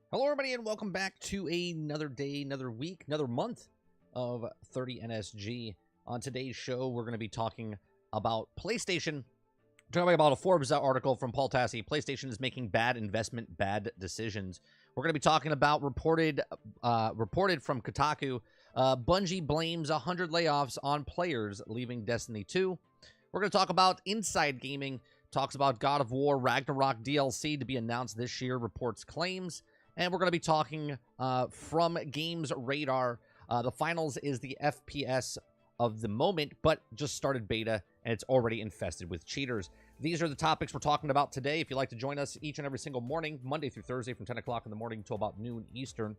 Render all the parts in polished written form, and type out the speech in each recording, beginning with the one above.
Hello, everybody, and welcome back to another day, another week, another month of 30 NSG. On today's show, we're going to be talking about PlayStation. We're talking about a Forbes article from Paul Tassi. PlayStation is making bad investment, bad decisions. We're going to be talking about reported from Kotaku. Bungie blames 100 layoffs on players leaving Destiny 2. We're going to talk about Inside Gaming. Talks about God of War Ragnarok DLC to be announced this year, reports claims. And we're going to be talking from Games Radar. The finals is the FPS of the moment, but just started beta, and it's already infested with cheaters. These are the topics we're talking about today. If you'd like to join us each and every single morning, Monday through Thursday from 10 o'clock in the morning till about noon Eastern,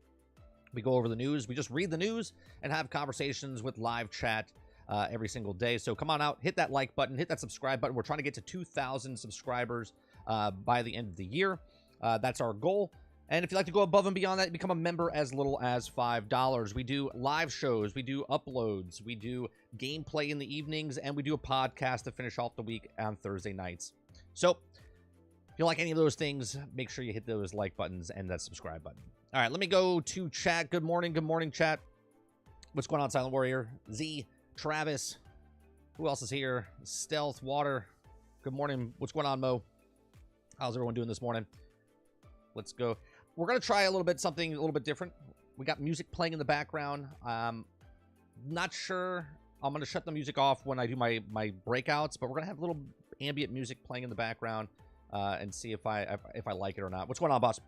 we go over the news. We just read the news and have conversations with live chat every single day. So come on out, hit that like button, hit that subscribe button. We're trying to get to 2,000 subscribers by the end of the year. That's our goal. And if you'd like to go above and beyond that, become a member as little as $5. We do live shows, we do uploads, we do gameplay in the evenings, and we do a podcast to finish off the week on Thursday nights. So, if you like any of those things, make sure you hit those like buttons and that subscribe button. All right, let me go to chat. Good morning, chat. What's going on, Silent Warrior? Z, Travis. Who else is here? Stealth, Water. Good morning. What's going on, Mo? How's everyone doing this morning? Let's go. We're going to try something a little bit different. We got music playing in the background. Not sure. I'm going to shut the music off when I do my breakouts, but we're going to have a little ambient music playing in the background and see if I like it or not. What's going on, boss?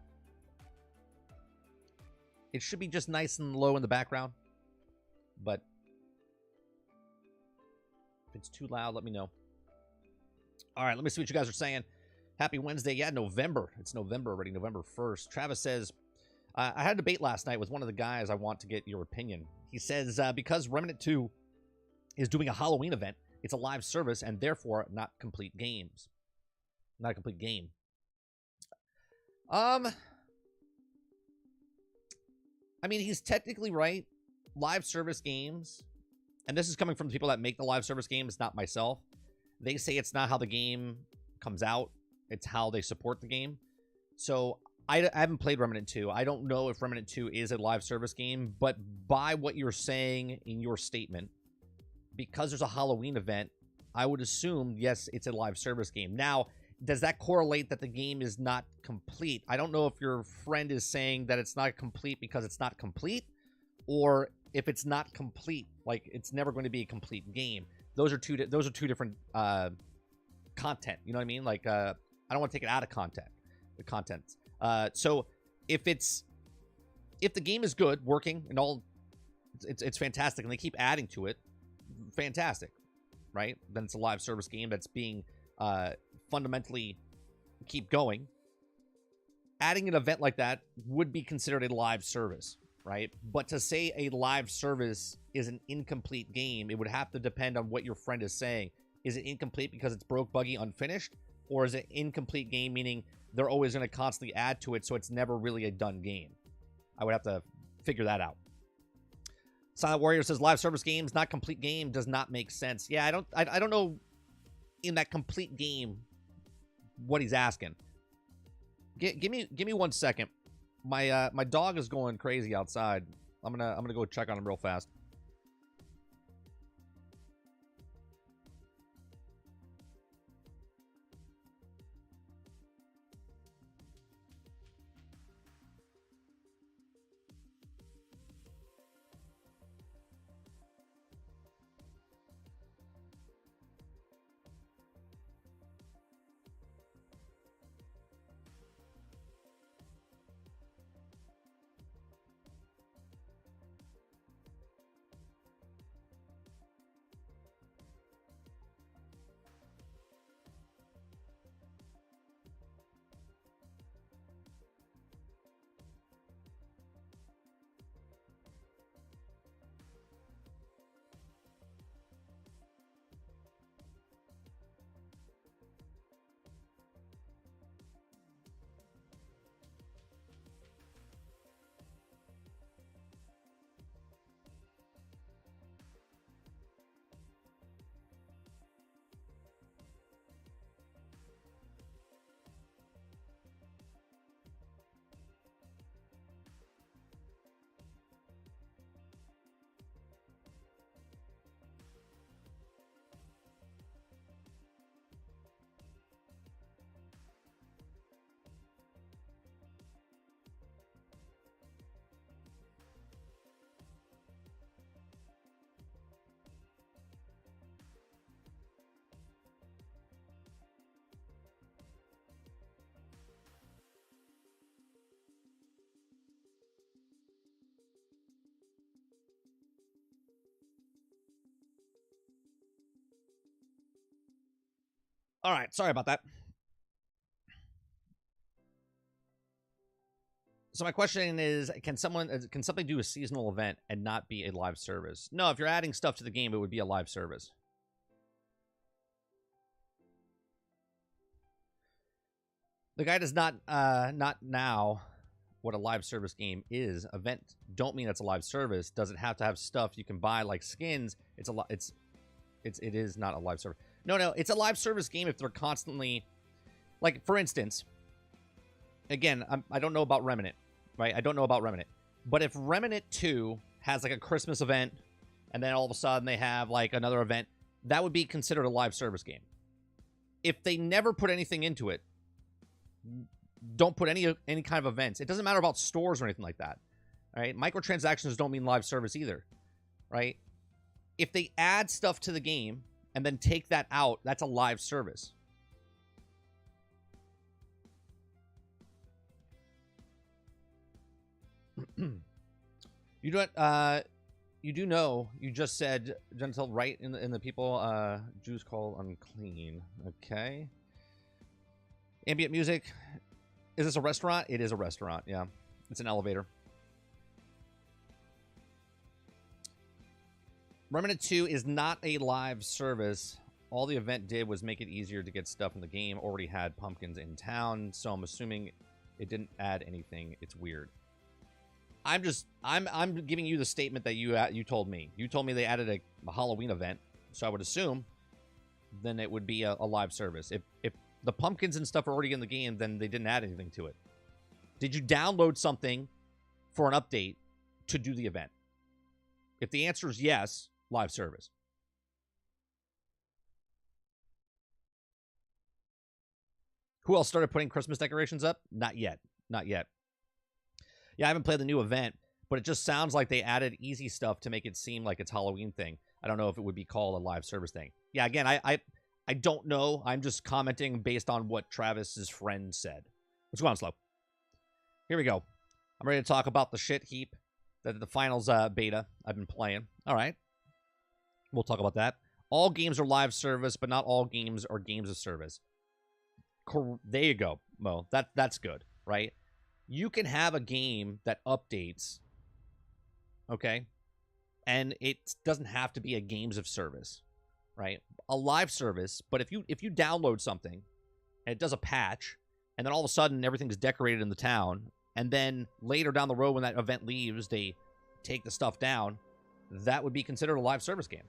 It should be just nice and low in the background, but if it's too loud, let me know. All right, let me see what you guys are saying. Happy Wednesday. Yeah, November. It's November already, November 1st. Travis says, I had a debate last night with one of the guys. I want to get your opinion. He says, because Remnant 2 is doing a Halloween event, it's a live service and therefore not complete games. Not a complete game. I mean, he's technically right. Live service games, and this is coming from the people that make the live service games, not myself. They say it's not how the game comes out. It's how they support the game. So I haven't played Remnant 2. I don't know if Remnant 2 is a live service game, but by what you're saying in your statement, because there's a Halloween event, I would assume, yes, it's a live service game. Now, does that correlate that the game is not complete? I don't know if your friend is saying that it's not complete because it's not complete, or if it's not complete, like it's never going to be a complete game. Those are two different content. You know what I mean? Like, I don't want to take it out of content. So if the game is good, working, and all, it's fantastic, and they keep adding to it, fantastic, right? Then it's a live service game that's being fundamentally keep going. Adding an event like that would be considered a live service, right? But to say a live service is an incomplete game, it would have to depend on what your friend is saying. Is it incomplete because it's broke, buggy, unfinished? Or is it incomplete game, meaning they're always going to constantly add to it, so it's never really a done game? I would have to figure that out. Silent Warrior says live service games, not complete game, does not make sense. Yeah, I don't know in that complete game what he's asking. Give me 1 second. My dog is going crazy outside. I'm gonna go check on him real fast. All right, sorry about that. So my question is, can something do a seasonal event and not be a live service? No, if you're adding stuff to the game, it would be a live service. The guy does not now what a live service game is. Event don't mean it's a live service. Does it have to have stuff you can buy like skins? It is not a live service. No, it's a live service game if they're constantly, like, for instance, again, I don't know about Remnant, right? I don't know about Remnant. But if Remnant 2 has like a Christmas event and then all of a sudden they have like another event, that would be considered a live service game. If they never put anything into it, don't put any kind of events. It doesn't matter about stores or anything like that. All right? Microtransactions don't mean live service either, right? If they add stuff to the game and then take that out, that's a live service. You do know, you just said, Gentle, right, in the people, Jews call unclean. Okay. Ambient music. Is this a restaurant? It is a restaurant, yeah. It's an elevator. Remnant 2 is not a live service. All the event did was make it easier to get stuff in the game. Already had pumpkins in town, so I'm assuming it didn't add anything. It's weird. I'm giving you the statement that you told me. You told me they added a Halloween event, so I would assume then it would be a live service. If the pumpkins and stuff are already in the game, then they didn't add anything to it. Did you download something for an update to do the event? If the answer is yes, live service. Who else started putting Christmas decorations up? Not yet. Not yet. Yeah, I haven't played the new event, but it just sounds like they added easy stuff to make it seem like it's Halloween thing. I don't know if it would be called a live service thing. Yeah, again, I don't know. I'm just commenting based on what Travis's friend said. Let's go on slow. Here we go. I'm ready to talk about the shit heap, the finals beta I've been playing. All right. We'll talk about that. All games are live service, but not all games are games of service. There you go, Mo. That's good, right? You can have a game that updates, okay? And it doesn't have to be a games of service, right? A live service, but if you download something and it does a patch, and then all of a sudden everything's decorated in the town, and then later down the road when that event leaves, they take the stuff down, that would be considered a live service game.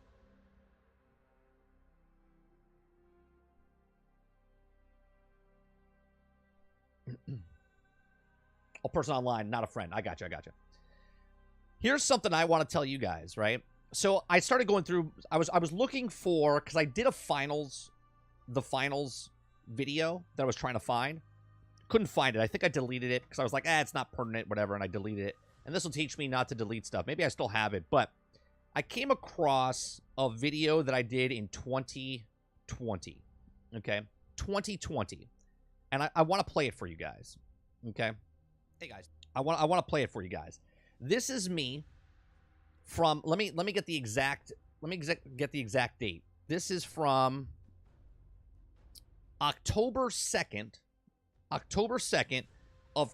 A person online, not a friend. I got you. Here's something I want to tell you guys, right? So I started going through, I was looking for, because I did the finals video that I was trying to find. Couldn't find it. I think I deleted it because I was like, it's not pertinent, whatever, and I deleted it. And this will teach me not to delete stuff. Maybe I still have it, but I came across a video that I did in 2020, okay? 2020. And I want to play it for you guys, okay? Hey guys, I want to play it for you guys. This is me from let me get the exact date. This is from October 2nd of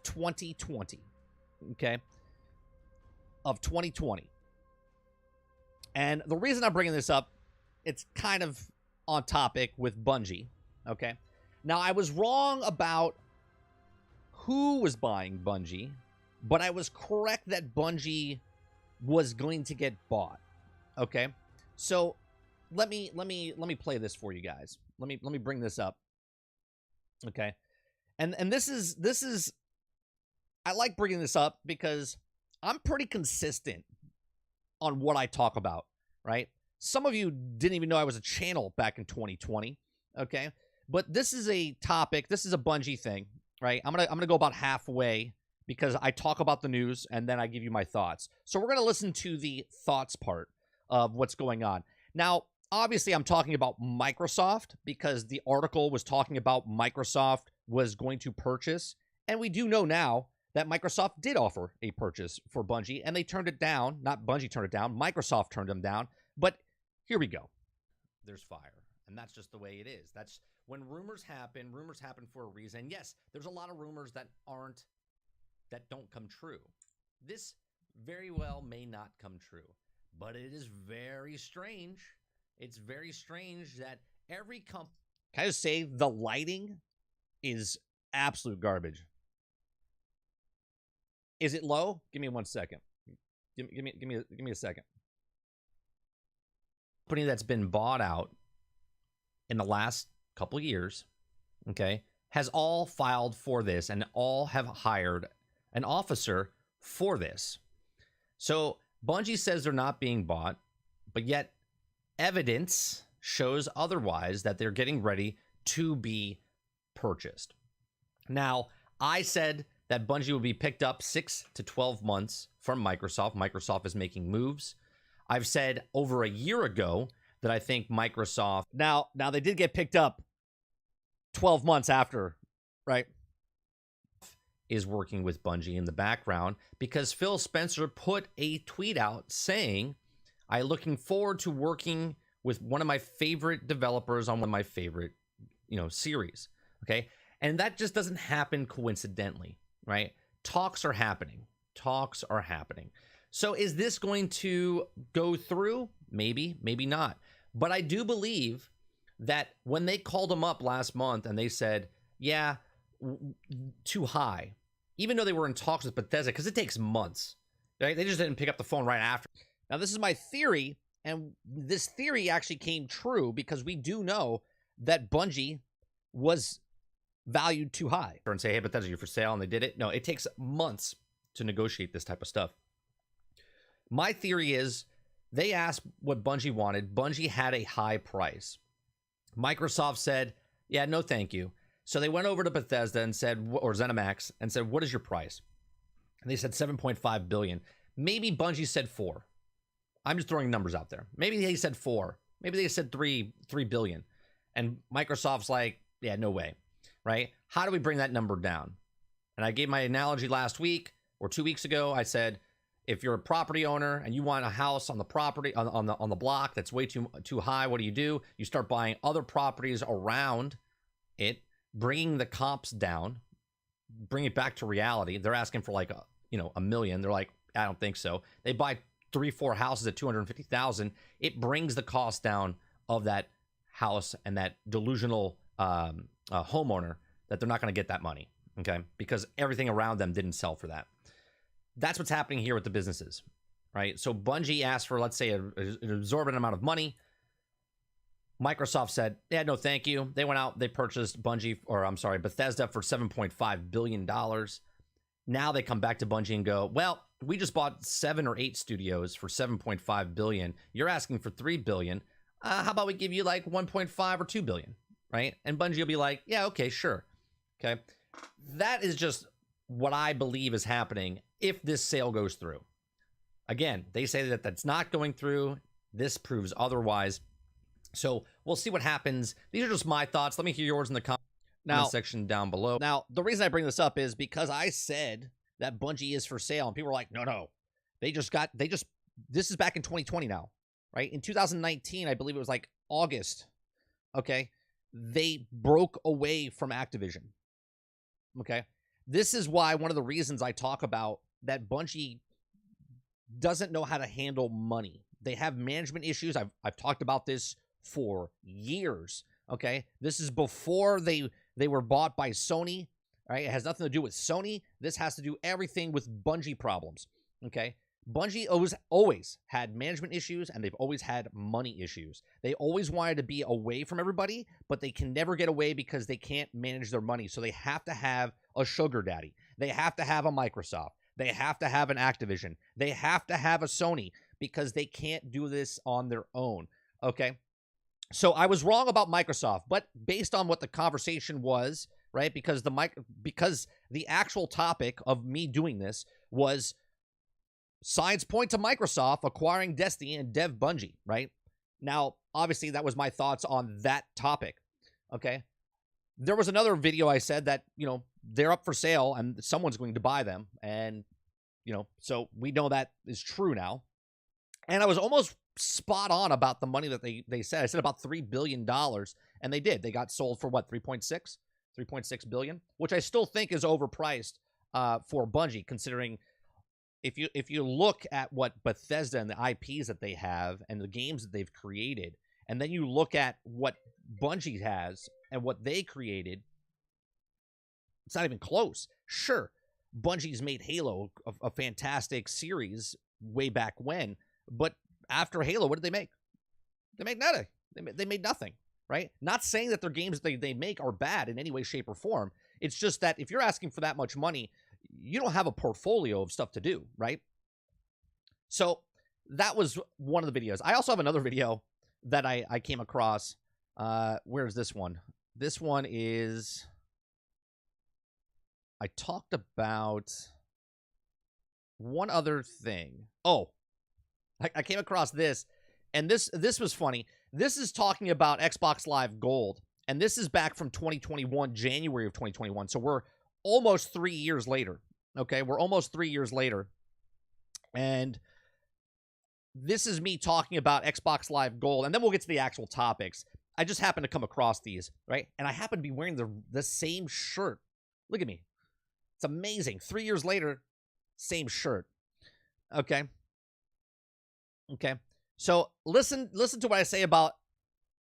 2020. Okay? Of 2020. And the reason I'm bringing this up, it's kind of on topic with Bungie, okay? Now, I was wrong about who was buying Bungie, but I was correct that Bungie was going to get bought. Okay, so let me play this for you guys. Let me bring this up. Okay, and this is I like bringing this up because I'm pretty consistent on what I talk about. Right? Some of you didn't even know I was a channel back in 2020. Okay, but this is a topic. This is a Bungie thing. Right, I'm gonna go about halfway because I talk about the news and then I give you my thoughts. So we're gonna listen to the thoughts part of what's going on. Now, obviously, I'm talking about Microsoft because the article was talking about Microsoft was going to purchase, and we do know now that Microsoft did offer a purchase for Bungie, and they turned it down. Not Bungie turned it down. Microsoft turned them down. But here we go. There's fire. And that's just the way it is. That's when rumors happen for a reason. Yes, there's a lot of rumors that don't come true. This very well may not come true, but it is very strange. It's very strange that every company... Can I just say the lighting is absolute garbage? Is it low? Give me 1 second. Give me a second. Company that's been bought out in the last couple years, okay, has all filed for this and all have hired an officer for this. So Bungie says they're not being bought, but yet evidence shows otherwise, that they're getting ready to be purchased. Now, I said that Bungie would be picked up 6 to 12 months from Microsoft. Microsoft is making moves. I've said over a year ago that I think Microsoft... Now they did get picked up 12 months after, right? Is working with Bungie in the background because Phil Spencer put a tweet out saying, "I'm looking forward to working with one of my favorite developers on one of my favorite, series." Okay. And that just doesn't happen coincidentally, right? Talks are happening. So is this going to go through? Maybe, maybe not. But I do believe that when they called him up last month and they said, yeah, too high, even though they were in talks with Bethesda, because it takes months, right? They just didn't pick up the phone right after. Now, this is my theory, and this theory actually came true because we do know that Bungie was valued too high. And say, hey, Bethesda, you're for sale, and they did it. No, it takes months to negotiate this type of stuff. My theory is they asked what Bungie wanted. Bungie had a high price. Microsoft said, yeah, no, thank you. So they went over to Bethesda and said, or ZeniMax, and said, what is your price? And they said $7.5 billion. Maybe Bungie said 4. I'm just throwing numbers out there. Maybe they said 4. Maybe they said 3 billion. And Microsoft's like, yeah, no way, right? How do we bring that number down? And I gave my analogy last week or 2 weeks ago. I said, if you're a property owner and you want a house on the property on the block that's way too high, what do? You start buying other properties around it, bringing the comps down, bring it back to reality. They're asking for like a million. They're like, I don't think so. They buy 3-4 houses at 250,000. It brings the cost down of that house and that delusional homeowner that they're not going to get that money, okay? Because everything around them didn't sell for that. That's what's happening here with the businesses, right? So Bungie asked for, let's say, an exorbitant amount of money. Microsoft said, yeah, no, thank you. They went out, they purchased Bethesda for $7.5 billion. Now they come back to Bungie and go, well, we just bought 7 or 8 studios for $7.5 billion. You're asking for $3 billion. How about we give you like 1.5 or 2 billion, right? And Bungie will be like, yeah, okay, sure. Okay. That is just what I believe is happening if this sale goes through. Again, they say that that's not going through. This proves otherwise. So we'll see what happens. These are just my thoughts. Let me hear yours in the comment section down below. Now, the reason I bring this up is because I said that Bungie is for sale, and people were like, no. This is back in 2020 now, right? In 2019, I believe it was like August, okay? They broke away from Activision, okay? This is why one of the reasons I talk about that Bungie doesn't know how to handle money. They have management issues. I've talked about this for years, okay? This is before they were bought by Sony, right? It has nothing to do with Sony. This has to do everything with Bungie problems, okay? Bungie always had management issues, and they've always had money issues. They always wanted to be away from everybody, but they can never get away because they can't manage their money. So they have to have a sugar daddy. They have to have a Microsoft. They have to have an Activision. They have to have a Sony because they can't do this on their own, okay? So I was wrong about Microsoft, but based on what the conversation was, right? Because the actual topic of me doing this was signs point to Microsoft acquiring Destiny and Dev Bungie, right? Now, obviously, that was my thoughts on that topic, okay? There was another video I said that, they're up for sale and someone's going to buy them. And, so we know that is true now. And I was almost spot on about the money that they said. I said about $3 billion, and they did. They got sold for what, 3.6 billion, which I still think is overpriced for Bungie, considering if you look at what Bethesda and the IPs that they have and the games that they've created, and then you look at what Bungie has and what they created, it's not even close. Sure, Bungie's made Halo a fantastic series way back when, but after Halo, what did they make? They made nothing. They made nothing, right? Not saying that their games they make are bad in any way, shape, or form. It's just that if you're asking for that much money, you don't have a portfolio of stuff to do, right? So that was one of the videos. I also have another video that I came across. Where's this one? This one is... I talked about one other thing. Oh, I came across this, and this was funny. This is talking about Xbox Live Gold, and this is back from 2021, January of 2021. So we're almost 3 years later. Okay, we're almost 3 years later, and this is me talking about Xbox Live Gold, and then we'll get to the actual topics. I just happened to come across these, right? And I happen to be wearing the same shirt. Look at me. It's amazing. 3 years later, same shirt. Okay. Okay. So listen to what I say about,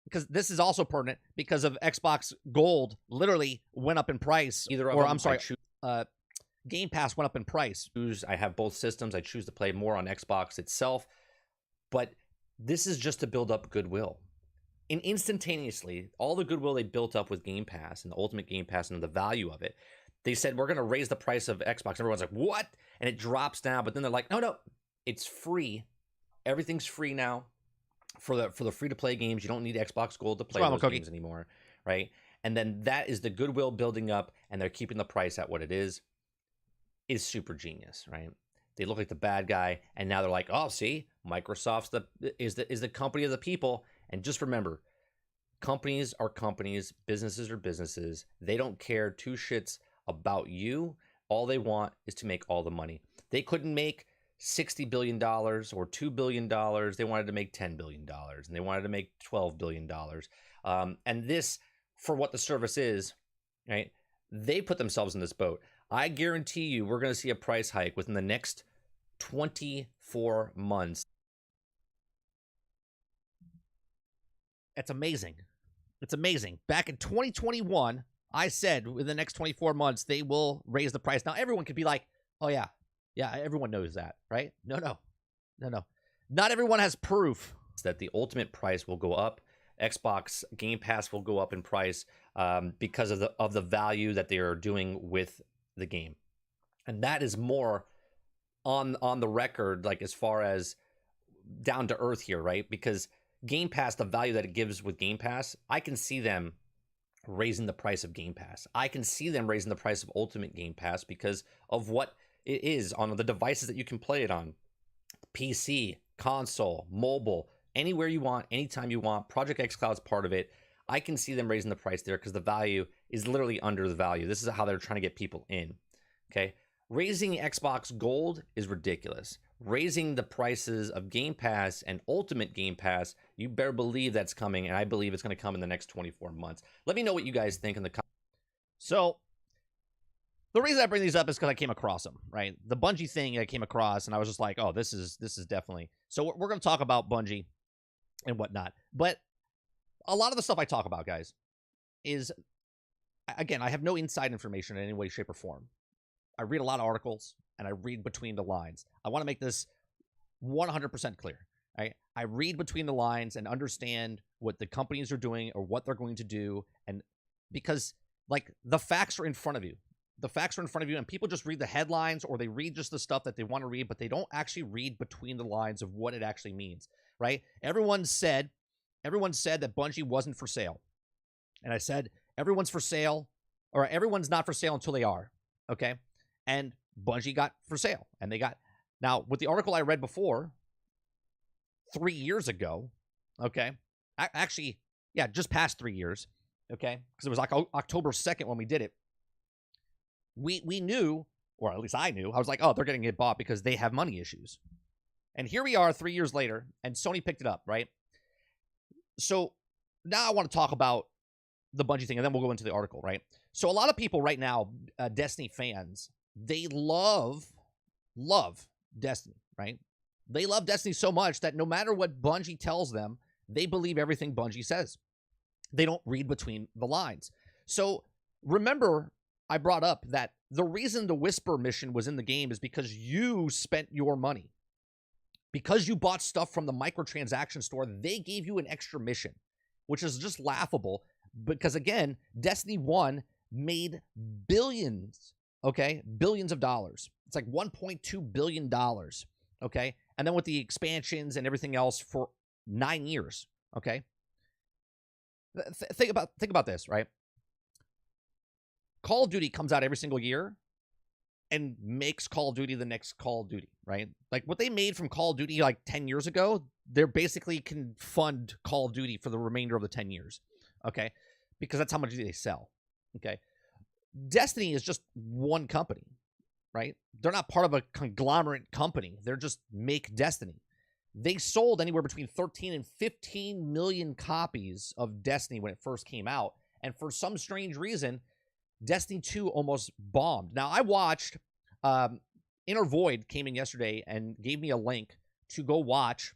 because this is also pertinent, because of Xbox Gold literally went up in price. Either of or them, I'm sorry, Game Pass went up in price. I have both systems. I choose to play more on Xbox itself, but this is just to build up goodwill. And instantaneously, all the goodwill they built up with Game Pass and the Ultimate Game Pass and the value of it, they said, we're going to raise the price of Xbox. Everyone's like, what? And it drops down. But then they're like, no, it's free. Everything's free now for the free-to-play games. You don't need Xbox Gold to play those games anymore, right? And then that is the goodwill building up, and they're keeping the price at what it is super genius, right? They look like the bad guy, and now they're like, oh, see, Microsoft's is the company of the people. And just remember, companies are companies, businesses are businesses. They don't care two shits about you. All they want is to make all the money. They couldn't make $60 billion or $2 billion. They wanted to make $10 billion, and they wanted to make $12 billion. And this, for what the service is, right? They put themselves in this boat. I guarantee you we're going to see a price hike within the next 24 months. It's amazing. It's amazing. Back in 2021, I said within the next 24 months, they will raise the price. Now, everyone could be like, oh, yeah, everyone knows that, right? No. Not everyone has proof. That the ultimate price will go up. Xbox Game Pass will go up in price because of the value that they are doing with the game. And that is more on the record, like as far as down to earth here, right? Because Game Pass, the value that it gives with Game Pass, I can see them raising the price of Game Pass. I can see them raising the price of Ultimate Game Pass because of what it is on the devices that you can play it on. PC, console, mobile, anywhere you want, anytime you want. Project xCloud is part of it. I can see them raising the price there because the value is literally under the value. This is how they're trying to get people in, okay? Raising Xbox Gold is ridiculous. Raising the prices of Game Pass and Ultimate Game Pass, you better believe that's coming, and I believe it's going to come in the next 24 months. Let me know what you guys think in the comments. So, the reason I bring these up is because I came across them, right? The Bungie thing I came across, and I was just like, oh, this is definitely... So, we're going to talk about Bungie and whatnot. But a lot of the stuff I talk about, guys, is, again, I have no inside information in any way, shape, or form. I read a lot of articles, and I read between the lines. I want to make this 100% clear, right? I read between the lines and understand what the companies are doing or what they're going to do, and because, like, the facts are in front of you. The facts are in front of you, and people just read the headlines or they read just the stuff that they want to read, but they don't actually read between the lines of what it actually means, right? Everyone said that Bungie wasn't for sale. And I said, everyone's for sale, or everyone's not for sale until they are, okay? And Bungie got for sale, and they got... Now, with the article I read before, 3 years ago, okay? Actually, yeah, just past 3 years, okay? Because it was like October 2nd when we did it. We knew, or at least I knew, I was like, oh, they're getting it bought because they have money issues. And here we are 3 years later, and Sony picked it up, right? So now I want to talk about the Bungie thing, and then we'll go into the article, right? So a lot of people right now, Destiny fans, they love Destiny, right? They love Destiny so much that no matter what Bungie tells them, they believe everything Bungie says. They don't read between the lines. So remember, I brought up that the reason the Whisper mission was in the game is because you spent your money. Because you bought stuff from the microtransaction store, they gave you an extra mission, which is just laughable. Because again, Destiny 1 made billions, okay? Billions of dollars. It's like $1.2 billion, okay? And then with the expansions and everything else for 9 years, okay? Think about this, right? Call of Duty comes out every single year and makes Call of Duty the next Call of Duty, right? Like what they made from Call of Duty like 10 years ago, they're basically can fund Call of Duty for the remainder of the 10 years, okay? Because that's how much they sell, okay? Destiny is just one company, right? They're not part of a conglomerate company. They're just make Destiny. They sold anywhere between 13 and 15 million copies of Destiny when it first came out. And for some strange reason, Destiny 2 almost bombed. Now, I watched, Inner Void came in yesterday and gave me a link to go watch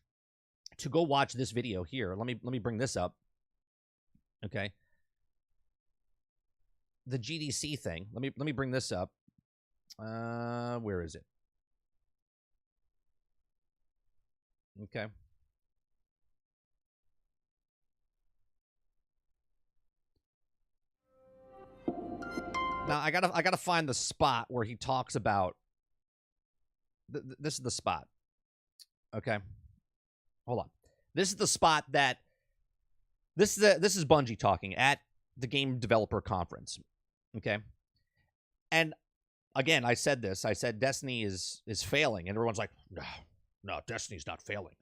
this video here. Let me bring this up. Okay. The GDC thing. Let me bring this up. Where is it? Okay. Now I gotta find the spot where he talks about. This is the spot. Okay. Hold on. This is the spot that. This is Bungie talking at the Game Developer Conference. Okay. And again, I said this. I said Destiny is failing, and everyone's like, no, Destiny's not failing.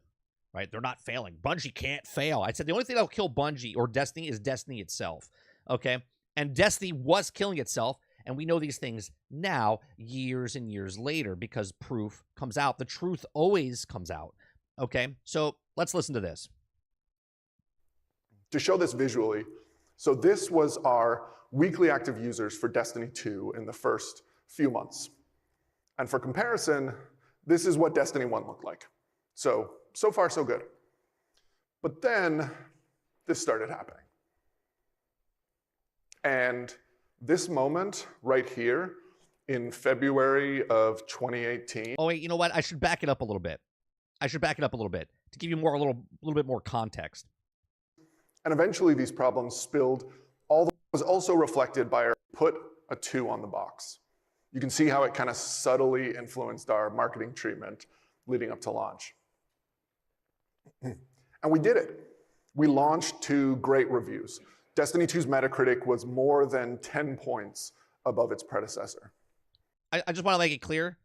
Right? They're not failing. Bungie can't fail. I said the only thing that'll kill Bungie or Destiny is Destiny itself. Okay? And Destiny was killing itself, and we know these things now, years and years later, because proof comes out. The truth always comes out. Okay? So let's listen to this. To show this visually, so this was our weekly active users for Destiny 2 in the first few months. And for comparison, this is what Destiny 1 looked like. So far, so good. But then this started happening. And this moment right here in February of 2018. Oh, wait, you know what? I should back it up a little bit. To give you a little bit more context. And eventually these problems spilled. All that was also reflected by our put a 2 on the box. You can see how it kind of subtly influenced our marketing treatment leading up to launch. And we did it. We launched to great reviews. Destiny 2's Metacritic was more than 10 points above its predecessor. I just want to make it clear.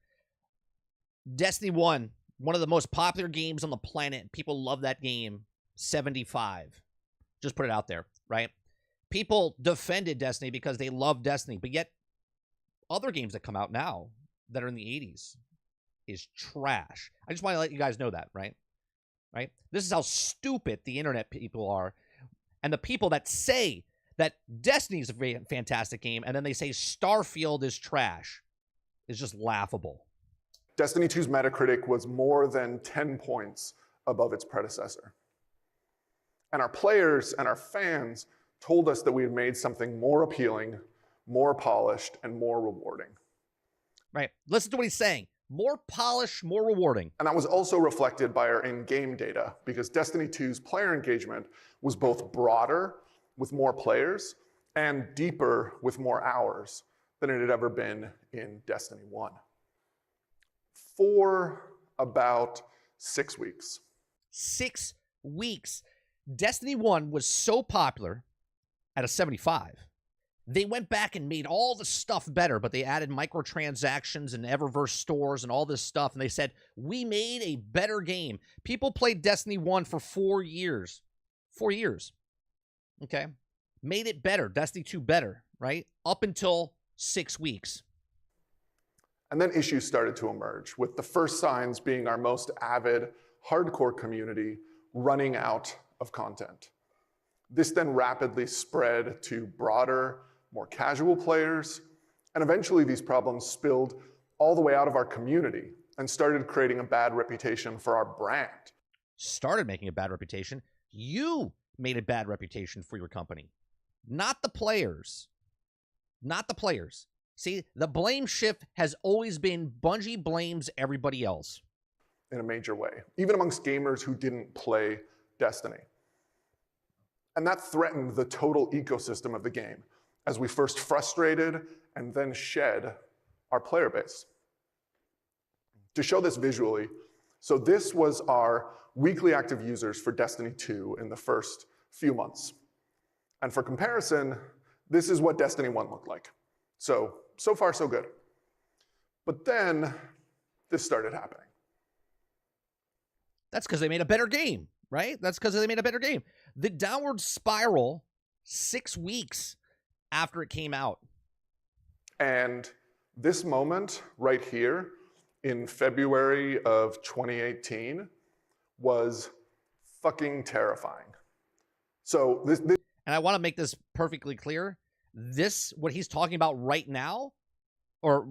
Destiny 1, one of the most popular games on the planet. People love that game. 75. Just put it out there, right? People defended Destiny because they love Destiny, but yet other games that come out now that are in the 80s is trash. I just want to let you guys know that, right? Right? This is how stupid the internet people are. And the people that say that Destiny is a fantastic game and then they say Starfield is trash is just laughable. Destiny 2's Metacritic was more than 10 points above its predecessor. And our players and our fans told us that we had made something more appealing, more polished, and more rewarding. Right. Listen to what he's saying. More polished, more rewarding. And that was also reflected by our in-game data, because Destiny 2's player engagement was both broader with more players and deeper with more hours than it had ever been in Destiny 1. For about 6 weeks. 6 weeks. Destiny 1 was so popular at a 75. They went back and made all the stuff better, but they added microtransactions and Eververse stores and all this stuff, and they said, we made a better game. People played Destiny 1 for 4 years. 4 years. Okay? Made it better. Destiny 2 better, right? Up until 6 weeks. And then issues started to emerge, with the first signs being our most avid, hardcore community running out of content. This then rapidly spread to broader, more casual players, and eventually these problems spilled all the way out of our community and started creating a bad reputation for our brand. Started making a bad reputation. You made a bad reputation for your company, not the players. Not the players. See, the blame shift has always been Bungie blames everybody else. In a major way, even amongst gamers who didn't play Destiny. And that threatened the total ecosystem of the game as we first frustrated and then shed our player base. To show this visually, so this was our weekly active users for Destiny 2 in the first few months. And for comparison, this is what Destiny 1 looked like. So far, so good. But then this started happening. That's because they made a better game, right? That's because they made a better game. The downward spiral 6 weeks after it came out. And this moment right here in February of 2018 was fucking terrifying. So this and I want to make this perfectly clear. This, what he's talking about right now, or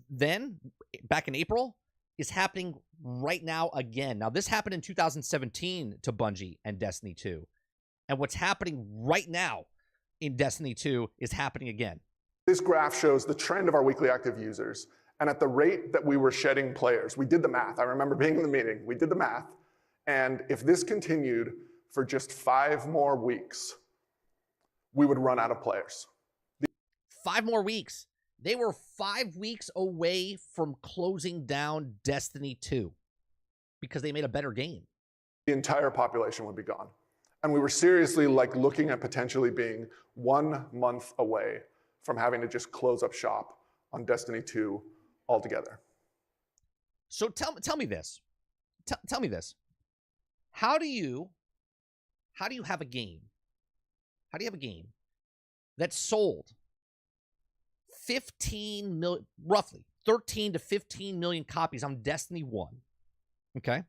then, back in April, is happening right now again. Now, this happened in 2017 to Bungie and Destiny 2. And what's happening right now in Destiny 2 is happening again. This graph shows the trend of our weekly active users. And at the rate that we were shedding players, we did the math. I remember being in the meeting. We did the math. And if this continued for just 5 more weeks, we would run out of players. 5 more weeks. They were 5 weeks away from closing down Destiny 2 because they made a better game. The entire population would be gone. And we were seriously looking at potentially being 1 month away from having to just close up shop on Destiny 2 altogether. So tell me this. Tell me this. How do you have a game? How do you have a game that sold 15 million, roughly 13 to 15 million copies on Destiny 1? Okay.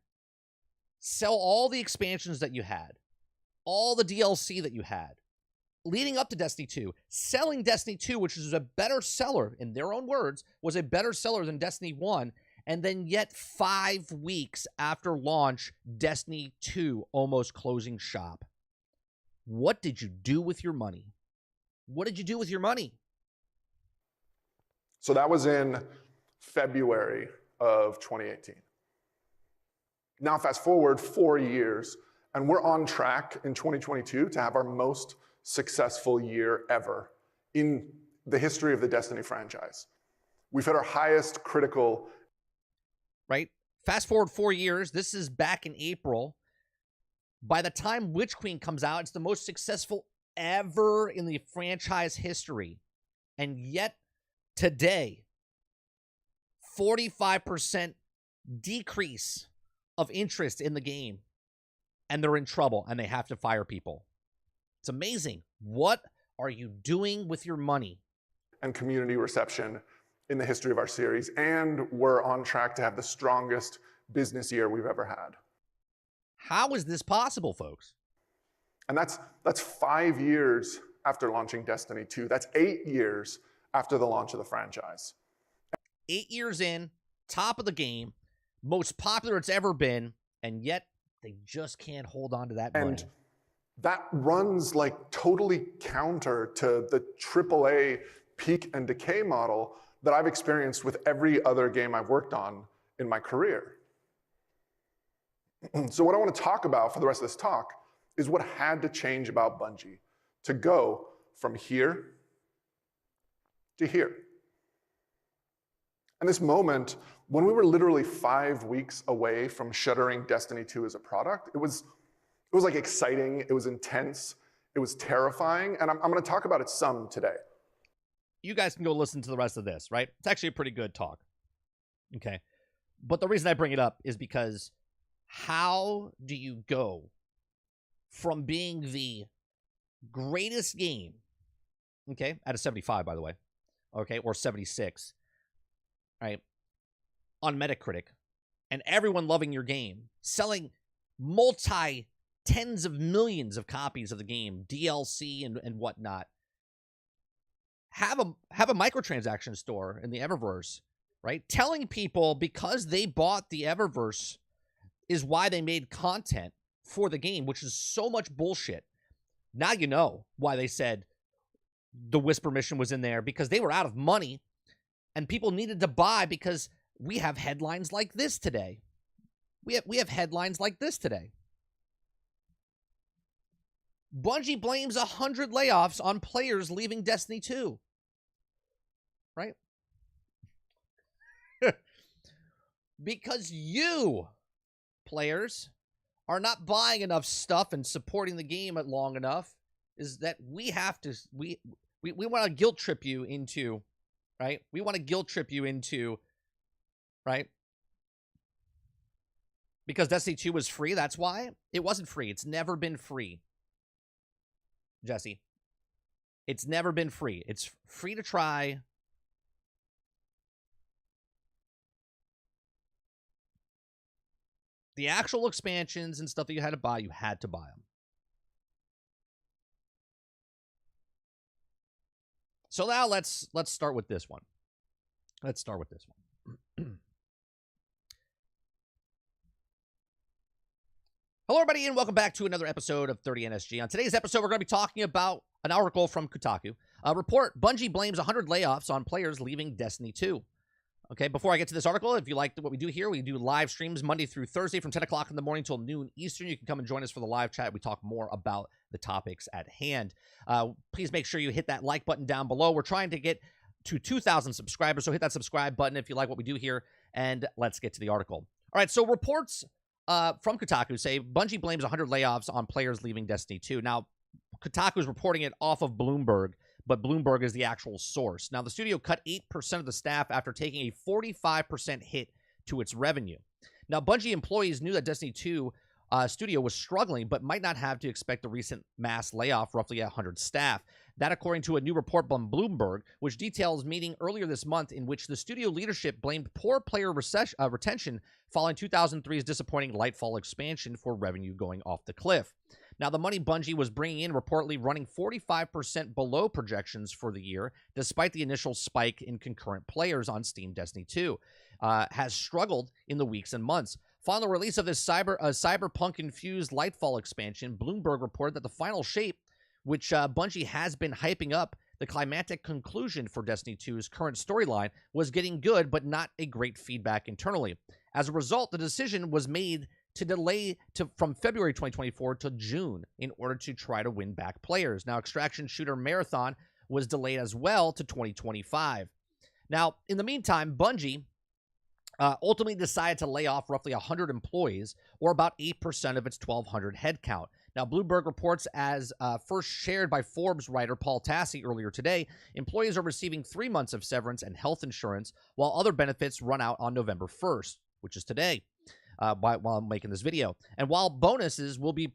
Sell all the expansions that you had, all the DLC that you had, leading up to Destiny 2, selling Destiny 2, which is a better seller, in their own words, was a better seller than Destiny 1, and then yet 5 weeks after launch, Destiny 2 almost closing shop. What did you do with your money? What did you do with your money? So that was in February of 2018. Now fast forward 4 years, and we're on track in 2022 to have our most successful year ever in the history of the Destiny franchise. We've hit our highest critical. Right? Fast forward 4 years. This is back in April. By the time Witch Queen comes out, it's the most successful ever in the franchise history. And yet, today, 45% decrease of interest in the game. And they're in trouble, and they have to fire people. It's amazing. What are you doing with your money? And community reception in the history of our series. And we're on track to have the strongest business year we've ever had. How is this possible, folks? And that's 5 years after launching Destiny 2. That's 8 years after the launch of the franchise. 8 years in, top of the game, most popular it's ever been, and yet they just can't hold on to that money. And that runs totally counter to the AAA peak and decay model that I've experienced with every other game I've worked on in my career. So what I want to talk about for the rest of this talk is what had to change about Bungie to go from here to here. And this moment, when we were literally 5 weeks away from shuttering Destiny 2 as a product, it was exciting, it was intense, it was terrifying, and I'm going to talk about it some today. You guys can go listen to the rest of this, right? It's actually a pretty good talk. Okay. But the reason I bring it up is because how do you go from being the greatest game, okay, out of 75, by the way, okay, or 76, right, on Metacritic and everyone loving your game, selling tens of millions of copies of the game, DLC and whatnot. Have a microtransaction store in the Eververse, right? Telling people because they bought the Eververse is why they made content for the game, which is so much bullshit. Now you know why they said the Whisper mission was in there, because they were out of money and people needed to buy, because we have headlines like this today. We have headlines like this today. Bungie blames 100 layoffs on players leaving Destiny 2. Right? Because you, players, are not buying enough stuff and supporting the game long enough, is that we have to, we want to guilt trip you into, right? We want to guilt trip you into, right? Because Destiny 2 was free, that's why? It wasn't free. It's never been free. Jesse. It's never been free. It's free to try. The actual expansions and stuff that you had to buy them. So now let's start with this one. Hello, everybody, and welcome back to another episode of 30NSG. On today's episode, we're going to be talking about an article from Kotaku. A report, Bungie blames 100 layoffs on players leaving Destiny 2. Okay, before I get to this article, if you like what we do here, we do live streams Monday through Thursday from 10 o'clock in the morning till noon Eastern. You can come and join us for the live chat. We talk more about the topics at hand. Please make sure you hit that like button down below. We're trying to get to 2,000 subscribers, so hit that subscribe button if you like what we do here, and let's get to the article. All right, so reports from Kotaku say Bungie blames 100 layoffs on players leaving Destiny 2. Now, Kotaku is reporting it off of Bloomberg, but Bloomberg is the actual source. Now, the studio cut 8% of the staff after taking a 45% hit to its revenue. Now, Bungie employees knew that Destiny 2 studio was struggling, but might not have to expect the recent mass layoff, roughly 100 staff. That according to a new report from Bloomberg, which details meeting earlier this month in which the studio leadership blamed poor player retention following 2003's disappointing Lightfall expansion for revenue going off the cliff. Now, the money Bungie was bringing in reportedly running 45% below projections for the year, despite the initial spike in concurrent players on Steam Destiny 2, has struggled in the weeks and months. Following the release of this cyberpunk-infused Lightfall expansion, Bloomberg reported that the final shape, which Bungie has been hyping up, the climactic conclusion for Destiny 2's current storyline, was getting good, but not a great feedback internally. As a result, the decision was made to delay from February 2024 to June in order to try to win back players. Now, Extraction Shooter Marathon was delayed as well to 2025. Now, in the meantime, Bungie ultimately decided to lay off roughly 100 employees, or about 8% of its 1,200 headcount. Now, Bloomberg reports, as first shared by Forbes writer Paul Tassi earlier today, employees are receiving 3 months of severance and health insurance, while other benefits run out on November 1st, which is today. While I'm making this video. And while bonuses will be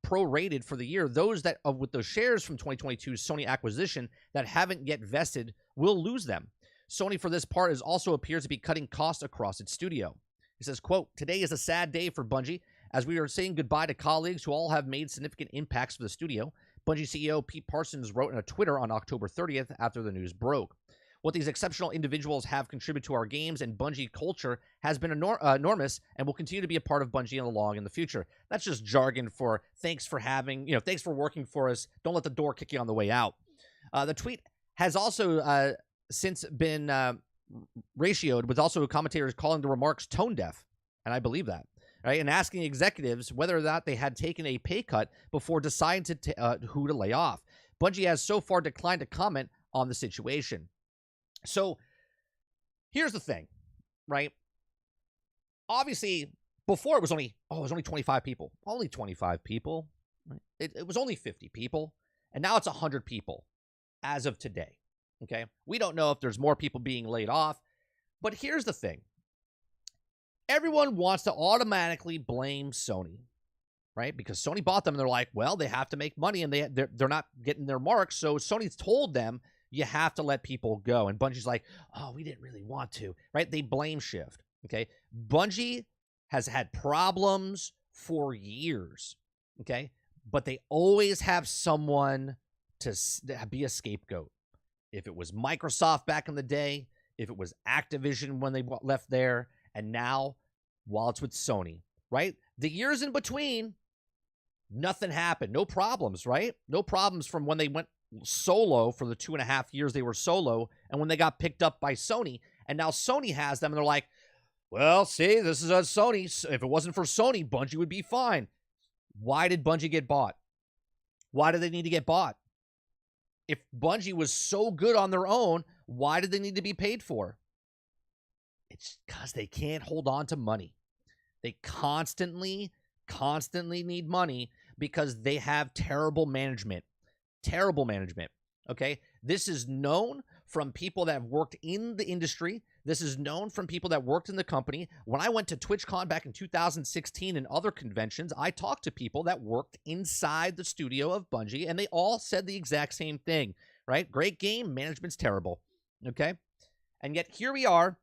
prorated for the year, those that with those shares from 2022's Sony acquisition that haven't yet vested will lose them. Sony, for this part, also appears to be cutting costs across its studio. He says, quote, "Today is a sad day for Bungie, as we are saying goodbye to colleagues who all have made significant impacts for the studio," Bungie CEO Pete Parsons wrote in a Twitter on October 30th after the news broke. "What these exceptional individuals have contributed to our games and Bungie culture has been enormous and will continue to be a part of Bungie in the future." That's just jargon for thanks for working for us. Don't let the door kick you on the way out. The tweet has also since been ratioed with also commentators calling the remarks tone deaf, and I believe that, right? And asking executives whether or not they had taken a pay cut before deciding who to lay off. Bungie has so far declined to comment on the situation. So here's the thing, right? Obviously, before it was only 25 people. Only 25 people. Right? It was only 50 people. And now it's 100 people as of today. Okay? We don't know if there's more people being laid off. But here's the thing. Everyone wants to automatically blame Sony, right? Because Sony bought them and they're like, well, they have to make money and they're not getting their marks. So Sony's told them, you have to let people go. And Bungie's like, oh, we didn't really want to, right? They blame shift. Okay. Bungie has had problems for years. Okay. But they always have someone to be a scapegoat. If it was Microsoft back in the day, if it was Activision when they left there, and now while it's with Sony, right? The years in between, nothing happened. No problems, right? No problems from when they went solo for the 2.5 years they were solo and when they got picked up by Sony. And now Sony has them and they're like, well, see, this is a Sony. If it wasn't for Sony, Bungie would be fine. Why did Bungie get bought? Why do they need to get bought? If Bungie was so good on their own, why did they need to be paid for? It's because they can't hold on to money. They constantly need money because they have terrible management. Terrible management. Okay? This is known from people that have worked in the industry. This is known from people that worked in the company. When I went to TwitchCon back in 2016 and other conventions, I talked to people that worked inside the studio of Bungie, and they all said the exact same thing, right? Great game, management's terrible, okay? And yet here we are,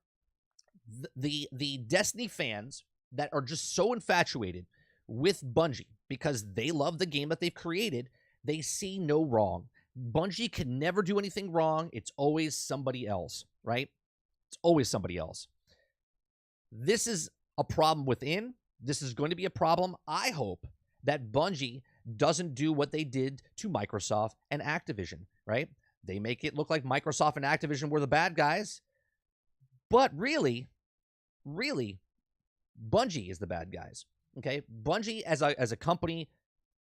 the Destiny fans that are just so infatuated with Bungie because they love the game that they've created, they see no wrong. Bungie can never do anything wrong. It's always somebody else, right? It's always somebody else. This is a problem within. This is going to be a problem. I hope that Bungie doesn't do what they did to Microsoft and Activision, right? They make it look like Microsoft and Activision were the bad guys. But really, Bungie is the bad guys, okay? Bungie as a company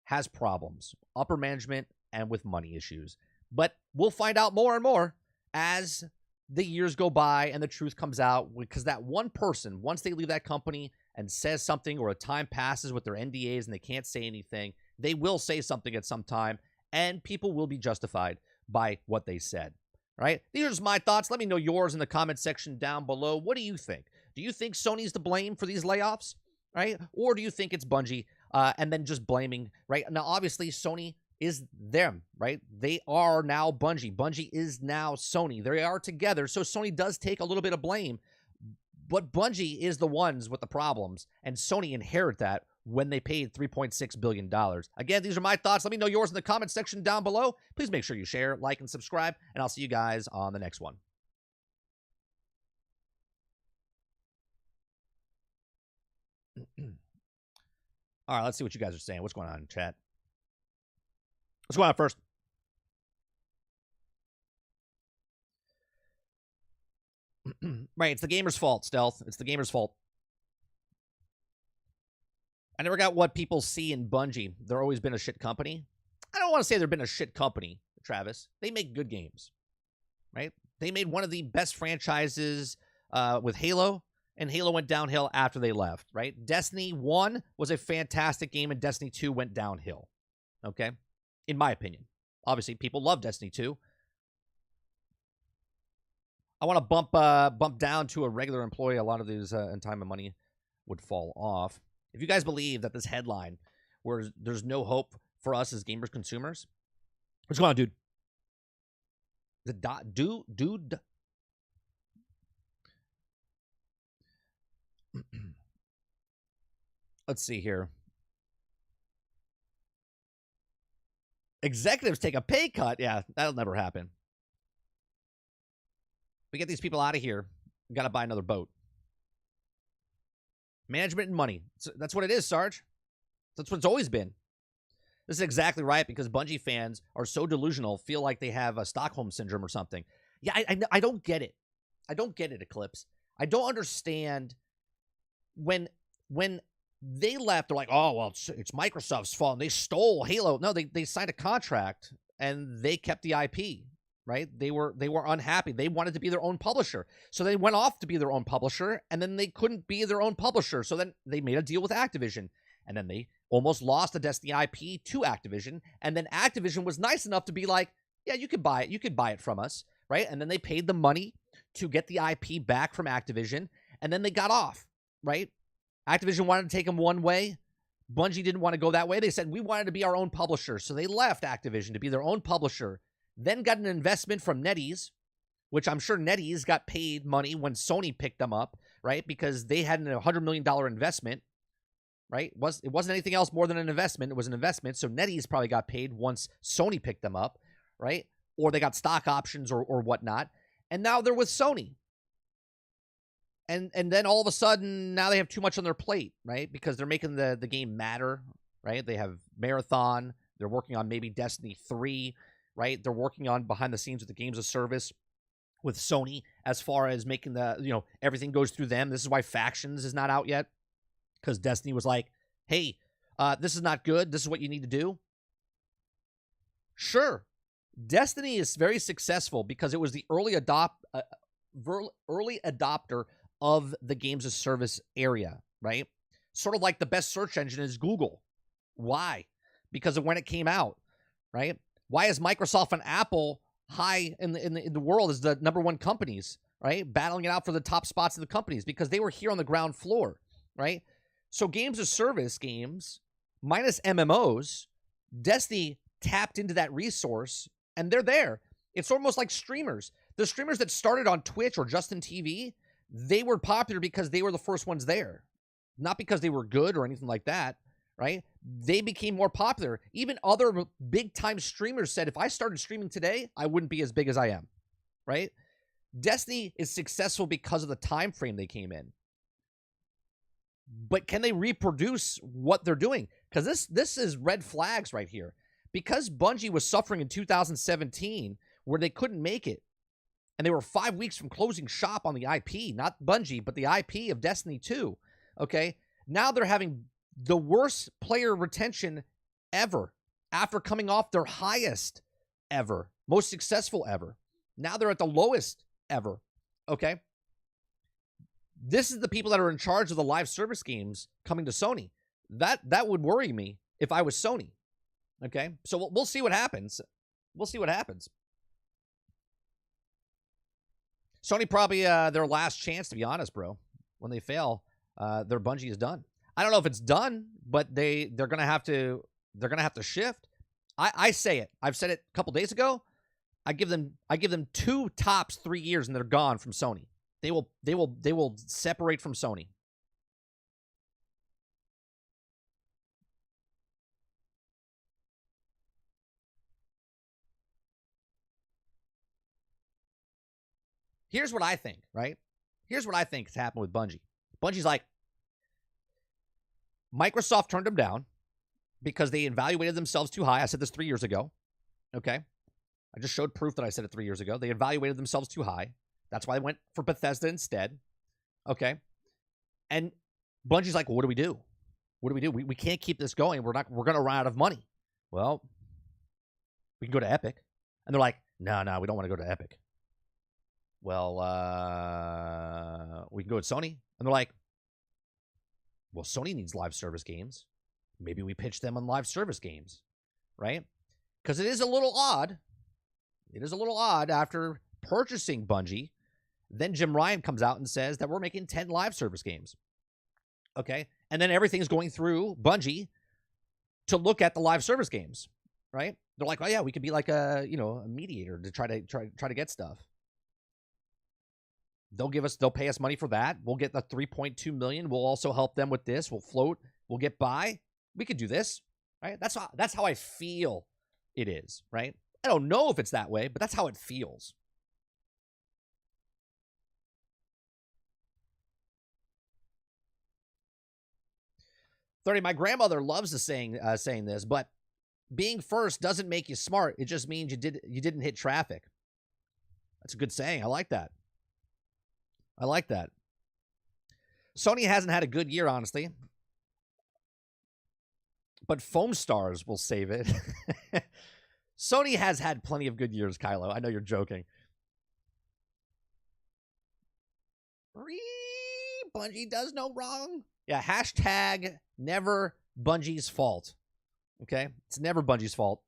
has problems, upper management and with money issues. But we'll find out more and more as the years go by and the truth comes out, because that one person, once they leave that company and says something or a time passes with their NDAs and they can't say anything, they will say something at some time and people will be justified by what they said, right? These are just my thoughts. Let me know yours in the comment section down below. What do you think? Do you think Sony's to blame for these layoffs, right? Or do you think it's Bungie and then just blaming, right? Now, obviously, Sony is them, right? They are now Bungie. Bungie is now Sony. They are together, so Sony does take a little bit of blame, but Bungie is the ones with the problems, and Sony inherit that when they paid $3.6 billion. Again, these are my thoughts. Let me know yours in the comment section down below. Please make sure you share, like, and subscribe, and I'll see you guys on the next one. All right, let's see what you guys are saying. What's going on in chat? What's going on first? Right, it's the gamer's fault, Stealth. It's the gamer's fault. I never got what people see in Bungie. They've always been a shit company. I don't want to say they've been a shit company, Travis. They make good games, right? They made one of the best franchises with Halo, and Halo went downhill after they left, right? Destiny 1 was a fantastic game, and Destiny 2 went downhill, okay? In my opinion. Obviously, people love Destiny 2. I want to bump down to a regular employee. A lot of these and time and money would fall off. If you guys believe that this headline, where there's no hope for us as gamers consumers, what's going on, dude? Dude. Let's see here. Executives take a pay cut. Yeah, that'll never happen. We get these people out of here. We got to buy another boat. Management and money. That's what it is, Sarge. That's what it's always been. This is exactly right, because Bungie fans are so delusional, feel like they have a Stockholm syndrome or something. Yeah, I don't get it. I don't get it, Eclipse. I don't understand when they left, they're like, oh, well, it's Microsoft's fault. And they stole Halo. No, they signed a contract and they kept the IP, right? They were unhappy. They wanted to be their own publisher. So they went off to be their own publisher, and then they couldn't be their own publisher. So then they made a deal with Activision, and then they almost lost the Destiny IP to Activision. And then Activision was nice enough to be like, yeah, you could buy it. You could buy it from us, right? And then they paid the money to get the IP back from Activision, and then they got off, right? Activision wanted to take them one way. Bungie didn't want to go that way. They said, we wanted to be our own publisher. So they left Activision to be their own publisher, then got an investment from NetEase, which I'm sure NetEase got paid money when Sony picked them up, right? Because they had a $100 million investment, right? It wasn't anything else more than an investment. It was an investment. So NetEase probably got paid once Sony picked them up, right? Or they got stock options or whatnot. And now they're with Sony. And then all of a sudden, now they have too much on their plate, right? Because they're making the game matter, right? They have Marathon. They're working on maybe Destiny 3, right? They're working on behind the scenes with the games of service with Sony as far as making everything goes through them. This is why Factions is not out yet, because Destiny was like, hey, this is not good. This is what you need to do. Sure, Destiny is very successful because it was the early adopter of the games of service area, right? Sort of like the best search engine is Google. Why? Because of when it came out, right? Why is Microsoft and Apple high in the world as the number one companies, right? Battling it out for the top spots of the companies because they were here on the ground floor, right? So games of service games, minus MMOs, Destiny tapped into that resource, and they're there. It's almost like streamers. The streamers that started on Twitch or Justin TV, they were popular because they were the first ones there, not because they were good or anything like that, right? They became more popular. Even other big-time streamers said, if I started streaming today, I wouldn't be as big as I am, right? Destiny is successful because of the time frame they came in. But can they reproduce what they're doing? Because this is red flags right here. Because Bungie was suffering in 2017 where they couldn't make it, and they were 5 weeks from closing shop on the IP, not Bungie, but the IP of Destiny 2, okay? Now they're having the worst player retention ever after coming off their highest ever, most successful ever. Now they're at the lowest ever, okay? This is the people that are in charge of the live service games coming to Sony. That would worry me if I was Sony, okay? So we'll see what happens. We'll see what happens. Sony probably their last chance, to be honest, bro. When they fail, their Bungie is done. I don't know if it's done, but they're gonna have to shift. I say it. I've said it a couple days ago. I give them 2 tops 3 years and they're gone from Sony. They will separate from Sony. Here's what I think, right? Here's what I think has happened with Bungie. Bungie's like, Microsoft turned them down because they evaluated themselves too high. I said this 3 years ago, okay? I just showed proof that I said it 3 years ago. They evaluated themselves too high. That's why they went for Bethesda instead, okay? And Bungie's like, well, what do we do? What do we do? We can't keep this going. We're going to run out of money. Well, we can go to Epic. And they're like, no, we don't want to go to Epic. Well, we can go with Sony. And they're like, well, Sony needs live service games. Maybe we pitch them on live service games, right? Because it is a little odd. It is a little odd after purchasing Bungie. Then Jim Ryan comes out and says that we're making 10 live service games. Okay? And then everything's going through Bungie to look at the live service games, right? They're like, oh yeah, we could be like a mediator to try to get stuff. They'll pay us money for that. We'll get the 3.2 million. We'll also help them with this. We'll float. We'll get by. We could do this, right? That's how I feel it is, right? I don't know if it's that way, but that's how it feels. My grandmother loves the saying this, but being first doesn't make you smart. It just means you didn't hit traffic. That's a good saying. I like that. Sony hasn't had a good year, honestly. But Foam Stars will save it. Sony has had plenty of good years, Kylo. I know you're joking. Bungie does no wrong. Yeah, hashtag never Bungie's fault. Okay? It's never Bungie's fault.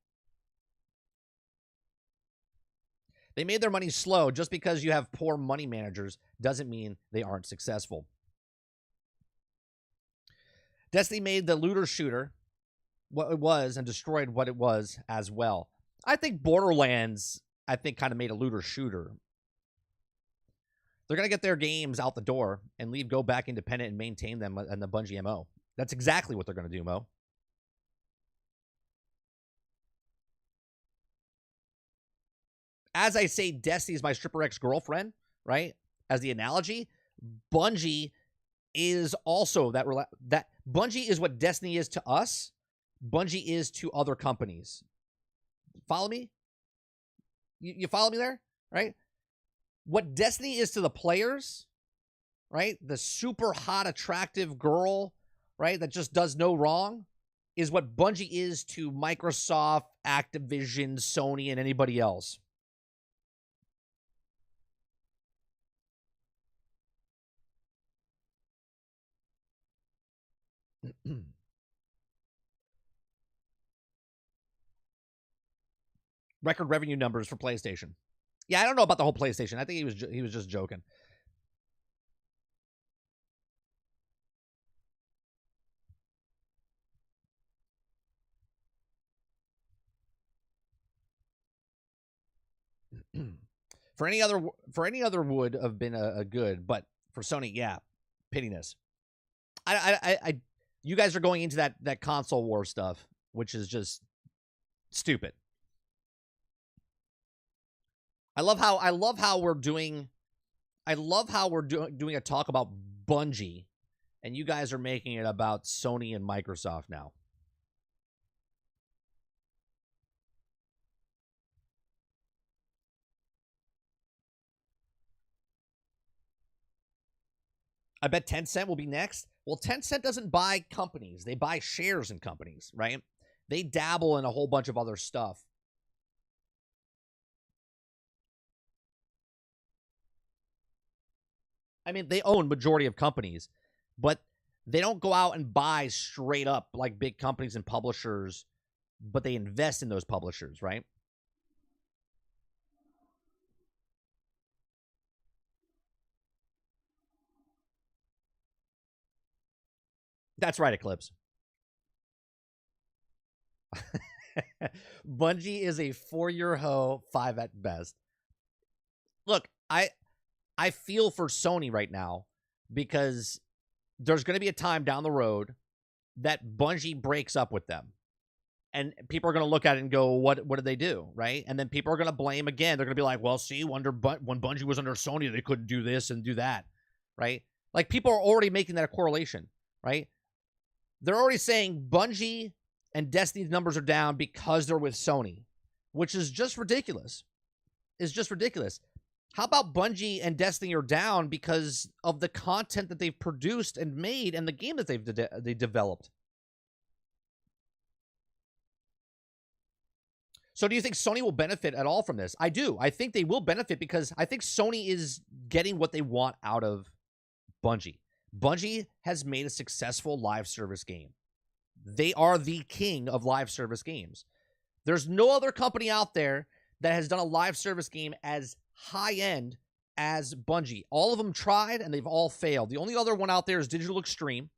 They made their money slow. Just because you have poor money managers doesn't mean they aren't successful. Destiny made the looter shooter what it was and destroyed what it was as well. I think Borderlands, kind of made a looter shooter. They're going to get their games out the door and go back independent and maintain them and the Bungie MO. That's exactly what they're going to do, Mo. As I say, Destiny's my stripper ex-girlfriend, right? As the analogy, Bungie is also that Bungie is what Destiny is to us. Bungie is to other companies. Follow me? You follow me there? Right? What Destiny is to the players, right? The super hot, attractive girl, right? That just does no wrong, is what Bungie is to Microsoft, Activision, Sony, and anybody else. Record revenue numbers for PlayStation. Yeah, I don't know about the whole PlayStation. I think he was just joking. For any other would have been a good, but for Sony, yeah, pittiness. You guys are going into that console war stuff, which is just stupid. I love how we're doing a talk about Bungie, and you guys are making it about Sony and Microsoft now. I bet Tencent will be next. Well, Tencent doesn't buy companies. They buy shares in companies, right? They dabble in a whole bunch of other stuff. I mean, they own majority of companies, but they don't go out and buy straight up like big companies and publishers, but they invest in those publishers, right? That's right, Eclipse. Bungie is a 4-year hoe, 5 at best. Look, I feel for Sony right now because there's going to be a time down the road that Bungie breaks up with them. And people are going to look at it and go, what did they do, right? And then people are going to blame again. They're going to be like, well, see, when Bungie was under Sony, they couldn't do this and do that, right? Like, people are already making that a correlation, right? They're already saying Bungie and Destiny's numbers are down because they're with Sony, which is just ridiculous. It's just ridiculous. How about Bungie and Destiny are down because of the content that they've produced and made and the game that they developed? So do you think Sony will benefit at all from this? I do. I think they will benefit because I think Sony is getting what they want out of Bungie. Bungie has made a successful live service game. They are the king of live service games. There's no other company out there that has done a live service game as high-end as Bungie. All of them tried, and they've all failed. The only other one out there is Digital Extreme,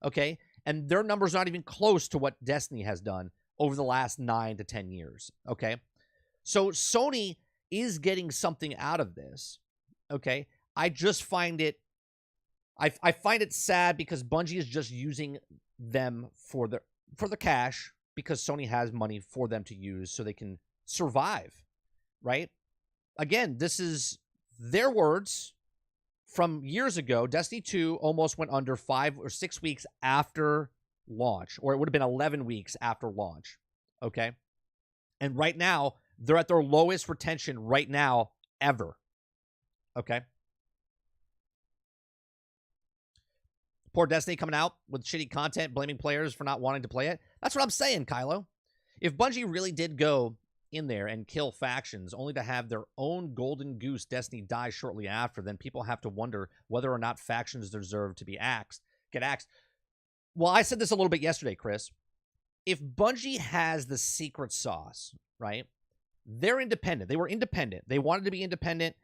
okay? And their numbers are not even close to what Destiny has done over the last 9 to 10 years, okay? So Sony is getting something out of this, okay? I just find it... I find it sad because Bungie is just using them for the cash because Sony has money for them to use so they can survive, right? Again, this is their words from years ago. Destiny 2 almost went under 5 or 6 weeks after launch, or it would have been 11 weeks after launch, okay? And right now, they're at their lowest retention right now ever, okay? Poor Destiny coming out with shitty content, blaming players for not wanting to play it. That's what I'm saying, Kylo. If Bungie really did go in there and kill factions only to have their own golden goose Destiny die shortly after, then people have to wonder whether or not factions deserve to be get axed. Well, I said this a little bit yesterday, Chris. If Bungie has the secret sauce, right? They're independent. They were independent. They wanted to be independent.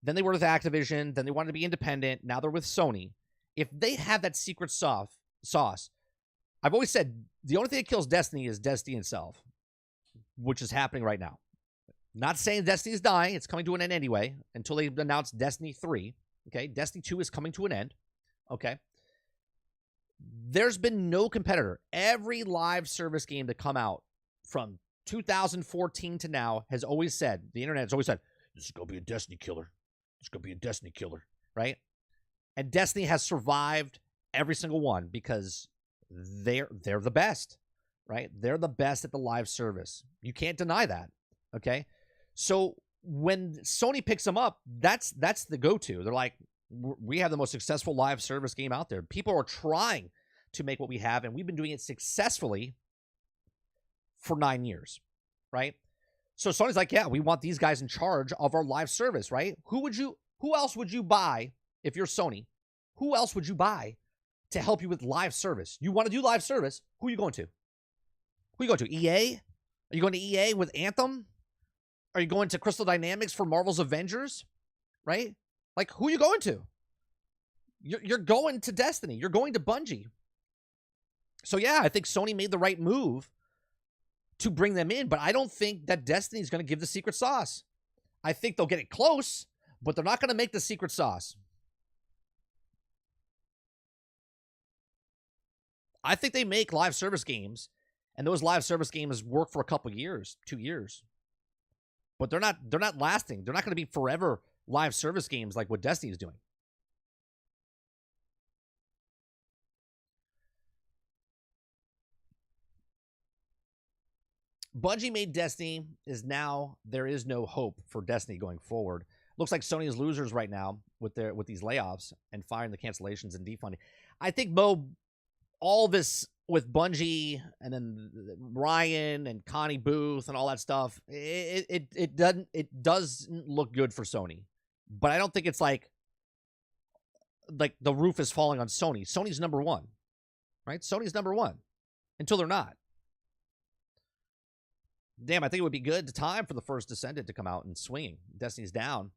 Then they were with Activision. Then they wanted to be independent. Now they're with Sony. If they have that secret sauce, I've always said the only thing that kills Destiny is Destiny itself, which is happening right now. Not saying Destiny is dying. It's coming to an end anyway until they announce Destiny 3, Okay, Destiny 2 is coming to an end. Okay. There's been no competitor. Every live service game to come out from 2014 to now has always said, the internet has always said, this is going to be a Destiny killer. It's going to be a Destiny killer, right? And Destiny has survived every single one because they're the best, right? They're the best at the live service. You can't deny that, okay? So when Sony picks them up, that's the go-to. They're like, we have the most successful live service game out there. People are trying to make what we have, and we've been doing it successfully for 9 years, right? So Sony's like, yeah, we want these guys in charge of our live service, right? Who else would you buy if you're Sony? Who else would you buy to help you with live service? You want to do live service, who are you going to? Who are you going to? EA? Are you going to EA with Anthem? Are you going to Crystal Dynamics for Marvel's Avengers? Right? Like, who are you going to? You're going to Destiny. You're going to Bungie. So, yeah, I think Sony made the right move to bring them in, but I don't think that Destiny is going to give the secret sauce. I think they'll get it close, but they're not going to make the secret sauce. I think they make live service games, and those live service games work for a couple years, 2 years. But they're not lasting. They're not going to be forever live service games like what Destiny is doing. Bungie made Destiny is now there is no hope for Destiny going forward. Looks like Sony is losers right now with these layoffs and firing the cancellations and defunding. I think all this with Bungie and then Ryan and Connie Booth and all that stuff, it doesn't look good for Sony. But I don't think it's like the roof is falling on Sony. Sony's number one, right? Sony's number one until they're not. Damn, I think it would be good time for the first Descendant to come out and swinging. Destiny's down.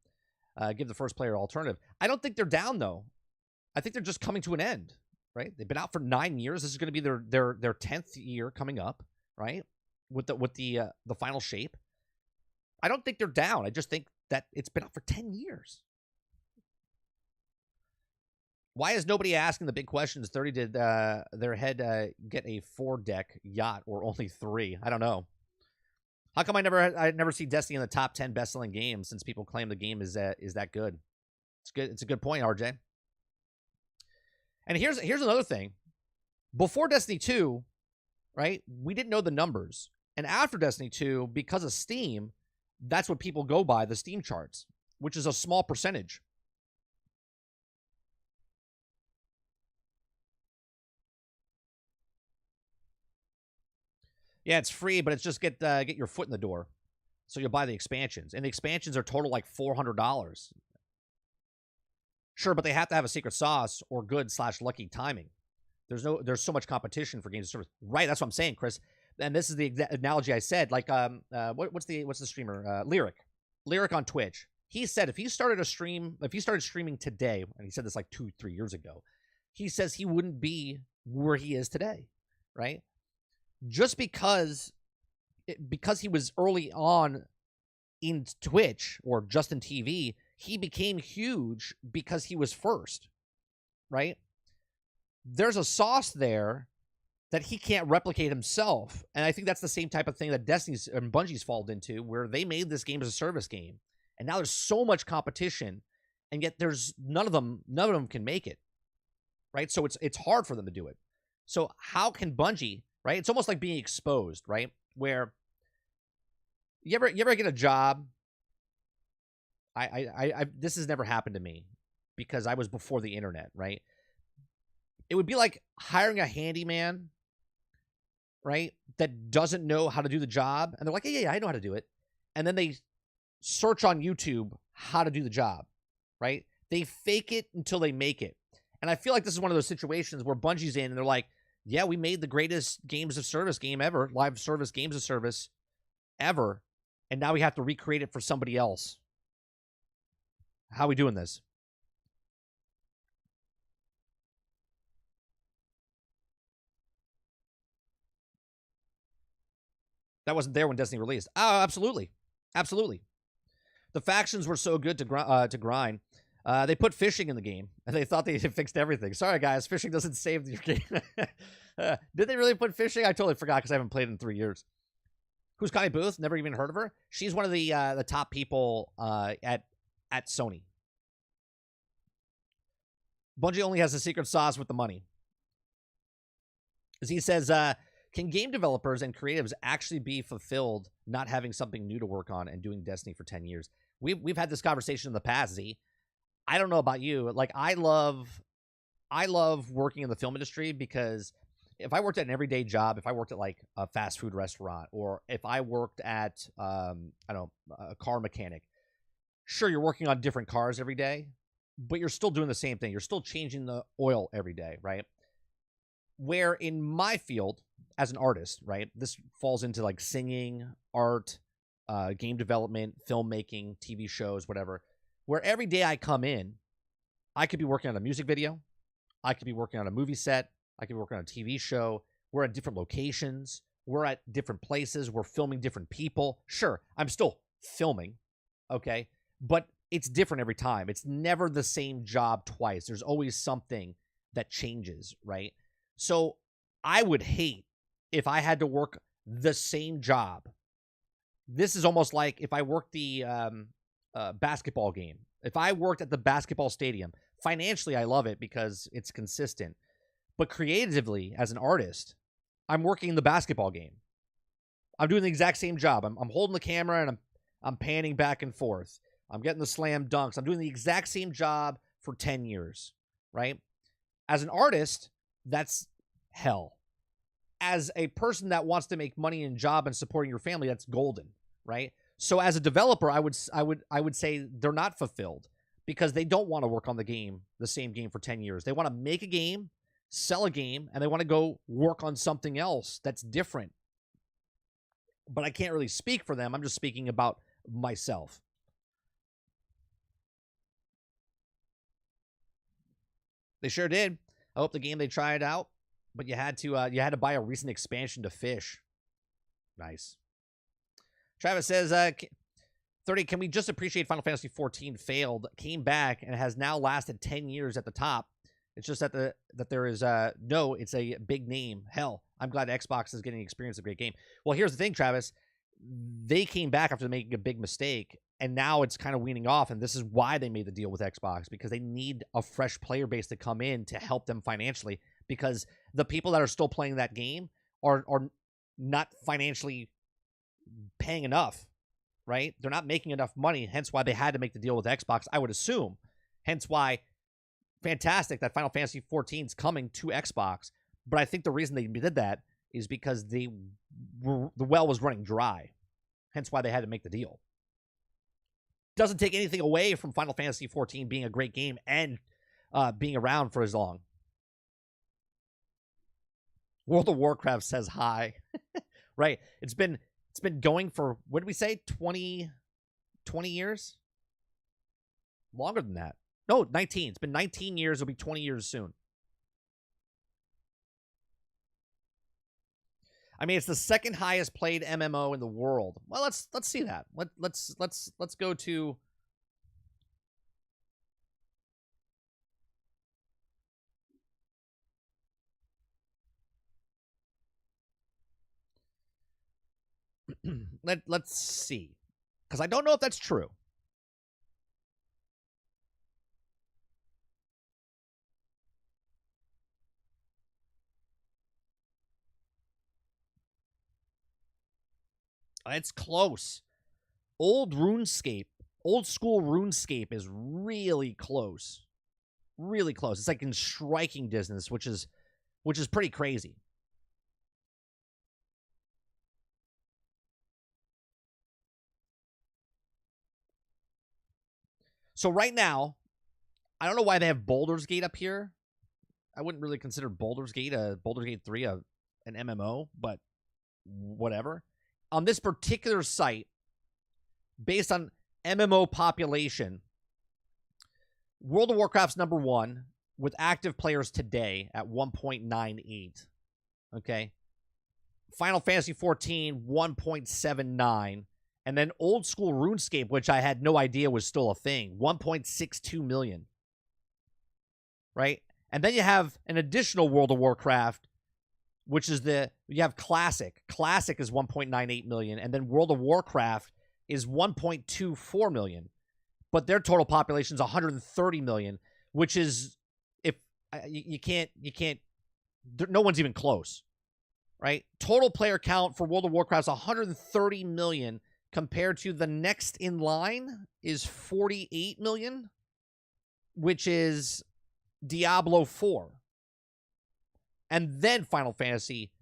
Give the first player alternative. I don't think they're down, though. I think they're just coming to an end, right? They've been out for 9 years. This is going to be their 10th year coming up, right? With the final shape. I don't think they're down. I just think that it's been out for 10 years. Why is nobody asking the big questions? 30 did their head get a 4-deck yacht or only 3? I don't know. How come I never see Destiny in the top 10 best-selling games since people claim the game is that good? It's good. It's a good point, RJ. And here's another thing. Before Destiny 2, right, we didn't know the numbers. And after Destiny 2, because of Steam, that's what people go by, the Steam charts, which is a small percentage. Yeah, it's free, but it's just get your foot in the door. So you'll buy the expansions. And the expansions are total like $400. Sure, but they have to have a secret sauce or good/lucky timing. There's so much competition for games of service. Right, that's what I'm saying, Chris. And this is the analogy I said. Like what's the streamer? Lyric on Twitch. He said if he started streaming today, and he said this like 2-3 years ago, he says he wouldn't be where he is today, right? Just because he was early on in Twitch or just in TV, he became huge because he was first, right? There's a sauce there that he can't replicate himself. And I think that's the same type of thing that Destiny's and Bungie's fallen into, where they made this game as a service game. And now there's so much competition, and yet there's none of them can make it, right? So it's hard for them to do it. So how can Bungie, right? It's almost like being exposed, right? Where you ever get a job? I this has never happened to me because I was before the internet, right? It would be like hiring a handyman, right? That doesn't know how to do the job, and they're like, yeah, I know how to do it, and then they search on YouTube how to do the job, right? They fake it until they make it, and I feel like this is one of those situations where Bungie's in, and they're like, yeah, we made the greatest games of service game ever, live service games of service ever, and now we have to recreate it for somebody else. How are we doing this? That wasn't there when Destiny released. Oh, absolutely. Absolutely. The factions were so good to grind. They put fishing in the game, and they thought they had fixed everything. Sorry, guys, fishing doesn't save your game. Did they really put fishing? I totally forgot because I haven't played in 3 years. Who's Connie Booth? Never even heard of her. She's one of the top people at Sony. Bungie only has a secret sauce with the money. As he says, can game developers and creatives actually be fulfilled not having something new to work on and doing Destiny for 10 years? We've had this conversation in the past, Z. I don't know about you. Like, I love working in the film industry because if I worked at an everyday job, if I worked at like a fast food restaurant, or if I worked at I don't know, a car mechanic, sure, you're working on different cars every day, but you're still doing the same thing. You're still changing the oil every day, right? Where in my field as an artist, right, this falls into like singing, art, game development, filmmaking, TV shows, whatever, where every day I come in, I could be working on a music video, I could be working on a movie set, I could be working on a TV show, we're at different locations, we're at different places, we're filming different people. Sure, I'm still filming, okay, but it's different every time. It's never the same job twice. There's always something that changes, right? So I would hate if I had to work the same job. This is almost like if I worked the basketball game. If I worked at the basketball stadium, financially I love it because it's consistent. But creatively, as an artist, I'm working the basketball game. I'm doing the exact same job. I'm holding the camera and I'm panning back and forth. I'm getting the slam dunks. I'm doing the exact same job for 10 years, right? As an artist, that's hell. As a person that wants to make money in job and supporting your family, that's golden, right? So as a developer, I would say they're not fulfilled because they don't want to work on the same game for 10 years. They want to make a game, sell a game, and they want to go work on something else that's different. But I can't really speak for them. I'm just speaking about myself. They sure did. I hope the game they tried out, but you had to buy a recent expansion to fish. Nice. Travis says, 30, can we just appreciate Final Fantasy 14 failed, came back, and has now lasted 10 years at the top? It's just that there is no, it's a big name. Hell, I'm glad Xbox is getting experience of a great game. Well, here's the thing, Travis. They came back after making a big mistake, and now it's kind of weaning off, and this is why they made the deal with Xbox, because they need a fresh player base to come in to help them financially, because the people that are still playing that game are not financially paying enough, right? They're not making enough money, hence why they had to make the deal with Xbox, I would assume. Hence why, fantastic that Final Fantasy 14 is coming to Xbox, but I think the reason they did that is because the well was running dry, hence why they had to make the deal. Doesn't take anything away from Final Fantasy 14 being a great game and being around for as long. World of Warcraft says hi. Right. It's been going for, what did we say, 20 years? Longer than that. No, 19. It's been 19 years. It'll be 20 years soon. I mean, it's the second highest played MMO in the world. Well, let's see that. Let's go to let's see, because I don't know if that's true. It's close. Old school RuneScape is really close. Really close. It's like in striking distance, which is pretty crazy. So right now, I don't know why they have Baldur's Gate up here. I wouldn't really consider Baldur's Gate 3 an MMO, but whatever. On this particular site, based on MMO population, World of Warcraft's number one with active players today at 1.98. Okay. Final Fantasy 14, 1.79. And then old school RuneScape, which I had no idea was still a thing, 1.62 million. Right? And then you have an additional World of Warcraft, which is you have Classic. Classic is 1.98 million, and then World of Warcraft is 1.24 million. But their total population is 130 million, which is, if you can't, no one's even close. Right? Total player count for World of Warcraft is 130 million, compared to the next in line is 48 million, which is Diablo 4. And then Final Fantasy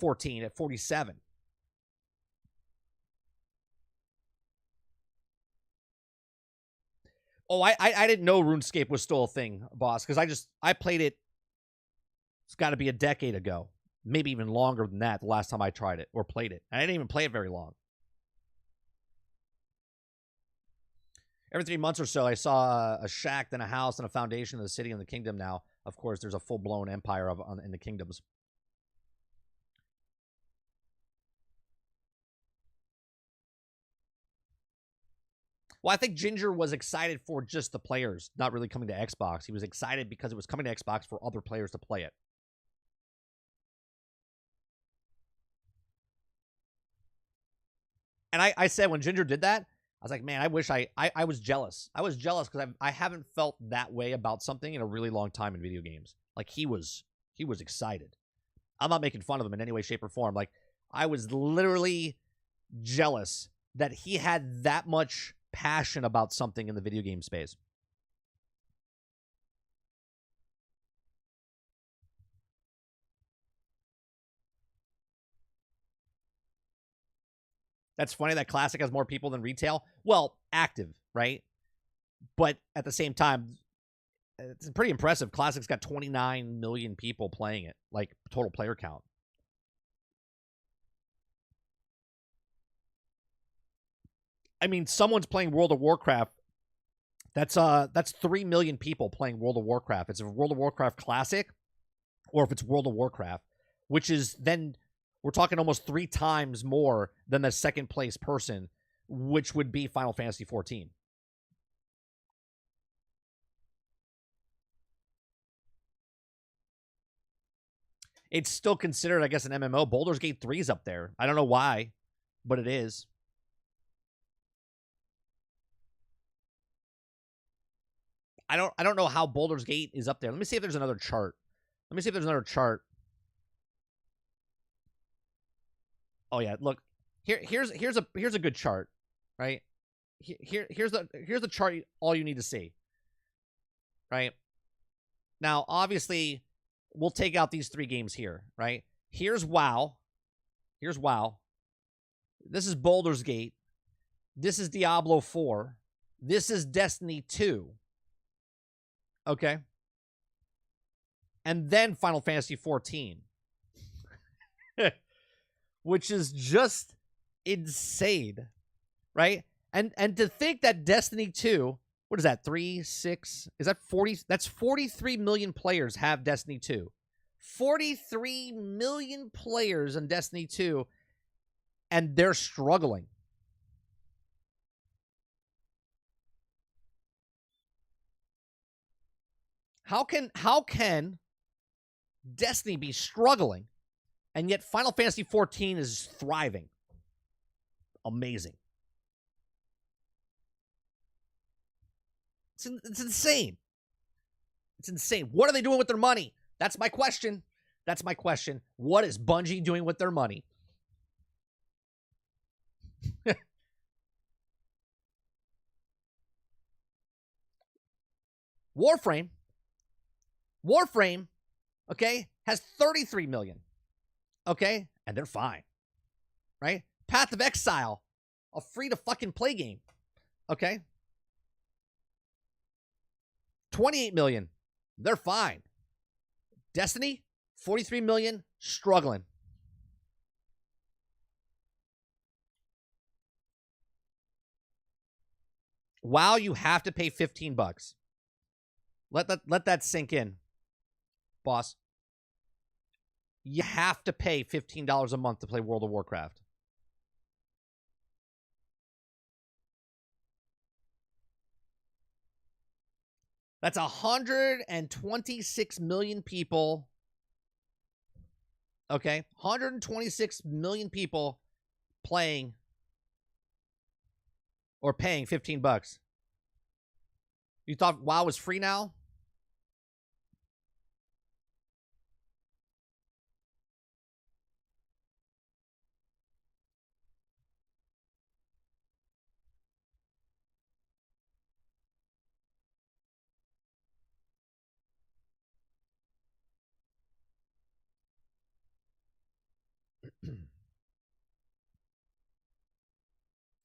14 at 47. Oh, I didn't know RuneScape was still a thing, boss, because I played it, it's got to be a decade ago. Maybe even longer than that, the last time I tried it or played it. And I didn't even play it very long. Every 3 months or so, I saw a shack, then a house, and a foundation of the city and the kingdom now. Of course, there's a full-blown empire in the kingdoms. Well, I think Ginger was excited for just the players, not really coming to Xbox. He was excited because it was coming to Xbox for other players to play it. And I said when Ginger did that, I was like, man, I wish I was jealous. I was jealous because I haven't felt that way about something in a really long time in video games. Like, he was excited. I'm not making fun of him in any way, shape, or form. Like, I was literally jealous that he had that much passion about something in the video game space. That's funny that Classic has more people than retail. Well, active, right? But at the same time, it's pretty impressive. Classic's got 29 million people playing it, like total player count. I mean, someone's playing World of Warcraft. That's 3 million people playing World of Warcraft. It's a World of Warcraft Classic, or if it's World of Warcraft, which is then, we're talking almost 3 times more than the second place person, which would be Final Fantasy 14. It's still considered, I guess, an MMO. Baldur's Gate 3 is up there. I don't know why, but it is. I don't know how Baldur's Gate is up there. Let me see if there's another chart. Oh yeah, look. Here's a good chart, right? Here's the chart all you need to see. Right? Now, obviously, we'll take out these 3 games here, right? Here's WoW. This is Baldur's Gate. This is Diablo 4. This is Destiny 2. Okay? And then Final Fantasy 14. Which is just insane, right? And to think that Destiny 2, what is that, 3, 6, is that 40? That's 43 million players have Destiny 2. 43 million players in Destiny 2, and they're struggling. How can Destiny be struggling, and yet Final Fantasy 14 is thriving? Amazing. It's insane. It's insane. What are they doing with their money? That's my question. What is Bungie doing with their money? Warframe, okay, has 33 million. Okay? And they're fine. Right? Path of Exile, a free-to-fucking-play game. Okay? 28 million. They're fine. Destiny, 43 million, struggling. WoW, you have to pay $15. Let that sink in, boss. You have to pay $15 a month to play World of Warcraft. That's 126 million people. Okay, 126 million people playing or paying $15. You thought WoW was free now?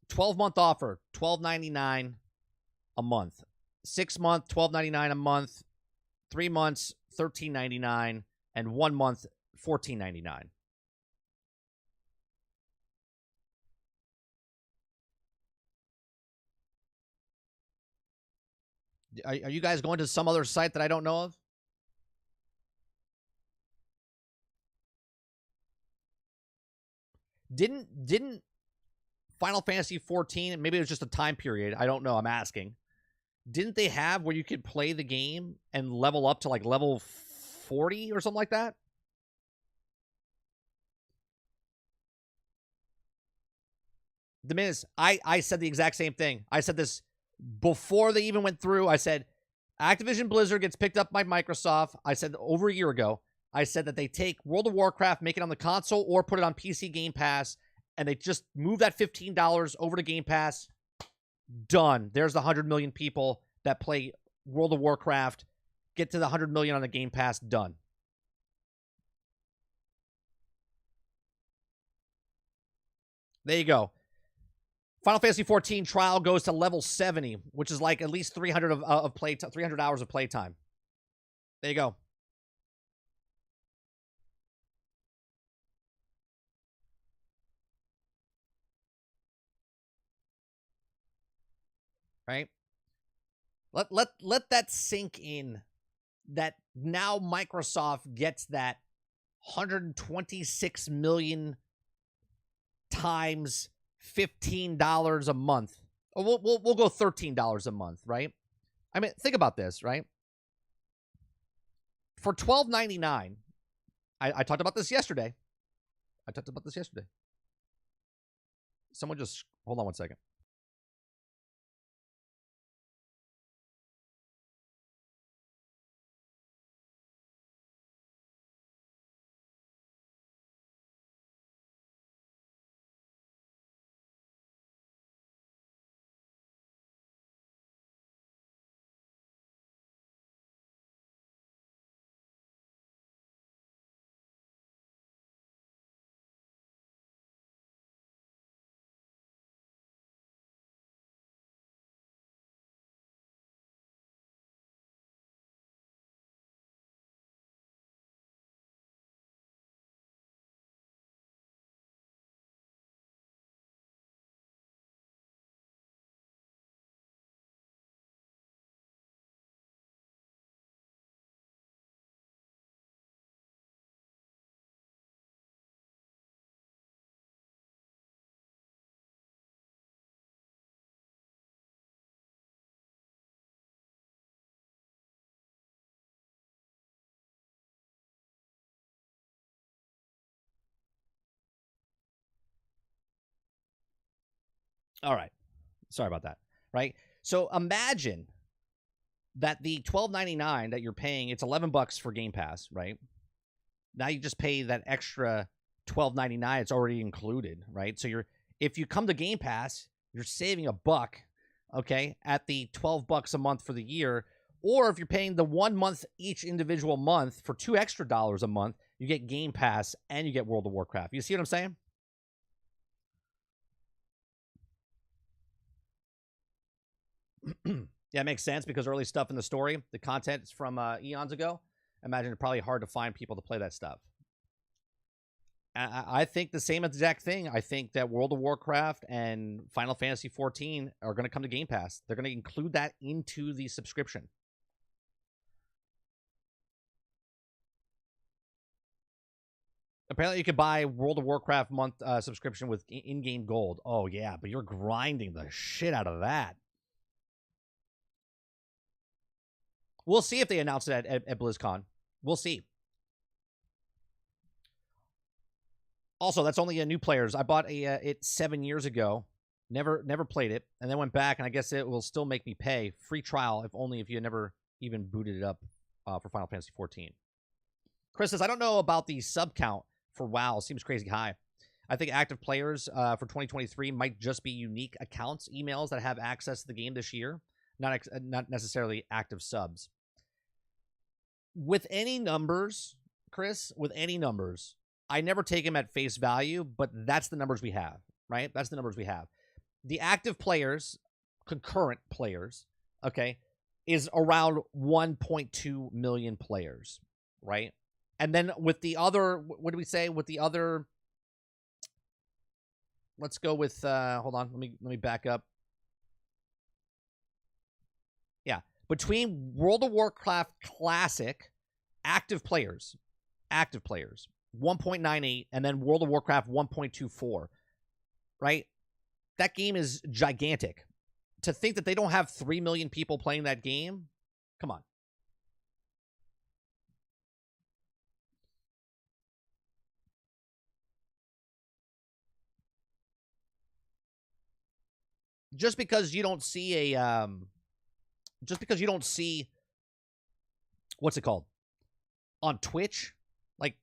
$12-month offer, $12.99 a month. 6 month, $12.99 a month. 3 months, $13.99, and 1 month, $14.99. Are you guys going to some other site that I don't know of? Didn't Final Fantasy 14, maybe it was just a time period, I don't know, I'm asking. Didn't they have where you could play the game and level up to like level 40 or something like that? The minutes, I said the exact same thing. I said this before they even went through. I said Activision Blizzard gets picked up by Microsoft. I said over a year ago, I said that they take World of Warcraft, make it on the console or put it on PC Game Pass, and they just move that $15 over to Game Pass. Done. There's the 100 million people that play World of Warcraft. Get to the 100 million on the Game Pass. Done. There you go. Final Fantasy 14 trial goes to level 70, which is like at least 300 of play 300 hours of playtime. There you go. Right? Let that sink in. That now Microsoft gets that 126 million times $15 a month. Or we'll go $13 a month, right? I mean, think about this, right? For $12.99, I talked about this yesterday. Someone just hold on one second. All right. Sorry about that. Right? So imagine that the $12.99 that you're paying, it's $11 for Game Pass, right? Now you just pay that extra $12.99. It's already included, right? So if you come to Game Pass, you're saving $1, okay, at the $12 a month for the year. Or if you're paying the 1 month each individual month for $2 extra a month, you get Game Pass and you get World of Warcraft. You see what I'm saying? Yeah, it makes sense because early stuff in the story, the content is from eons ago. I imagine it's probably hard to find people to play that stuff. I think the same exact thing. I think that World of Warcraft and Final Fantasy 14 are going to come to Game Pass. They're going to include that into the subscription. Apparently, you could buy World of Warcraft month subscription with in-game gold. Oh, yeah, but you're grinding the shit out of that. We'll see if they announce it at BlizzCon. We'll see. Also, that's only a new players. I bought it 7 years ago. Never played it, and then went back, and I guess it will still make me pay. Free trial, if you never even booted it up for Final Fantasy 14. Chris says, I don't know about the sub count for WoW. Seems crazy high. I think active players for 2023 might just be unique accounts, emails that have access to the game this year, not necessarily active subs. With any numbers, Chris, I never take them at face value, but that's the numbers we have, right? That's the numbers we have. The active players, concurrent players, okay, is around 1.2 million players, right? And then with the other, what do we say? With the other, let's go with, hold on, let me back up. Yeah, between World of Warcraft Classic, active players, 1.98, and then World of Warcraft 1.24, right? That game is gigantic. To think that they don't have 3 million people playing that game, come on. Just because you don't see what's it called? On Twitch, like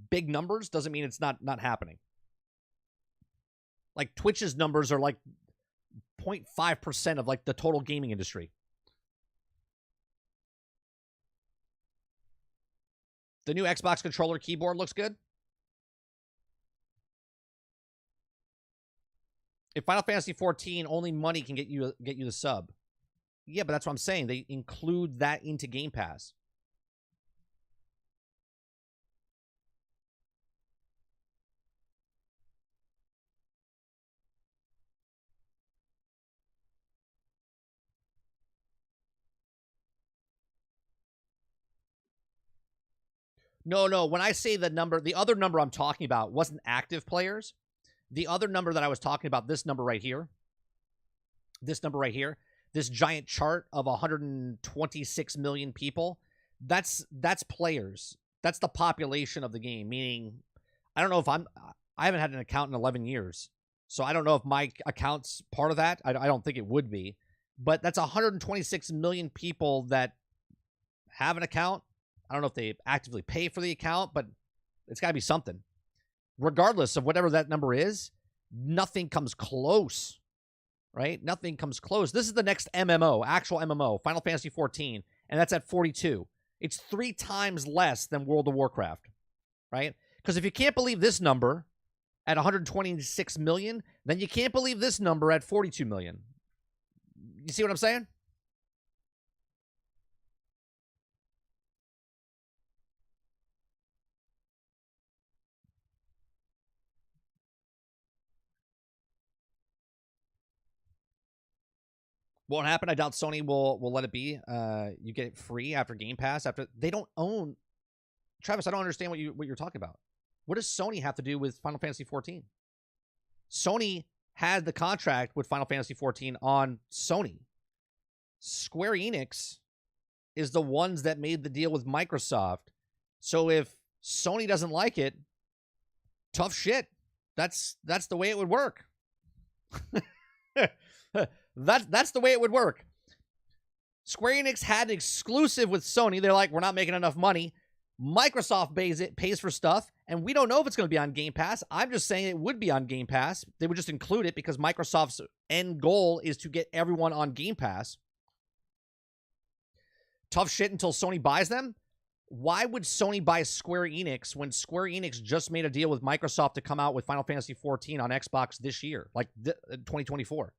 big numbers, doesn't mean it's not happening. Like Twitch's numbers are like 0.5% of like the total gaming industry. The new Xbox controller keyboard looks good. If Final Fantasy 14 only money can get you the sub. Yeah, but that's what I'm saying. They include that into Game Pass. No. When I say the other number I'm talking about wasn't active players. The other number that I was talking about, this number right here, this giant chart of 126 million people, that's players. That's the population of the game, meaning I don't know if I haven't had an account in 11 years. So I don't know if my account's part of that. I don't think it would be. But that's 126 million people that have an account. I don't know if they actively pay for the account, but it's got to be something. Regardless of whatever that number is, nothing comes close, right? Nothing comes close. This is the next MMO, actual MMO, Final Fantasy 14, and that's at 42. It's 3 times less than World of Warcraft, right? Because if you can't believe this number at 126 million, then you can't believe this number at 42 million. You see what I'm saying? Won't happen. I doubt Sony will let it be. You get it free after Game Pass. After they don't own. Travis, I don't understand what you're talking about. What does Sony have to do with Final Fantasy 14? Sony had the contract with Final Fantasy 14 on Sony. Square Enix is the ones that made the deal with Microsoft. So if Sony doesn't like it, tough shit. That's the way it would work. That's the way it would work. Square Enix had an exclusive with Sony. They're like, we're not making enough money. Microsoft pays for stuff, and we don't know if it's going to be on Game Pass. I'm just saying it would be on Game Pass. They would just include it because Microsoft's end goal is to get everyone on Game Pass. Tough shit until Sony buys them. Why would Sony buy Square Enix when Square Enix just made a deal with Microsoft to come out with Final Fantasy 14 on Xbox this year, like 2024?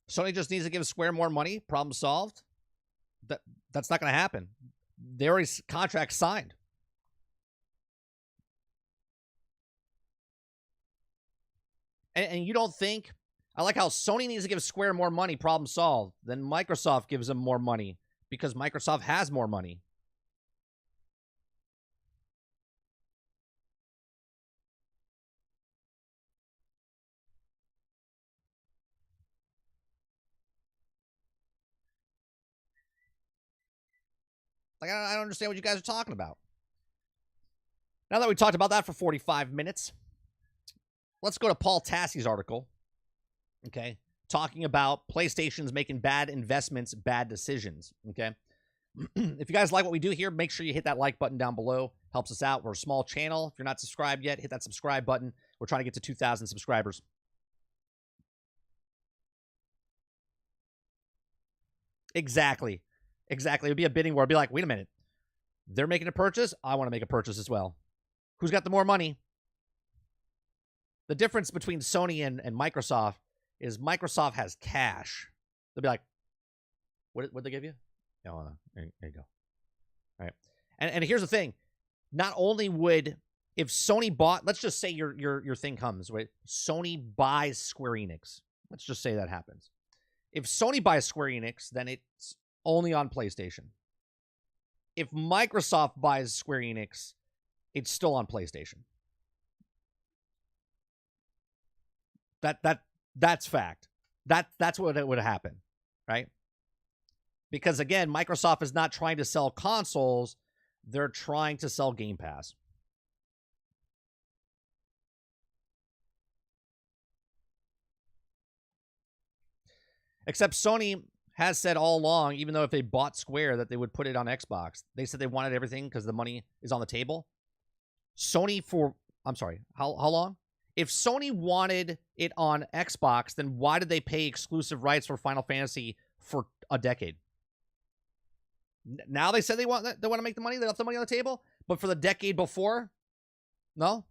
Sony just needs to give Square more money. Problem solved. That's not going to happen. They already contract signed. And you don't think, I like how Sony needs to give Square more money. Problem solved. Then Microsoft gives them more money. because Microsoft has more money. Like, I don't understand what you guys are talking about. Now that we talked about that for 45 minutes, let's go to Paul Tassie's article, okay, talking about PlayStation's making bad investments, bad decisions, okay? If you guys like what we do here, make sure you hit that like button down below. Helps us out. We're a small channel. If you're not subscribed yet, hit that subscribe button. We're trying to get to 2,000 subscribers. Exactly. Exactly. It would be a bidding war. It'd be like, wait a minute. They're making a purchase. I want to make a purchase as well. Who's got the more money? The difference between Sony and Microsoft is Microsoft has cash. They'll be like, what'd they give you? Oh, there you go. All right. And here's the thing. Not only would, if Sony bought, let's just say your thing comes, right? Sony buys Square Enix. Let's just say that happens. If Sony buys Square Enix, then it's only on PlayStation. If Microsoft buys Square Enix, it's still on PlayStation. That's fact. That's what would happen, right? Because again, Microsoft is not trying to sell consoles, they're trying to sell Game Pass. Except Sony has said all along, even though if they bought Square, that they would put it on Xbox. They said they wanted everything because the money is on the table. Sony I'm sorry, how long? If Sony wanted it on Xbox, then why did they pay exclusive rights for Final Fantasy for a decade? Now they said they want to make the money. They left the money on the table. But for the decade before, no.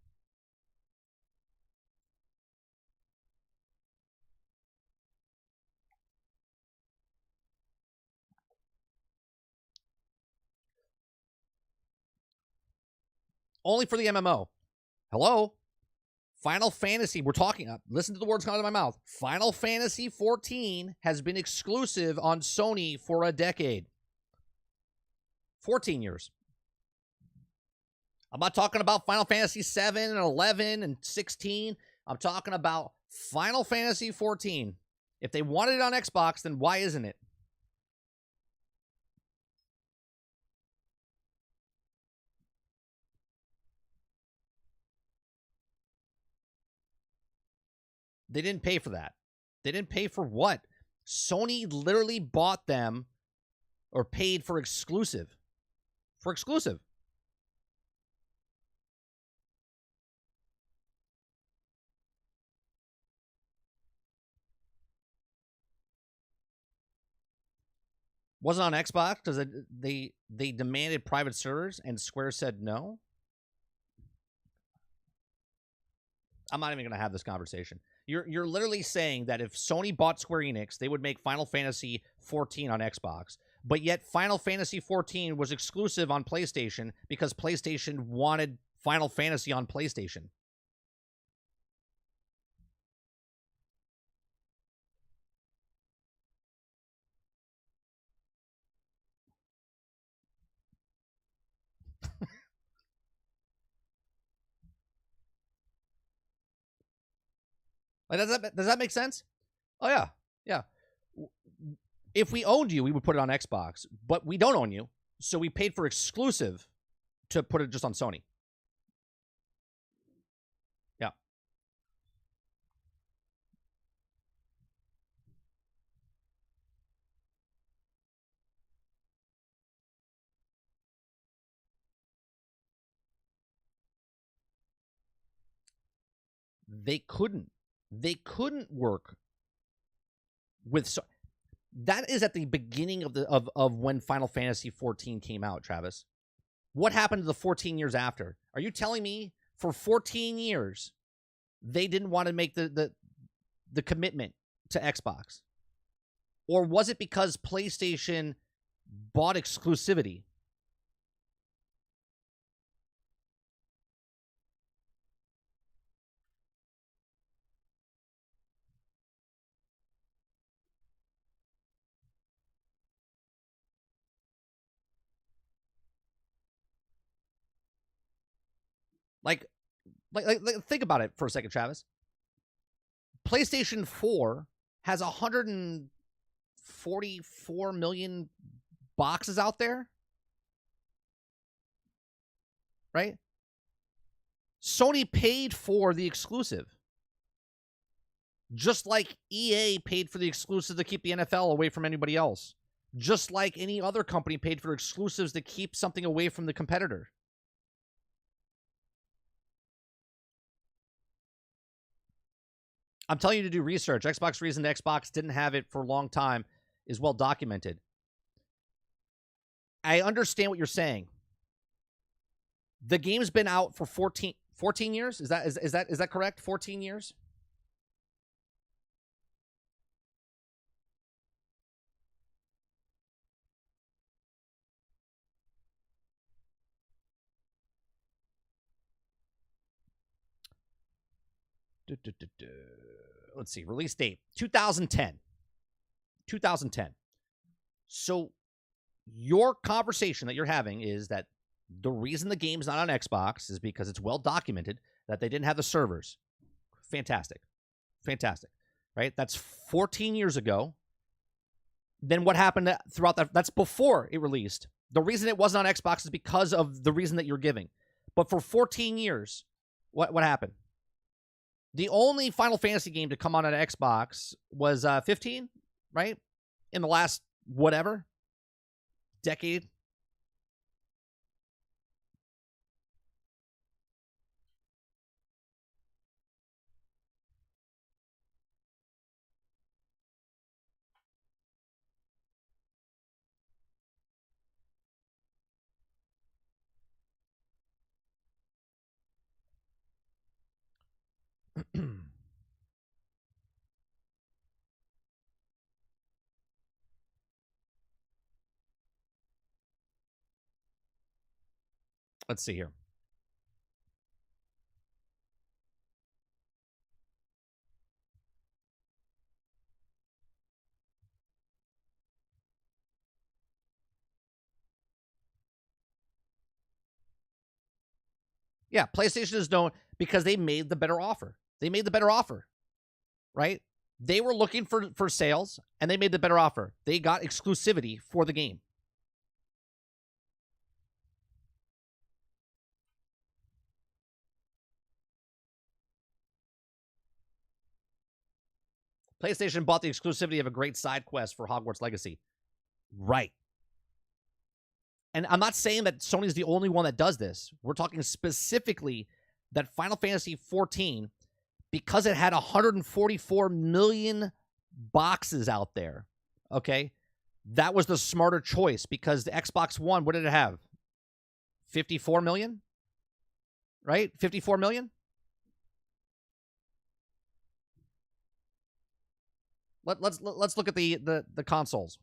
Only for the MMO. Hello? Final Fantasy, we're talking, listen to the words coming out of my mouth. Final Fantasy 14 has been exclusive on Sony for a decade. 14 years. I'm not talking about Final Fantasy 7 and 11 and 16. I'm talking about Final Fantasy 14. If they wanted it on Xbox, then why isn't it? They didn't pay for that. They didn't pay for what? Sony literally bought them or paid for exclusive. For exclusive. Wasn't on Xbox because they demanded private servers and Square said no. I'm not even going to have this conversation. You're literally saying that if Sony bought Square Enix, they would make Final Fantasy 14 on Xbox. But yet Final Fantasy 14 was exclusive on PlayStation because PlayStation wanted Final Fantasy on PlayStation. Like, does that make sense? Oh yeah, yeah. If we owned you, we would put it on Xbox, but we don't own you, so we paid for exclusive to put it just on Sony. Yeah. They couldn't. They couldn't work with. That is at the beginning of when Final Fantasy 14 came out, Travis. What happened to the 14 years after? Are you telling me for 14 years they didn't want to make the commitment to Xbox? Or was it because PlayStation bought exclusivity? Like, think about it for a second, Travis. PlayStation 4 has 144 million boxes out there, right? Sony paid for the exclusive, just like EA paid for the exclusive to keep the NFL away from anybody else, just like any other company paid for exclusives to keep something away from the competitor. I'm telling you to do research. Xbox reason Xbox didn't have it for a long time is well documented. I understand what you're saying. The game's been out for 14 years. Is that correct? 14 years? Let's see. Release date 2010. 2010. So your conversation that you're having is that the reason the game's not on Xbox is because it's well documented that they didn't have the servers. Fantastic. Fantastic. Right? That's 14 years ago. Then what happened throughout that? That's before it released. The reason it wasn't on Xbox is because of the reason that you're giving. But for 14 years, what happened? The only Final Fantasy game to come on Xbox was 15, right? In the last whatever decade. Let's see here. Yeah, PlayStation is known because they made the better offer. They made the better offer, right? They were looking for sales, and they made the better offer. They got exclusivity for the game. PlayStation bought the exclusivity of a great side quest for Hogwarts Legacy. Right. And I'm not saying that Sony's the only one that does this. We're talking specifically that Final Fantasy XIV, because it had 144 million boxes out there, okay, that was the smarter choice because the Xbox One, what did it have? 54 million? Right? 54 million? Let's look at the consoles.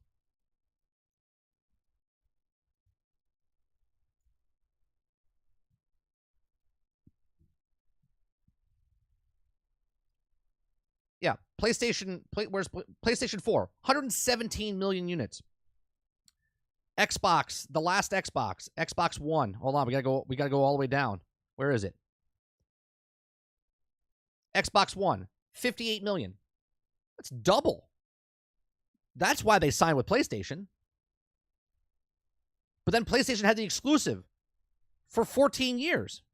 Yeah, where's PlayStation 4? 117 million units. Xbox, the last Xbox One. Hold on, we gotta go all the way down. Where is it? Xbox One, 58 million. That's double. That's why they signed with PlayStation. But then PlayStation had the exclusive for 14 years.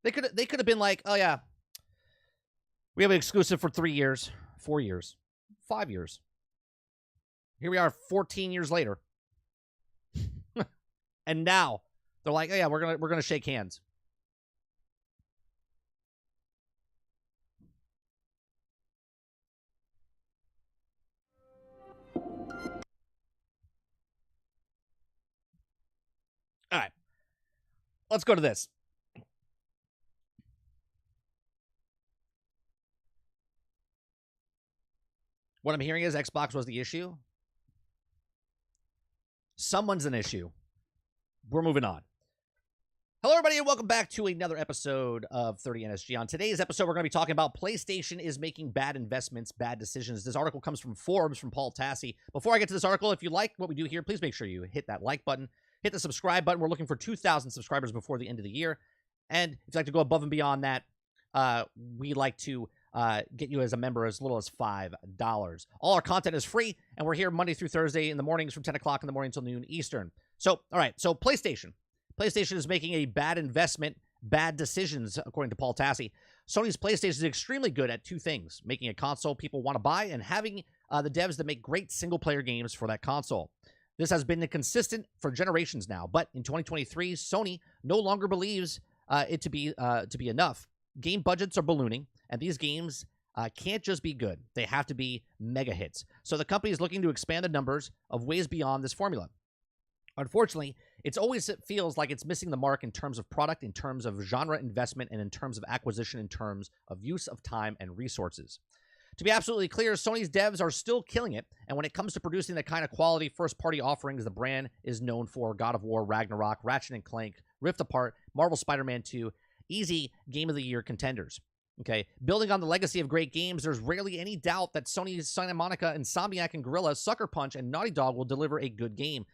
They could have been like, oh yeah, we have an exclusive for 3 years, 4 years, 5 years. Here we are 14 years later. And now they're like, oh yeah, we're gonna shake hands. All right. Let's go to this. What I'm hearing is Xbox was the issue. Someone's an issue. We're moving on. Hello, everybody, and welcome back to another episode of 30NSG. On today's episode, we're going to be talking about PlayStation is making bad investments, bad decisions. This article comes from Forbes, from Paul Tassi. Before I get to this article, if you like what we do here, please make sure you hit that like button, hit the subscribe button. We're looking for 2,000 subscribers before the end of the year. And if you'd like to go above and beyond that, we like to get you as a member as little as $5. All our content is free, and we're here Monday through Thursday in the mornings from 10 o'clock in the morning until noon Eastern. So, all right, so PlayStation is making a bad investment, bad decisions, according to Paul Tassi. Sony's PlayStation is extremely good at two things: making a console people want to buy and having the devs that make great single-player games for that console. This has been consistent for generations now, but in 2023, Sony no longer believes it to be enough. Game budgets are ballooning, and these games can't just be good. They have to be mega hits. So the company is looking to expand the numbers of ways beyond this formula. Unfortunately, it feels like it's missing the mark in terms of product, in terms of genre investment, and in terms of acquisition, in terms of use of time and resources. To be absolutely clear, Sony's devs are still killing it, and when it comes to producing the kind of quality first-party offerings the brand is known for: God of War, Ragnarok, Ratchet & Clank, Rift Apart, Marvel Spider-Man 2, easy Game of the Year contenders. Okay, building on the legacy of great games, there's rarely any doubt that Sony's Santa Monica, Insomniac, and Guerrilla, Sucker Punch, and Naughty Dog will deliver a good game.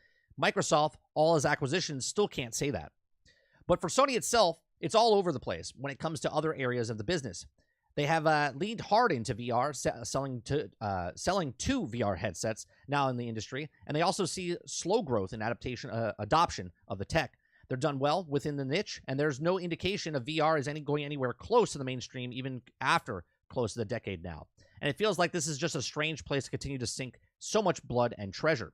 Microsoft, all its acquisitions, still can't say that. But for Sony itself, it's all over the place when it comes to other areas of the business. They have leaned hard into VR, selling two VR headsets now in the industry, and they also see slow growth in adoption of the tech. They're done well within the niche, and there's no indication of VR is going anywhere close to the mainstream, even after close to the decade now. And it feels like this is just a strange place to continue to sink so much blood and treasure.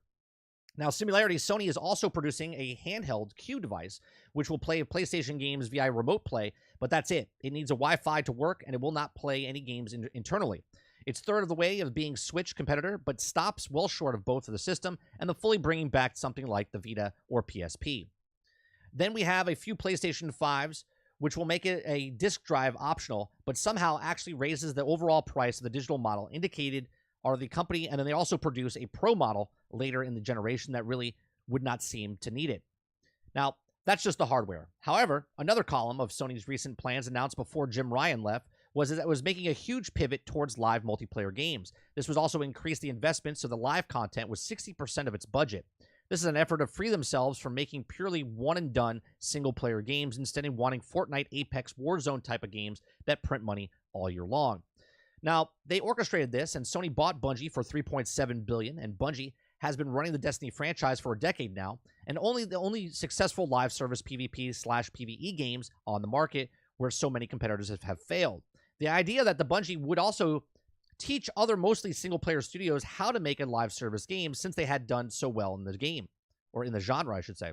Now, similarly, Sony is also producing a handheld Q device, which will play PlayStation games via remote play, but that's it. It needs a Wi-Fi to work, and it will not play any games internally. It's third of the way of being Switch competitor, but stops well short of both of the system and the fully bringing back something like the Vita or PSP. Then we have a few PlayStation 5s, which will make it a disc drive optional, but somehow actually raises the overall price of the digital model indicated are the company, and then they also produce a Pro model later in the generation that really would not seem to need it. Now, that's just the hardware. However, another column of Sony's recent plans announced before Jim Ryan left was that it was making a huge pivot towards live multiplayer games. This was also increased the investment, so the live content was 60% of its budget. This is an effort to free themselves from making purely one-and-done single-player games, instead of wanting Fortnite, Apex, Warzone type of games that print money all year long. Now, they orchestrated this, and Sony bought Bungie for $3.7 billion, and Bungie has been running the Destiny franchise for a decade now, and the only successful live service PvP/PvE games on the market where so many competitors have failed. The idea that the Bungie would also teach other mostly single-player studios how to make a live service game, since they had done so well in the game, or in the genre, I should say.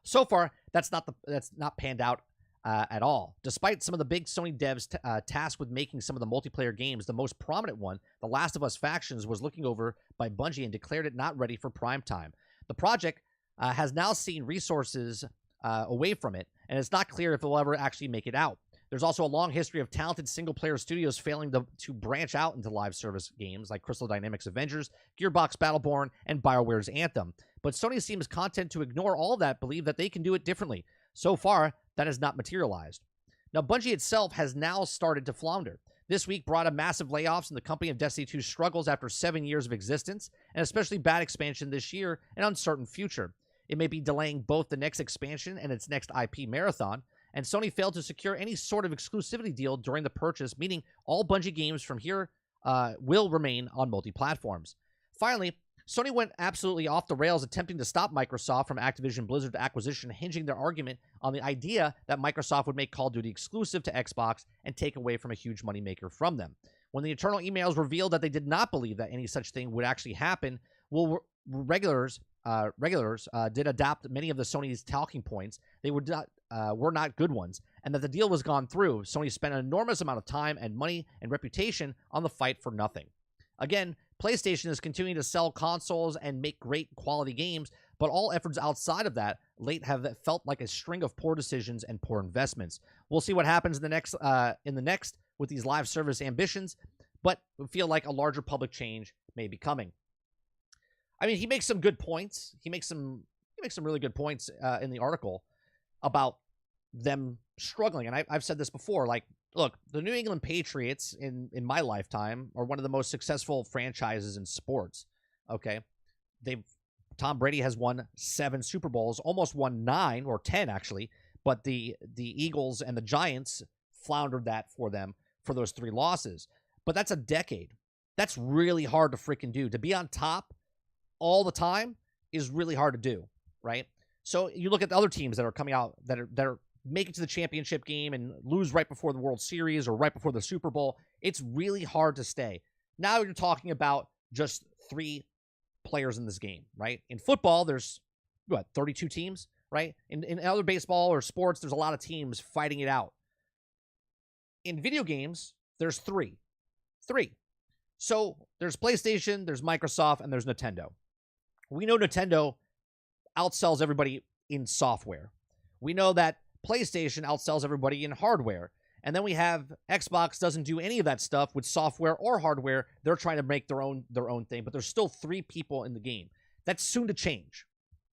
So far, that's not panned out at all. Despite some of the big Sony devs tasked with making some of the multiplayer games, the most prominent one, The Last of Us Factions, was looking over by Bungie and declared it not ready for prime time. The project has now seen resources away from it, and it's not clear if it will ever actually make it out. There's also a long history of talented single-player studios failing to branch out into live service games like Crystal Dynamics' Avengers, Gearbox Battleborn, and BioWare's Anthem. But Sony seems content to ignore all that, believe that they can do it differently. So far, that has not materialized. Now, Bungie itself has now started to flounder. This week brought a massive layoffs, and the company of Destiny 2 struggles after 7 years of existence, and especially bad expansion this year and uncertain future. It may be delaying both the next expansion and its next IP marathon, and Sony failed to secure any sort of exclusivity deal during the purchase, meaning all Bungie games from here will remain on multi-platforms. Finally, Sony went absolutely off the rails attempting to stop Microsoft from Activision Blizzard acquisition, hinging their argument on the idea that Microsoft would make Call of Duty exclusive to Xbox and take away from a huge moneymaker from them. When the internal emails revealed that they did not believe that any such thing would actually happen, regulars did adopt many of the Sony's talking points. They were not good ones, and that the deal was gone through. Sony spent an enormous amount of time and money and reputation on the fight for nothing. Again, PlayStation is continuing to sell consoles and make great quality games, but all efforts outside of that late have felt like a string of poor decisions and poor investments. We'll see what happens in the next with these live service ambitions, but we feel like a larger public change may be coming. I mean, he makes some good points. He makes some really good points in the article. about them struggling. And I've said this before, like, look, the New England Patriots in my lifetime are one of the most successful franchises in sports. Okay. Tom Brady has won 7 Super Bowls, almost won 9 or 10 actually, but the Eagles and the Giants floundered that for them for those 3 losses. But that's a decade. That's really hard to freaking do. To be on top all the time is really hard to do, right? So you look at the other teams that are coming out that are make it to the championship game and lose right before the World Series or right before the Super Bowl. It's really hard to stay. Now you're talking about just 3 players in this game, right? In football, there's 32 teams, right? In other baseball or sports, there's a lot of teams fighting it out. In video games, there's 3. So there's PlayStation, there's Microsoft, and there's Nintendo. We know Nintendo outsells everybody in software. We know that PlayStation outsells everybody in hardware. And then we have Xbox doesn't do any of that stuff with software or hardware. They're trying to make their own thing, but there's still 3 people in the game. That's soon to change,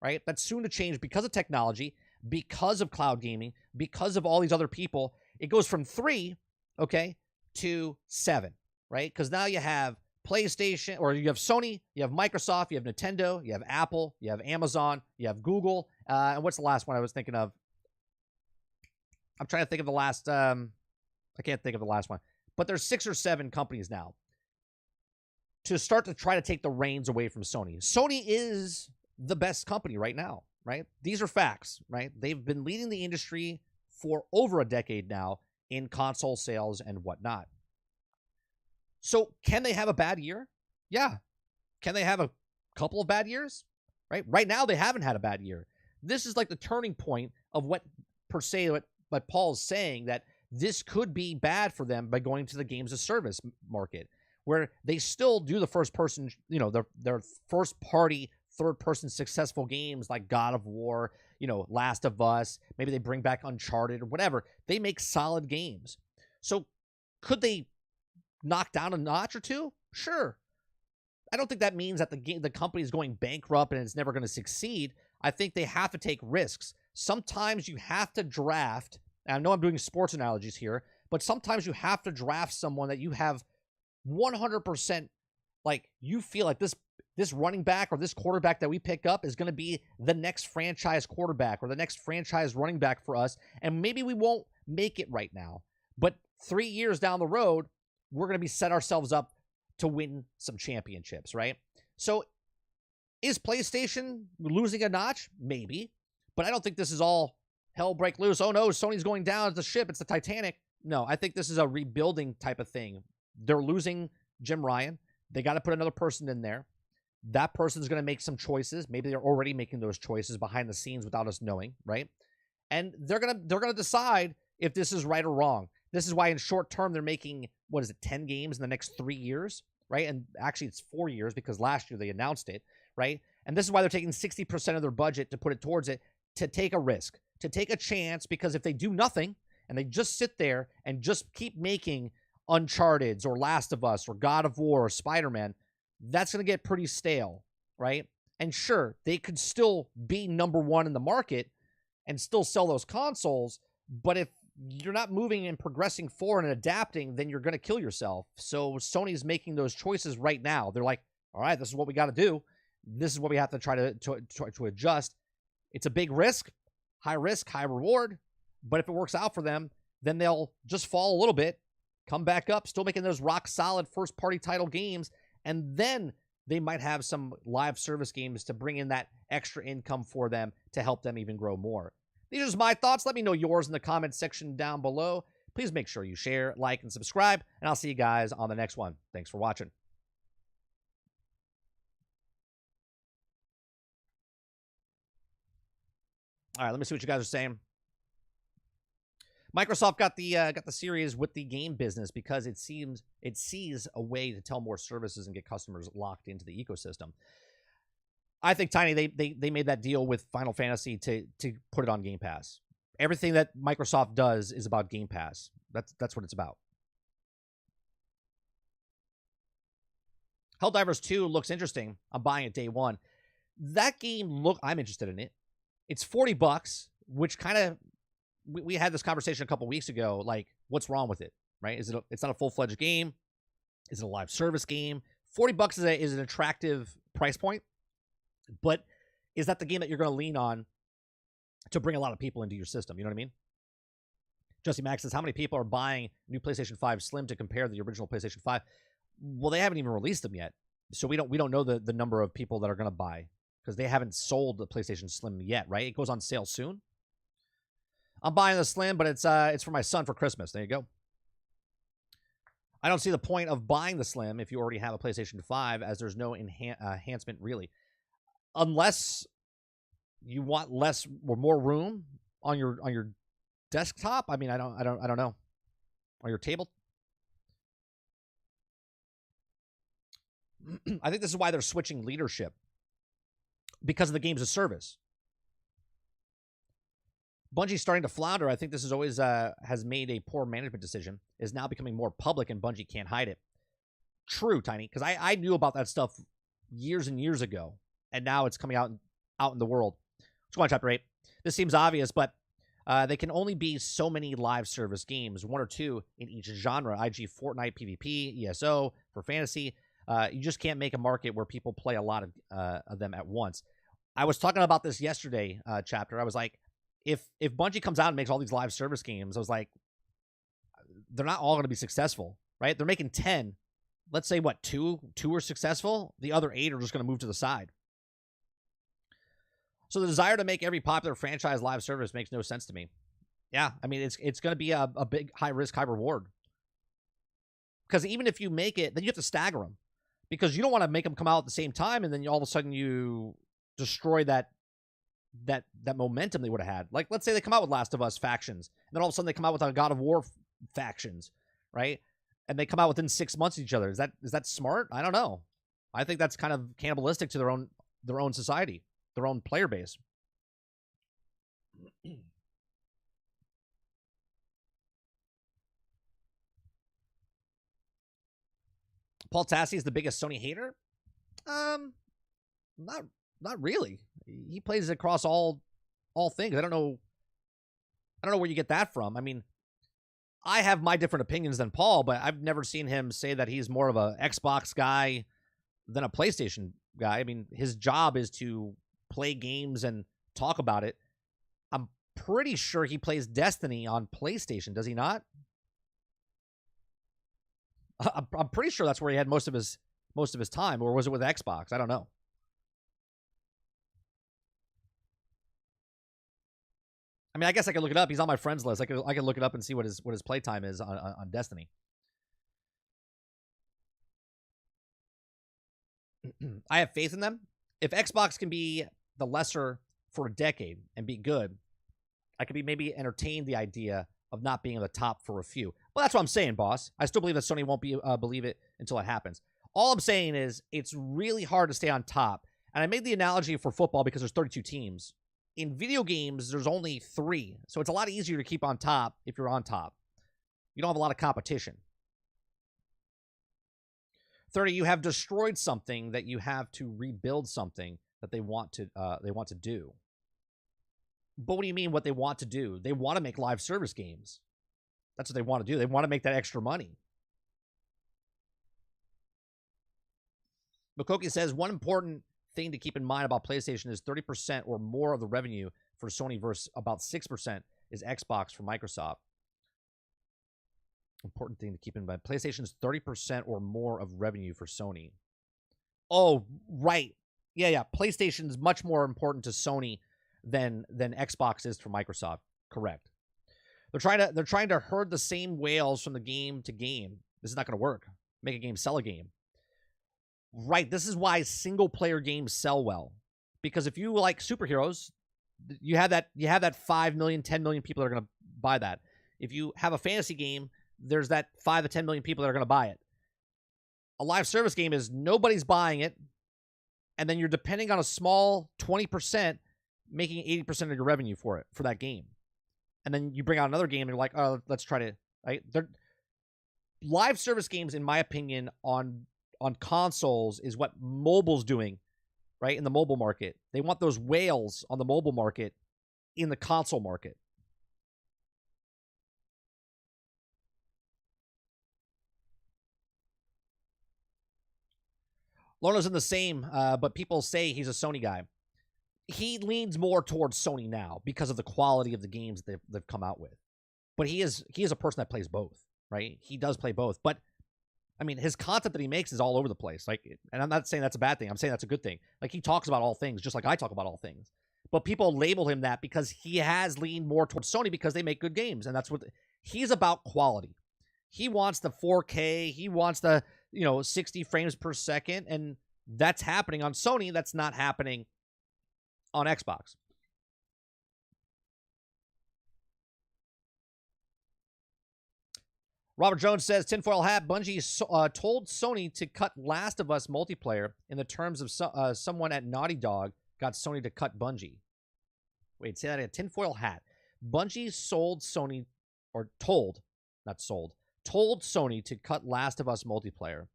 right? That's soon to change because of technology, because of cloud gaming, because of all these other people. It goes from 3, okay, to 7, right? Because now you have PlayStation, or you have Sony, you have Microsoft, you have Nintendo, you have Apple, you have Amazon, you have Google, and what's the last one I was thinking of? I'm trying to think of the last, I can't think of the last one. But there's 6 or 7 companies now to start to try to take the reins away from Sony. Sony is the best company right now, right? These are facts, right? They've been leading the industry for over a decade now in console sales and whatnot. So can they have a bad year? Yeah. Can they have a couple of bad years? Right? Right now, they haven't had a bad year. This is like the turning point of what Paul's saying, that this could be bad for them by going to the games of service market, where they still do the first person, their first party, third person successful games like God of War, Last of Us. Maybe they bring back Uncharted or whatever. They make solid games. So could they knock down a notch or 2? Sure. I don't think that means that the company is going bankrupt and it's never going to succeed. I think they have to take risks. Sometimes you have to draft, and I know I'm doing sports analogies here, but sometimes you have to draft someone that you have 100%, like, you feel like this running back or this quarterback that we pick up is going to be the next franchise quarterback or the next franchise running back for us, and maybe we won't make it right now, but 3 years down the road, we're going to be set ourselves up to win some championships, right? So is PlayStation losing a notch? Maybe. But I don't think this is all hell break loose. Oh no, Sony's going down. It's the ship. It's the Titanic. No, I think this is a rebuilding type of thing. They're losing Jim Ryan. They got to put another person in there. That person's going to make some choices. Maybe they're already making those choices behind the scenes without us knowing, right? And they're gonna decide if this is right or wrong. This is why in short term they're making, 10 games in the next 3 years, right? And actually it's 4 years because last year they announced it, right? And this is why they're taking 60% of their budget to put it towards it, to take a risk, to take a chance, because if they do nothing and they just sit there and just keep making Uncharted's or Last of Us or God of War or Spider-Man, that's going to get pretty stale, right? And sure, they could still be number 1 in the market and still sell those consoles, but if you're not moving and progressing forward and adapting, then you're going to kill yourself. So Sony's making those choices right now. They're like, all right, this is what we got to do. This is what we have to try to adjust. It's a big risk, high reward. But if it works out for them, then they'll just fall a little bit, come back up, still making those rock solid first party title games. And then they might have some live service games to bring in that extra income for them to help them even grow more. These are just my thoughts. Let me know yours in the comments section down below. Please make sure you share, like, and subscribe, and I'll see you guys on the next one. Thanks for watching. All right, let me see what you guys are saying. Microsoft got the series with the game business because it sees a way to tell more services and get customers locked into the ecosystem. I think, Tiny, they made that deal with Final Fantasy to put it on Game Pass. Everything that Microsoft does is about Game Pass. That's what it's about. Helldivers 2 looks interesting. I'm buying it day one. That game I'm interested in it. It's $40. which kind of we had this conversation a couple weeks ago. Like, what's wrong with it, right? It's not a full-fledged game? Is it a live service game? $40 is an attractive price point, but is that the game that you're going to lean on to bring a lot of people into your system? You know what I mean? Justy Max says, how many people are buying new PlayStation 5 Slim to compare the original PlayStation 5? Well, they haven't even released them yet, so we don't know the number of people that are going to buy because they haven't sold the PlayStation Slim yet, right? It goes on sale soon. I'm buying the Slim, but it's for my son for Christmas. There you go. I don't see the point of buying the Slim if you already have a PlayStation 5, as there's no enhancement really, unless you want less or more room on your desktop. I mean, I don't know. On your table. I think this is why they're switching leadership, because of the games of service. Bungie's starting to flounder. I think this is always has made a poor management decision, is now becoming more public, and Bungie can't hide it. True, Tiny, because I knew about that stuff years and years ago, and now it's coming out in the world. Let's go on chapter 8. This seems obvious, but they can only be so many live service games, 1 or 2 in each genre, IG Fortnite, PvP, ESO, for fantasy. You just can't make a market where people play a lot of them at once. I was talking about this yesterday, chapter. I was like, if Bungie comes out and makes all these live service games, I was like, they're not all going to be successful, right? They're making 10. Let's say, what, two are successful? The other 8 are just going to move to the side. So the desire to make every popular franchise live service makes no sense to me. Yeah, I mean, it's going to be a big high-risk, high-reward. Because even if you make it, then you have to stagger them. Because you don't want to make them come out at the same time, and then all of a sudden you destroy that momentum they would have had. Like, let's say they come out with Last of Us factions, and then all of a sudden they come out with a God of War factions, right? And they come out within 6 months of each other. Is that smart? I don't know. I think that's kind of cannibalistic to their own society, their own player base. Paul Tassi is the biggest Sony hater? Not really. He plays across all things. I don't know where you get that from. I mean, I have my different opinions than Paul, but I've never seen him say that he's more of a Xbox guy than a PlayStation guy. I mean, his job is to play games and talk about it. I'm pretty sure he plays Destiny on PlayStation, does he not? I'm pretty sure that's where he had most of his time, or was it with Xbox? I don't know. I mean, I guess I could look it up. He's on my friends list. I could look it up and see what his playtime is on Destiny. I have faith in them. If Xbox can be the lesser for a decade and be good, I could be maybe entertain the idea of not being at the top for a few. Well, that's what I'm saying, boss. I still believe that Sony won't believe it until it happens. All I'm saying is it's really hard to stay on top. And I made the analogy for football because there's 32 teams. In video games, there's only 3. So it's a lot easier to keep on top if you're on top. You don't have a lot of competition. 30, you have destroyed something that you have to rebuild something that they want to do. But what do you mean what they want to do? They want to make live service games. That's what they want to do. They want to make that extra money. Makoki says, one important thing to keep in mind about PlayStation is 30% or more of the revenue for Sony versus about 6% is Xbox for Microsoft. Important thing to keep in mind. PlayStation's 30% or more of revenue for Sony. Oh, right. Yeah. PlayStation's much more important to Sony than Xbox is for Microsoft. Correct. They're trying to herd the same whales from the game to game. This is not going to work. Make a game, sell a game. Right. This is why single player games sell well. Because if you like superheroes, you have that 5 million, 10 million people that are going to buy that. If you have a fantasy game, there's that 5 to 10 million people that are going to buy it. A live service game is nobody's buying it, and then you're depending on a small 20% making 80% of your revenue for that game. And then you bring out another game and you're like, oh, let's try to, right? Live service games, in my opinion, on consoles is what mobile's doing, right? In the mobile market. They want those whales on the mobile market in the console market. Lorna's in the same, but people say he's a Sony guy. He leans more towards Sony now because of the quality of the games they've come out with. But he is a person that plays both, right? He does play both. But I mean, his content that he makes is all over the place. Like, and I'm not saying that's a bad thing. I'm saying that's a good thing. Like, he talks about all things, just like I talk about all things. But people label him that because he has leaned more towards Sony because they make good games, and that's what he's about. Quality. He wants the 4K. He wants the 60 frames per second, and that's happening on Sony. That's not happening on Xbox. Robert Jones says, tinfoil hat, Bungie told Sony to cut Last of Us multiplayer in the terms of someone at Naughty Dog got Sony to cut Bungie. Wait, say that again. Tinfoil hat. Bungie told Sony to cut Last of Us multiplayer.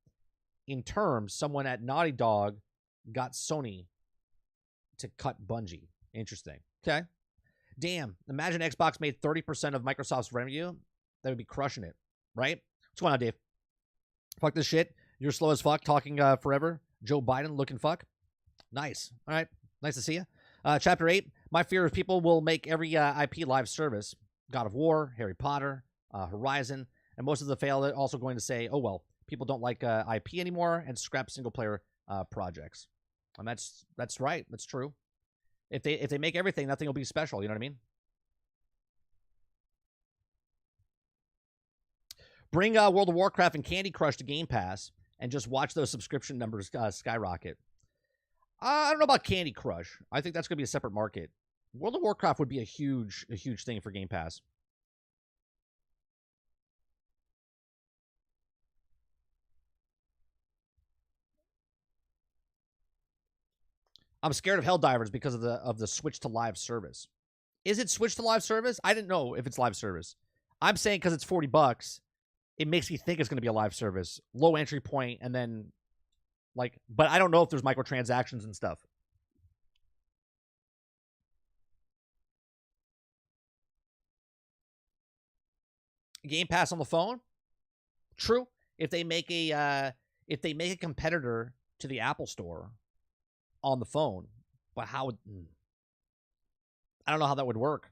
In terms, someone at Naughty Dog got Sony to cut Bungie. Interesting. Okay. Damn. Imagine Xbox made 30% of Microsoft's revenue. They would be crushing it. Right? What's going on, Dave? Fuck this shit. You're slow as fuck, talking forever. Joe Biden looking fuck. Nice. All right. Nice to see you. Chapter 8. My fear is people will make every IP live service. God of War, Harry Potter, Horizon, and most of the fail are also going to say, oh, well, people don't like IP anymore and scrap single-player projects. And that's right. That's true. If they make everything, nothing will be special. You know what I mean? Bring World of Warcraft and Candy Crush to Game Pass and just watch those subscription numbers skyrocket. I don't know about Candy Crush. I think that's going to be a separate market. World of Warcraft would be a huge thing for Game Pass. I'm scared of Helldivers because of the switch to live service. Is it switch to live service? I didn't know if it's live service. I'm saying because it's $40. It makes me think it's going to be a live service. Low entry point, and then, but I don't know if there's microtransactions and stuff. Game Pass on the phone? True. If they make a competitor to the Apple Store on the phone, but how would... I don't know how that would work.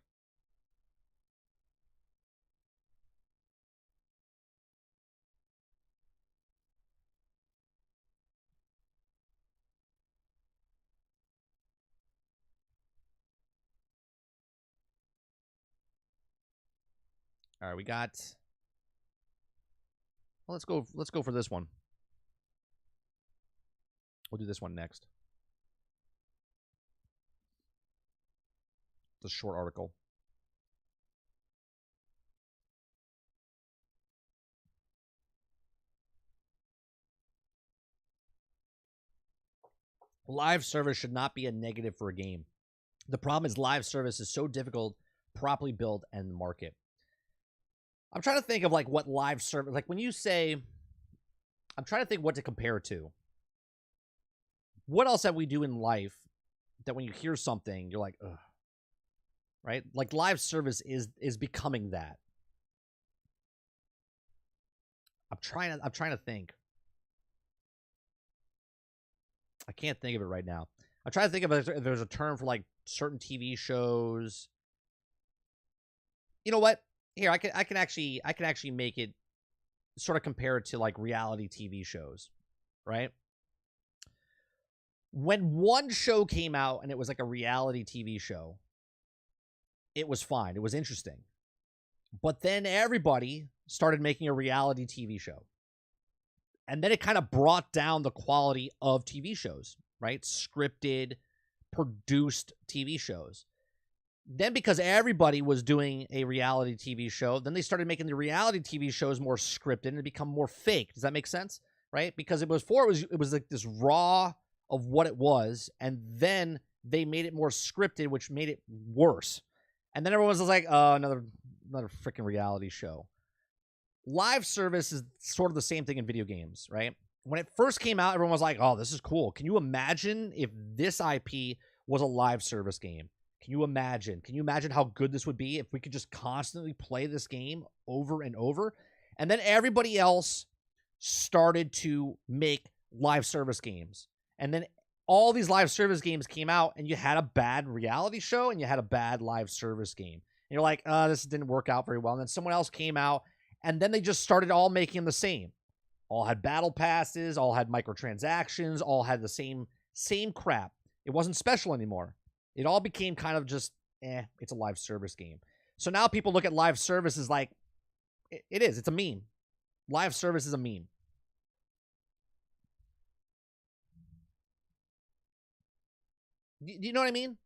All right, we got... Well, let's go for this one. We'll do this one next. It's a short article. Live service should not be a negative for a game. The problem is live service is so difficult, properly built, and market. I'm trying to think of what live service, when you say, I'm trying to think what to compare it to. What else have we do in life that when you hear something, you're like, ugh, right? Like live service is becoming that. I'm trying to think. I can't think of it right now. I'm trying to think of if there's a term for certain TV shows. You know what? Here, I can actually make it sort of compare it to reality TV shows, right? When one show came out and it was a reality TV show, it was fine. It was interesting. But then everybody started making a reality TV show. And then it kind of brought down the quality of TV shows, right? Scripted, produced TV shows. Then because everybody was doing a reality TV show, then they started making the reality TV shows more scripted and it become more fake. Does that make sense? Right? Because it was this raw of what it was, and then they made it more scripted, which made it worse. And then everyone was like, oh, another freaking reality show. Live service is sort of the same thing in video games, right? When it first came out, everyone was like, oh, this is cool. Can you imagine if this IP was a live service game? Can you imagine? Can you imagine how good this would be if we could just constantly play this game over and over? And then everybody else started to make live service games. And then all these live service games came out, and you had a bad reality show and you had a bad live service game. And you're like, this didn't work out very well. And then someone else came out, and then they just started all making them the same. All had battle passes, all had microtransactions, all had the same crap. It wasn't special anymore. It all became kind of just, it's a live service game. So now people look at live service as like, it is. It's a meme. Live service is a meme. Do you know what I mean?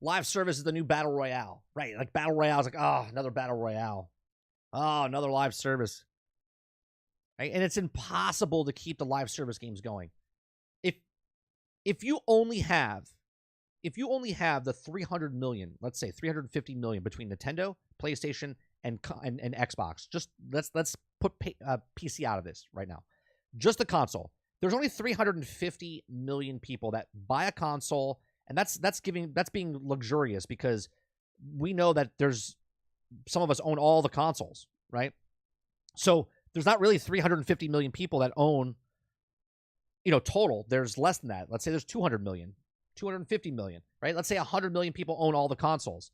Live service is the new battle royale, right? Like battle royale is like, another battle royale. Oh, another live service. Right? And it's impossible to keep the live service games going. If you only have the 300 million, let's say 350 million between Nintendo, PlayStation, and Xbox, just let's put PC out of this right now. Just the console. There's only 350 million people that buy a console, and that's being luxurious because we know that there's some of us own all the consoles, right? So there's not really 350 million people that own, total. There's less than that. Let's say there's 200 million, 250 million, right? Let's say 100 million people own all the consoles.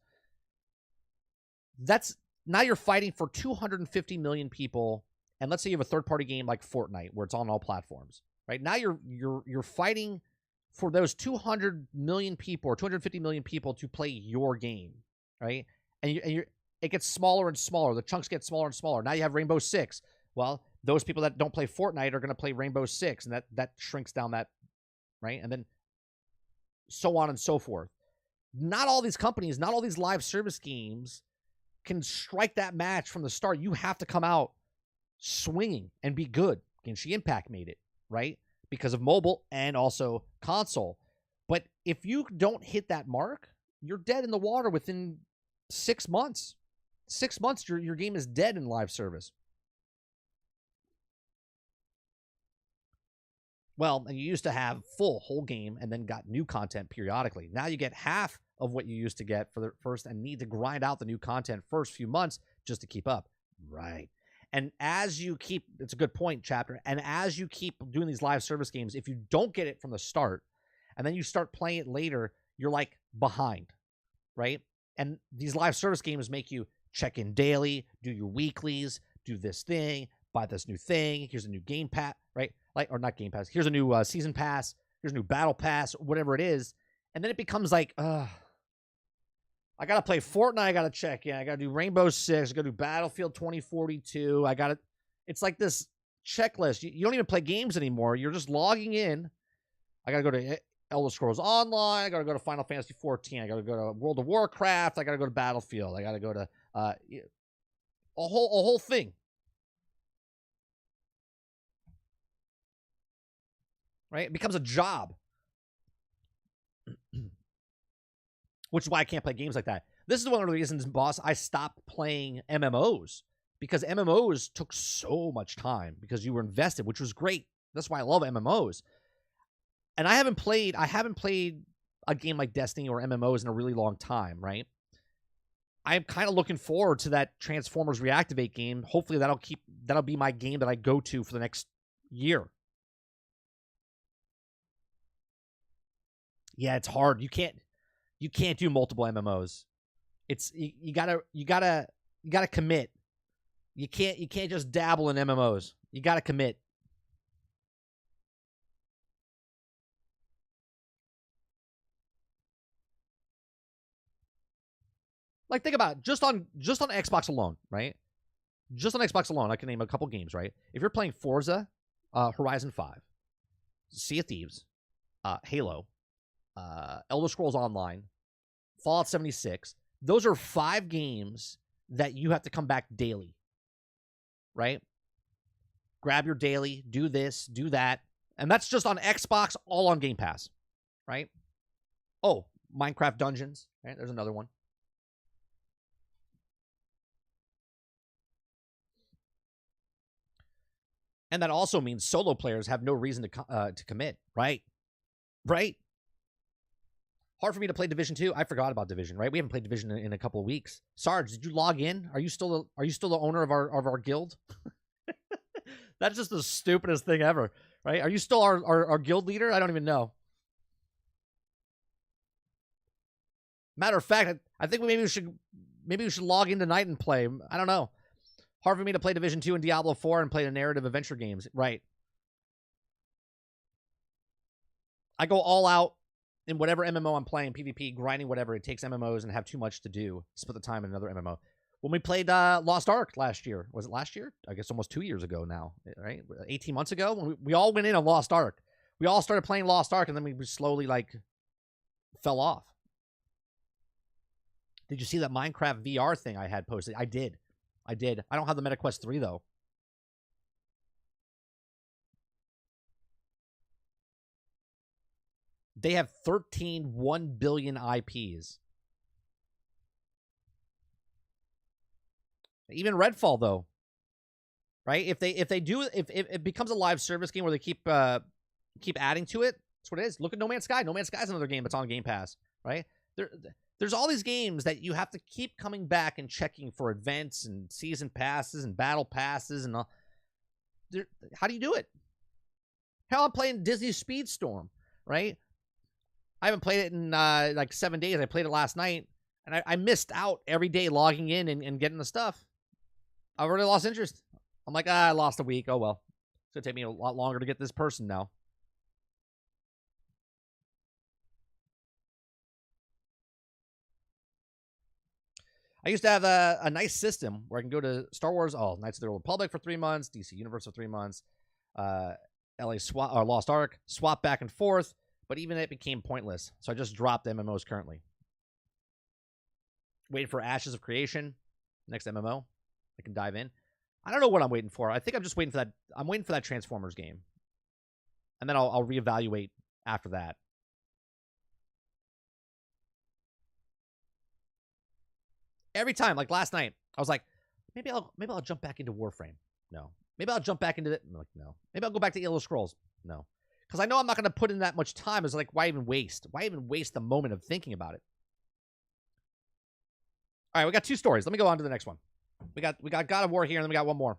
Now you're fighting for 250 million people, and let's say you have a third-party game like Fortnite where it's on all platforms, right? Now you're fighting for those 200 million people or 250 million people to play your game, right? And it gets smaller and smaller. The chunks get smaller and smaller. Now you have Rainbow Six. Well, those people that don't play Fortnite are going to play Rainbow Six, and that shrinks down that, right? And then so on and so forth. Not all these companies, not all these live service games can strike that match from the start. You have to come out swinging and be good. Genshin Impact made it, right? Because of mobile and also console. But if you don't hit that mark, you're dead in the water within 6 months. 6 months, your game is dead in live service. Well, and you used to have whole game and then got new content periodically. Now you get half of what you used to get for the first and need to grind out the new content first few months just to keep up. Right. And as you keep, it's a good point, Chapter, and as you keep doing these live service games, if you don't get it from the start and then you start playing it later, you're like behind, right? And these live service games make you check in daily, do your weeklies, do this thing, buy this new thing. Here's a new game pass, right? Or not game pass. Here's a new season pass. Here's a new battle pass, whatever it is. And then it becomes like, I got to play Fortnite. I got to check in. I got to do Rainbow Six. I got to do Battlefield 2042. It's like this checklist. You don't even play games anymore. You're just logging in. I got to go to Elder Scrolls Online. I got to go to Final Fantasy 14. I got to go to World of Warcraft. I got to go to Battlefield. I got to go to a whole thing. Right? It becomes a job. Which is why I can't play games like that. This is one of the reasons, boss, I stopped playing MMOs. Because MMOs took so much time because you were invested, which was great. That's why I love MMOs. And I haven't played a game like Destiny or MMOs in a really long time, right? I'm kind of looking forward to that Transformers Reactivate game. Hopefully that'll be my game that I go to for the next year. Yeah, it's hard. You can't do multiple MMOs. It's you gotta commit. You can't just dabble in MMOs. You gotta commit. Like, think about it. Just on Xbox alone, right? Just on Xbox alone, I can name a couple games, right? If you're playing Forza, Horizon 5, Sea of Thieves, Halo, Elder Scrolls Online, Fallout 76, those are 5 games that you have to come back daily, right? Grab your daily, do this, do that, and that's just on Xbox, all on Game Pass, right? Oh, Minecraft Dungeons, right? There's another one. And that also means solo players have no reason to commit, right? Right? Hard for me to play Division 2. I forgot about Division, right? We haven't played Division in a couple of weeks. Sarge, did you log in? Are you still the owner of our guild? That's just the stupidest thing ever, right? Are you still our guild leader? I don't even know. Matter of fact, I think maybe we should log in tonight and play. I don't know. Hard for me to play Division 2 and Diablo 4 and play the narrative adventure games. Right. I go all out in whatever MMO I'm playing, PvP, grinding, whatever. It takes MMOs and have too much to do. Split the time in another MMO. When we played Lost Ark last year, was it last year? I guess almost 2 years ago now, right? 18 months ago, when we all went in on Lost Ark. We all started playing Lost Ark, and then we slowly, fell off. Did you see that Minecraft VR thing I had posted? I did. I don't have the MetaQuest 3, though. They have 13 1 billion IPs. Even Redfall, though, right? If it becomes a live service game where they keep adding to it, that's what it is. Look at No Man's Sky. No Man's Sky is another game that's on Game Pass, right? There's all these games that you have to keep coming back and checking for events and season passes and battle passes and all. How do you do it? Hell, I'm playing Disney Speedstorm, right? I haven't played it in 7 days. I played it last night, and I missed out every day logging in and getting the stuff. I've already lost interest. I'm like, I lost a week. Oh, well. It's going to take me a lot longer to get this person now. I used to have a nice system where I can go to Star Wars, Knights of the Old Republic for 3 months, DC Universe for 3 months, LA Lost Ark, swap back and forth, but even it became pointless. So I just dropped MMOs currently. Waiting for Ashes of Creation, next MMO. I can dive in. I don't know what I'm waiting for. I think I'm just waiting for that. I'm waiting for that Transformers game. And then I'll reevaluate after that. Every time, like last night, I was like, maybe I'll jump back into Warframe. No. Maybe I'll jump back into it. I'm like, no. Maybe I'll go back to Elder Scrolls. No. Because I know I'm not going to put in that much time. It's like, why even waste? Why even waste the moment of thinking about it? All right, we got 2 stories. Let me go on to the next one. We got God of War here, and then we got one more.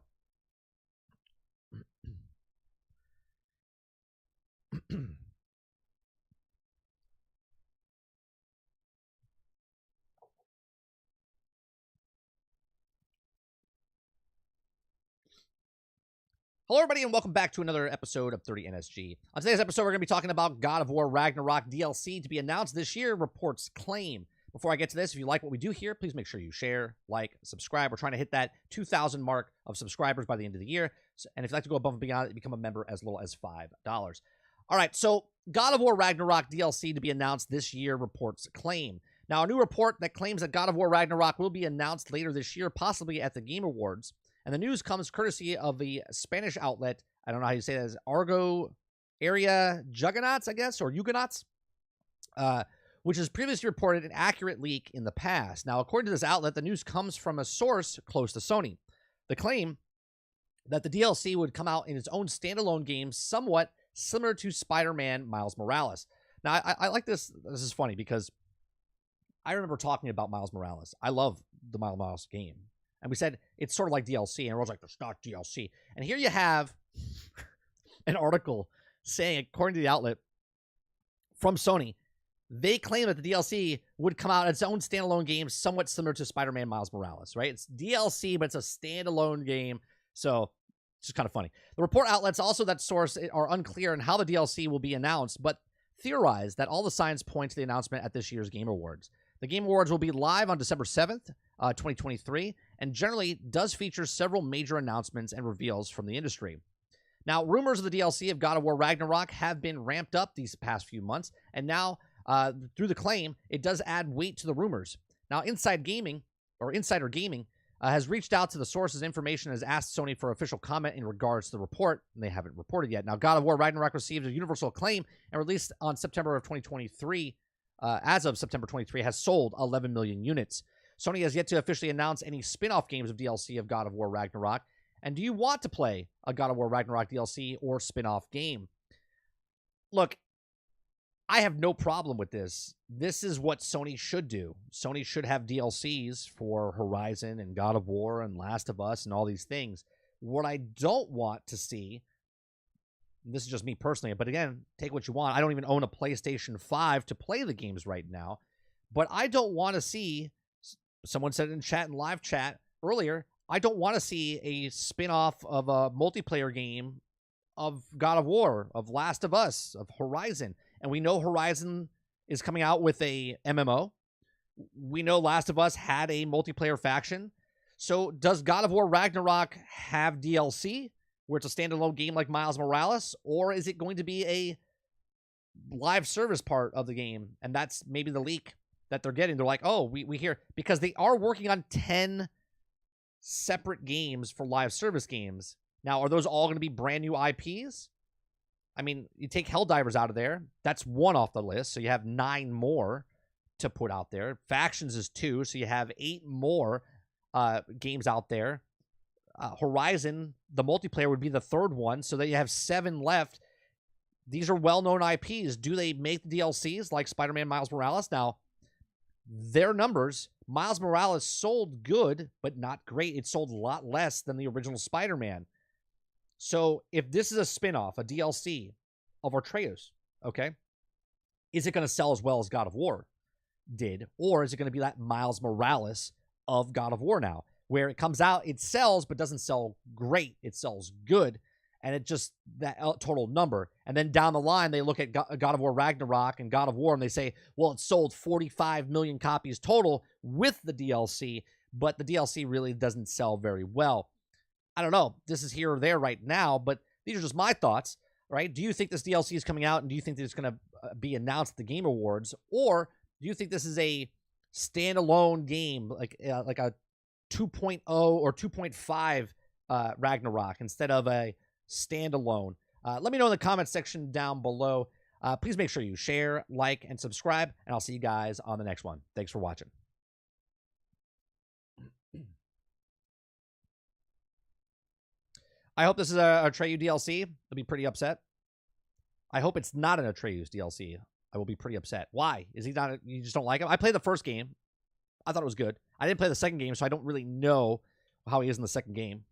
Hello, everybody, and welcome back to another episode of 30NSG. On today's episode, we're going to be talking about God of War Ragnarok DLC to be announced this year, reports claim. Before I get to this, if you like what we do here, please make sure you share, like, subscribe. We're trying to hit that 2,000 mark of subscribers by the end of the year. And if you'd like to go above and beyond it, become a member as little as $5. All right, so God of War Ragnarok DLC to be announced this year, reports claim. Now, a new report that claims that God of War Ragnarok will be announced later this year, possibly at the Game Awards. And the news comes courtesy of the Spanish outlet, I don't know how you say that, is Argo Area Juggernauts, I guess, or Huguenots, which has previously reported an accurate leak in the past. Now, according to this outlet, the news comes from a source close to Sony. The claim that the DLC would come out in its own standalone game, somewhat similar to Spider-Man Miles Morales. Now, I like this. This is funny because I remember talking about Miles Morales. I love the Miles Morales game. And we said, it's sort of like DLC. And everyone's like, it's not DLC. And here you have an article saying, according to the outlet from Sony, they claim that the DLC would come out as its own standalone game, somewhat similar to Spider-Man Miles Morales, right? It's DLC, but it's a standalone game. So it's just kind of funny. The report outlets also that source are unclear on how the DLC will be announced, but theorize that all the signs point to the announcement at this year's Game Awards. The Game Awards will be live on December 7th, 2023, and generally does feature several major announcements and reveals from the industry. Now, rumors of the DLC of God of War Ragnarok have been ramped up these past few months, and now, through the claim, it does add weight to the rumors. Now, Insider Gaming has reached out to the source's information and has asked Sony for official comment in regards to the report, and they haven't reported yet. Now, God of War Ragnarok received a universal acclaim and released on September of 2023, as of September 23, has sold 11 million units. Sony has yet to officially announce any spin-off games of DLC of God of War Ragnarok. And do you want to play a God of War Ragnarok DLC or spin-off game? Look, I have no problem with this. This is what Sony should do. Sony should have DLCs for Horizon and God of War and Last of Us and all these things. What I don't want to see, this is just me personally, but again, take what you want. I don't even own a PlayStation 5 to play the games right now, but I don't want to see, someone said in chat and live chat earlier, I don't want to see a spin-off of a multiplayer game of God of War, of Last of Us, of Horizon. And we know Horizon is coming out with a MMO. We know Last of Us had a multiplayer faction. So does God of War Ragnarok have DLC, where it's a standalone game like Miles Morales? Or is it going to be a live service part of the game? And that's maybe the leak that they're getting. They're like, oh, we hear, because they are working on 10 separate games for live service games. Now, are those all going to be brand new IPs? I mean, you take Helldivers out of there. That's 1 off the list. So you have 9 more to put out there. Factions is 2. So you have 8 more games out there. Horizon, the multiplayer would be the 3rd one. So that you have 7 left. These are well-known IPs. Do they make the DLCs like Spider-Man Miles Morales? Now, their numbers, Miles Morales sold good, but not great. It sold a lot less than the original Spider-Man. So if this is a spin-off, a DLC of Atreus, okay, is it going to sell as well as God of War did? Or is it going to be that Miles Morales of God of War now, where it comes out, it sells, but doesn't sell great. It sells good, and it just, that total number. And then down the line, they look at God of War Ragnarok and God of War, and they say, well, it sold 45 million copies total with the DLC, but the DLC really doesn't sell very well. I don't know. This is here or there right now, but these are just my thoughts, right? Do you think this DLC is coming out, and do you think that it's going to be announced at the Game Awards, or do you think this is a standalone game, like a 2.0 or 2.5 Ragnarok instead of a standalone? Let me know in the comment section down below. Please make sure you share, like, and subscribe, and I'll see you guys on the next one. Thanks for watching. I hope this is a Atreyu DLC. I'll be pretty upset. I hope it's not an Atreyu's DLC. I will be pretty upset. Why? Is he not? You just don't like him? I played the first game. I thought it was good. I didn't play the second game, so I don't really know how he is in the second game.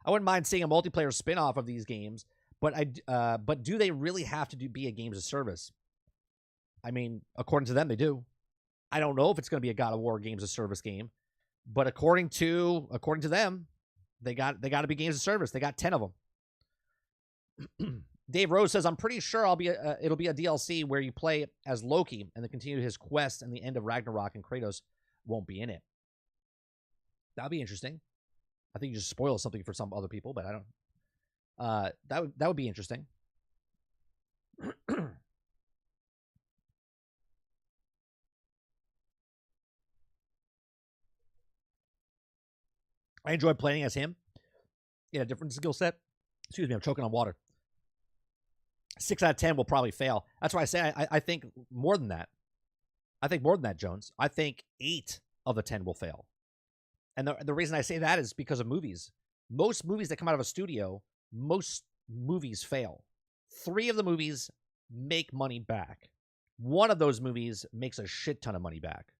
I wouldn't mind seeing a multiplayer spin-off of these games, but do they really have to be a games of service? I mean, according to them, they do. I don't know if it's going to be a God of War games of service game, but according to them, they got to be games of service. They got 10 of them. Dave Rose says, I'm pretty sure it'll be a DLC where you play as Loki and then continue his quest, and the end of Ragnarok and Kratos won't be in it. That'll be interesting. I think you just spoil something for some other people, but I don't. That would be interesting. I enjoy playing as him in a different skill set. Excuse me, I'm choking on water. 6 out of 10 will probably fail. That's why I say I think more than that. I think more than that, Jones. I think 8 of the 10 will fail. And the reason I say that is because of movies. Most movies that come out of a studio, most movies fail. 3 of the movies make money back. 1 of those movies makes a shit ton of money back.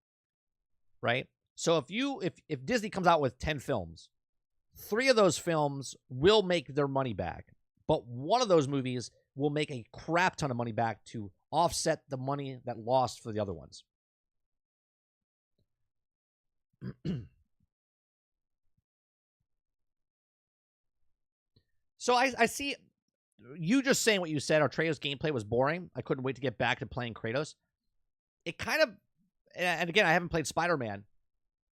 Right? So if Disney comes out with 10 films, 3 of those films will make their money back. But 1 of those movies will make a crap ton of money back to offset the money that lost for the other ones. So I see you just saying what you said. Atreus' gameplay was boring. I couldn't wait to get back to playing Kratos. It kind of, and again, I haven't played Spider-Man.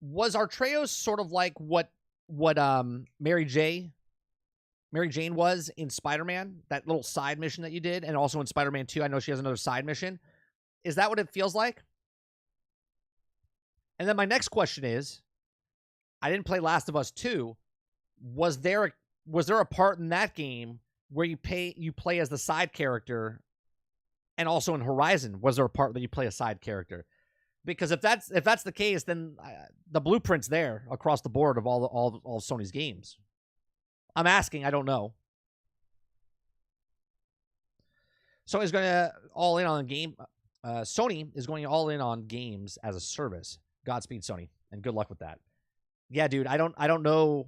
Was Atreus sort of like what Mary Jane was in Spider-Man? That little side mission that you did, and also in Spider-Man 2, I know she has another side mission. Is that what it feels like? And then my next question is, I didn't play Last of Us 2. Was there a part in that game where you play as the side character, and also in Horizon, was there a part that you play a side character? Because if that's the case, then the blueprint's there across the board of all Sony's games. I'm asking, I don't know. Sony's going to all in on game. Sony is going all in on games as a service. Godspeed, Sony, and good luck with that. Yeah, dude, I don't know.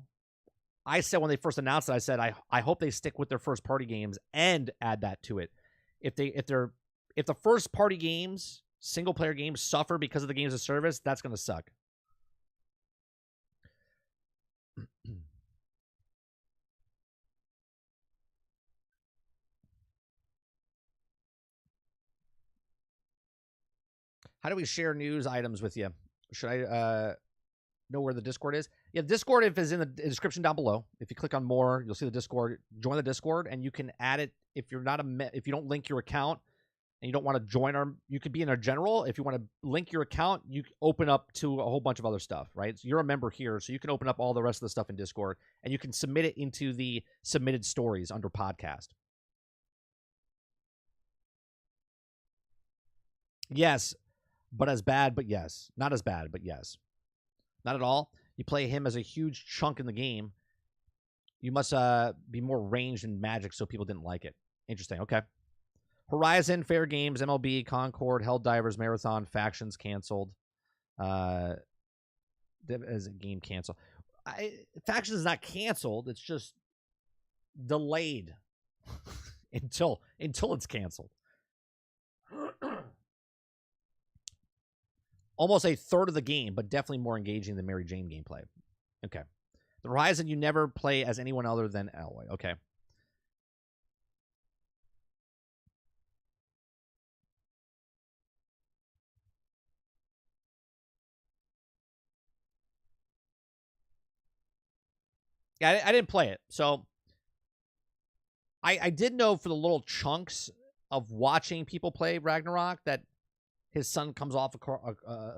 I said when they first announced it, I said I hope they stick with their first party games and add that to it. If the first party games, single player games, suffer because of the games as a service, that's going to suck. How do we share news items with you? Should I know where the Discord is? Yeah, Discord is in the description down below. If you click on more, you'll see the Discord. Join the Discord, and you can add it if you're not if you don't link your account and you don't want to join our. You could be in our general. If you want to link your account, you open up to a whole bunch of other stuff, right? So you're a member here, so you can open up all the rest of the stuff in Discord, and you can submit it into the submitted stories under podcast. Yes. But as bad, but yes. Not as bad, but yes. Not at all. You play him as a huge chunk in the game. You must be more ranged in Magic, so people didn't like it. Interesting. Okay. Horizon, Fair Games, MLB, Concord, Helldivers, Marathon, Factions canceled. As a game canceled. Factions is not canceled. It's just delayed until it's canceled. Almost a third of the game, but definitely more engaging than Mary Jane gameplay. Okay. The Horizon, you never play as anyone other than Aloy. Okay. Yeah, I didn't play it. So I did know for the little chunks of watching people play Ragnarok that his son comes off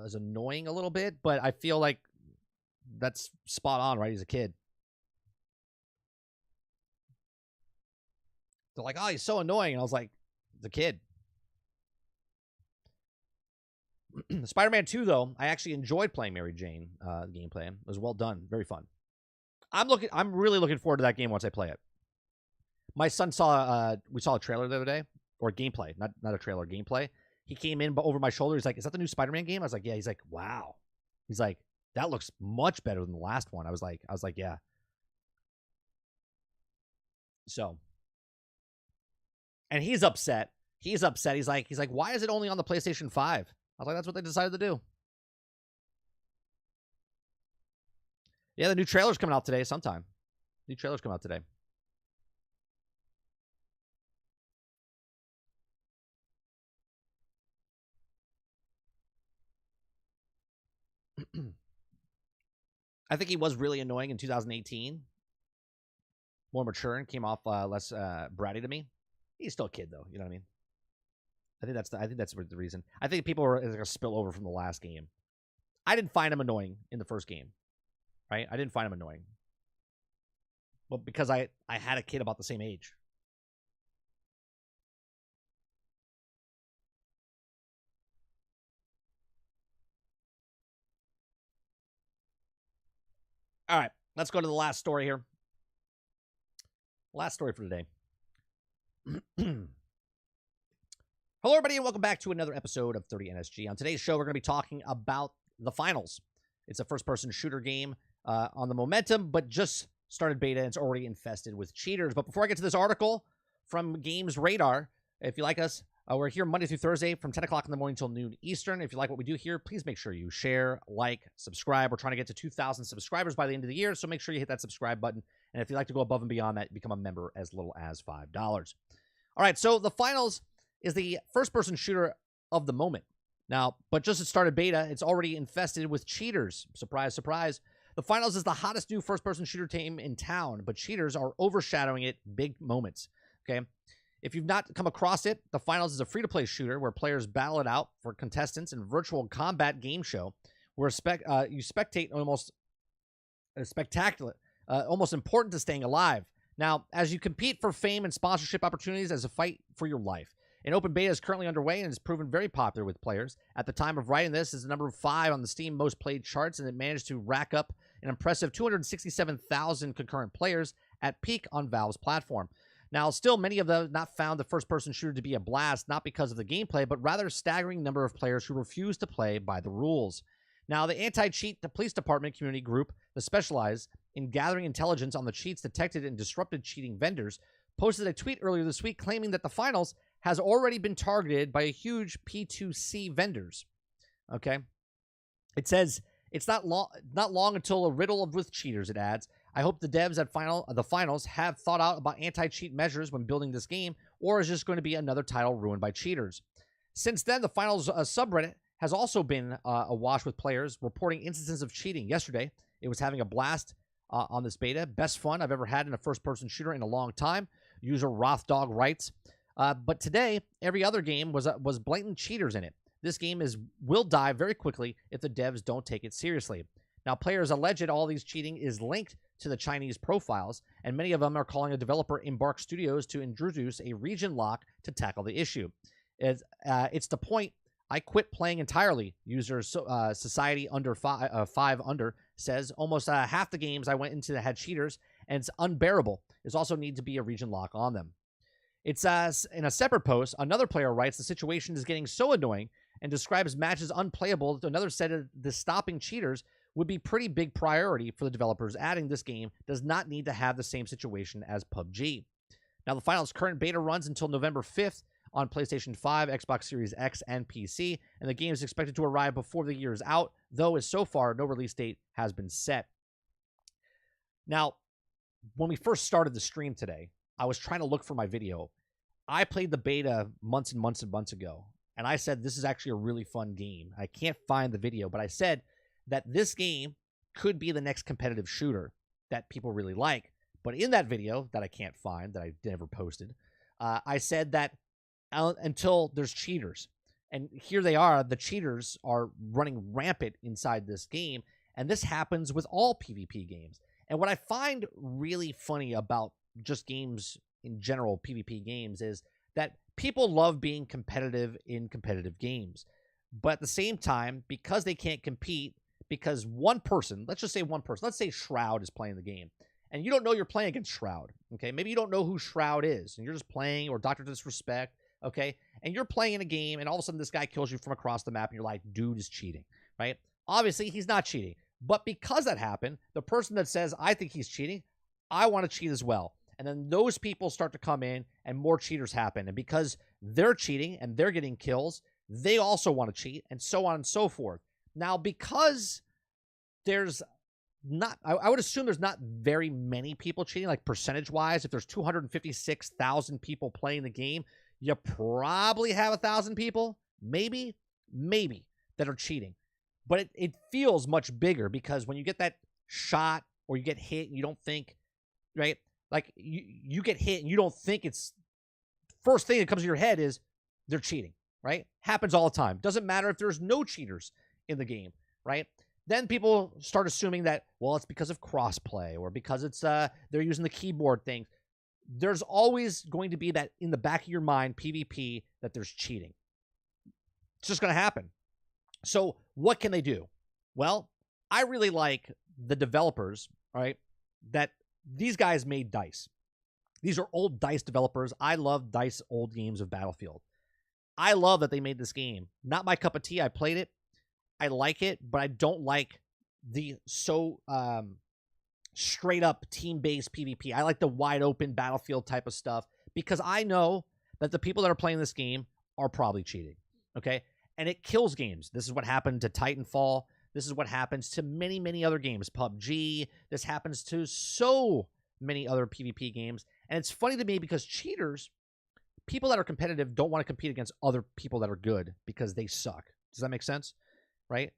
as annoying a little bit, but I feel like that's spot on, right? He's a kid. They're like, oh, he's so annoying. And I was like, the kid. Spider-Man 2, though, I actually enjoyed playing Mary Jane gameplay. It was well done. Very fun. I'm really looking forward to that game once I play it. My son we saw a trailer the other day, or gameplay, not a trailer, gameplay. He came in over my shoulder. He's like, is that the new Spider-Man game? I was like, yeah. He's like, wow. He's like, that looks much better than the last one. I was like, yeah. So, and he's upset. He's like, why is it only on the PlayStation 5? I was like, that's what they decided to do. Yeah, the new trailer's coming out today sometime. New trailer's coming out today. I think he was really annoying in 2018. More mature and came off less bratty to me. He's still a kid, though. You know what I mean? I think that's the reason. I think people are going to spill over from the last game. I didn't find him annoying in the first game, right? I didn't find him annoying, but because I had a kid about the same age. All right, let's go to the last story here. Last story for today. Hello, everybody, and welcome back to another episode of 30NSG. On today's show, we're going to be talking about TheFinals. It's a first-person shooter game on the momentum, but just started beta. And it's already infested with cheaters. But before I get to this article from Games Radar, if you like us, we're here Monday through Thursday from 10 o'clock in the morning till noon Eastern. If you like what we do here, please make sure you share, like, subscribe. We're trying to get to 2,000 subscribers by the end of the year, so make sure you hit that subscribe button. And if you'd like to go above and beyond that, become a member as little as $5. All right, so TheFinals is the first-person shooter of the moment. Now, but just it started beta, it's already infested with cheaters. Surprise, surprise. TheFinals is the hottest new first-person shooter game in town, but cheaters are overshadowing it big moments, okay? If you've not come across it, TheFinals is a free-to-play shooter where players battle it out for contestants in a virtual combat game show where you spectate almost spectacular, almost important to staying alive. Now, as you compete for fame and sponsorship opportunities as a fight for your life. An open beta is currently underway and has proven very popular with players. At the time of writing this, it's the number 5 on the Steam most played charts, and it managed to rack up an impressive 267,000 concurrent players at peak on Valve's platform. Now, still, many of them have not found the first-person shooter to be a blast, not because of the gameplay, but rather a staggering number of players who refuse to play by the rules. Now, the anti-cheat police department community group that specializes in gathering intelligence on the cheats detected and disrupted cheating vendors posted a tweet earlier this week claiming that TheFinals has already been targeted by a huge P2C vendors. Okay? It says, it's not long until a riddle with cheaters, it adds. I hope the devs at TheFinals have thought out about anti-cheat measures when building this game, or is just going to be another title ruined by cheaters. Since then, the Finals subreddit has also been awash with players reporting instances of cheating. Yesterday, it was having a blast on this beta. Best fun I've ever had in a first-person shooter in a long time. User Rothdog writes. But today, every other game was blatant cheaters in it. This game will die very quickly if the devs don't take it seriously. Now, players allege all these cheating is linked to the Chinese profiles, and many of them are calling a developer Embark Studios to introduce a region lock to tackle the issue. It's the point I quit playing entirely, user Society Under 5 Under says. Almost half the games I went into that had cheaters, and it's unbearable. There's also need to be a region lock on them. It's in a separate post, another player writes, the situation is getting so annoying and describes matches unplayable. Another said the stopping cheaters would be pretty big priority for the developers, adding this game does not need to have the same situation as PUBG. Now, the finals current beta runs until November 5th on PlayStation 5, Xbox Series X, and PC, and the game is expected to arrive before the year is out, though as so far, no release date has been set. Now, when we first started the stream today, I was trying to look for my video. I played the beta months and months and months ago, and I said this is actually a really fun game. I can't find the video, but I said that this game could be the next competitive shooter that people really like. But in that video that I can't find, that I never posted, I said that until there's cheaters. And here they are. The cheaters are running rampant inside this game, and this happens with all PvP games. And what I find really funny about just games in general, PvP games, is that people love being competitive in competitive games. But at the same time, because they can't compete, because one person, let's just say one person, let's say Shroud is playing the game, and you don't know you're playing against Shroud, okay? Maybe you don't know who Shroud is, and you're just playing, or Dr. Disrespect, okay? And you're playing in a game, and all of a sudden this guy kills you from across the map, and you're like, dude is cheating, right? Obviously, he's not cheating. But because that happened, the person that says, I think he's cheating, I want to cheat as well. And then those people start to come in, and more cheaters happen. And because they're cheating, and they're getting kills, they also want to cheat, and so on and so forth. Now, because there's not, I would assume there's not very many people cheating, like percentage-wise. If there's 256,000 people playing the game, you probably have 1,000 people, maybe, that are cheating. But it feels much bigger because when you get that shot or you get hit and you don't think, right? Like, you get hit and you don't think it's... First thing that comes to your head is they're cheating, right? Happens all the time. Doesn't matter if there's no cheaters in the game, right? Then people start assuming that, well, it's because of crossplay or because it's they're using the keyboard thing. There's always going to be that in the back of your mind, PvP, that there's cheating. It's just going to happen. So what can they do? Well, I really like the developers, right, that these guys made DICE. These are old DICE developers. I love DICE old games of Battlefield. I love that they made this game. Not my cup of tea. I played it. I like it, but I don't like the straight up team-based PvP. I like the wide open Battlefield type of stuff because I know that the people that are playing this game are probably cheating, okay? And it kills games. This is what happened to Titanfall. This is what happens to many, many other games. PUBG. This happens to so many other PvP games. And it's funny to me because cheaters, people that are competitive, don't want to compete against other people that are good because they suck. Does that make sense? Right?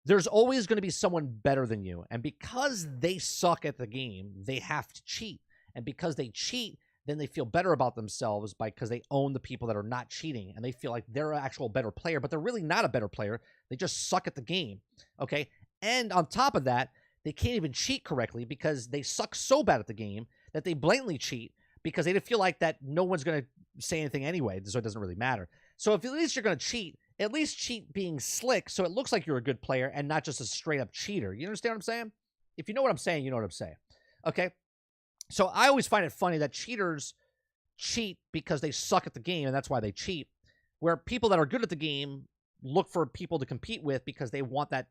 There's always going to be someone better than you. And because they suck at the game, they have to cheat. And because they cheat, then they feel better about themselves because they own the people that are not cheating. And they feel like they're an actual better player, but they're really not a better player. They just suck at the game. Okay? And on top of that, they can't even cheat correctly because they suck so bad at the game that they blatantly cheat because they feel like that no one's going to say anything anyway, so it doesn't really matter. So if at least you're going to cheat, at least cheat being slick so it looks like you're a good player and not just a straight-up cheater. You understand what I'm saying? If you know what I'm saying, you know what I'm saying. Okay? So I always find it funny that cheaters cheat because they suck at the game, and that's why they cheat. Where people that are good at the game look for people to compete with because they want that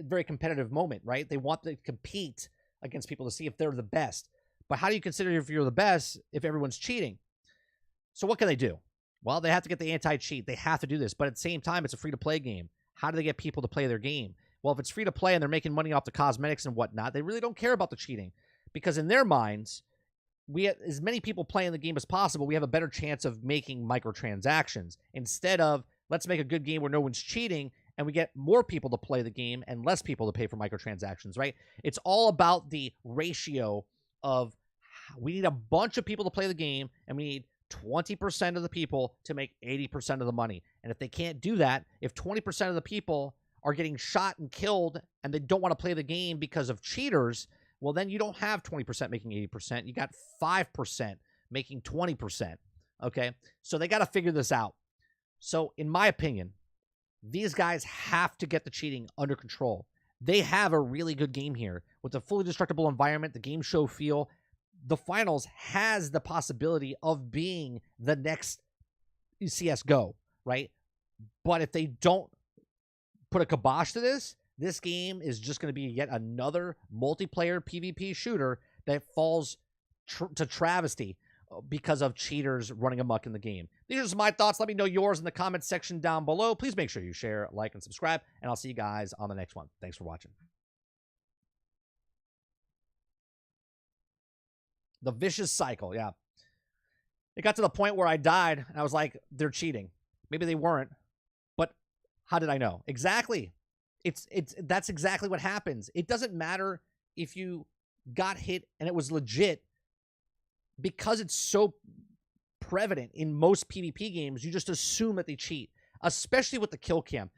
very competitive moment, right? They want to compete against people to see if they're the best. But how do you consider if you're the best if everyone's cheating? So what can they do? Well, they have to get the anti-cheat. They have to do this. But at the same time, it's a free-to-play game. How do they get people to play their game? Well, if it's free-to-play and they're making money off the cosmetics and whatnot, they really don't care about the cheating. Because in their minds, we have as many people playing the game as possible, we have a better chance of making microtransactions. Instead of, let's make a good game where no one's cheating, and we get more people to play the game and less people to pay for microtransactions, right? It's all about the ratio of we need a bunch of people to play the game, and we need 20% of the people to make 80% of the money. And if they can't do that, if 20% of the people are getting shot and killed and they don't want to play the game because of cheaters, well, then you don't have 20% making 80%. You got 5% making 20%. Okay? So they got to figure this out. So in my opinion, these guys have to get the cheating under control. They have a really good game here with a fully destructible environment, the game show feel. TheFinals has the possibility of being the next CSGO, right? But if they don't put a kibosh to this, this game is just going to be yet another multiplayer PvP shooter that falls to travesty because of cheaters running amok in the game. These are just my thoughts. Let me know yours in the comments section down below. Please make sure you share, like, and subscribe, and I'll see you guys on the next one. Thanks for watching. The vicious cycle, yeah. It got to the point where I died, and I was like, they're cheating. Maybe they weren't, but how did I know? Exactly. That's exactly what happens. It doesn't matter if you got hit and it was legit, because it's so prevalent in most PvP games, you just assume that they cheat, especially with the kill cam.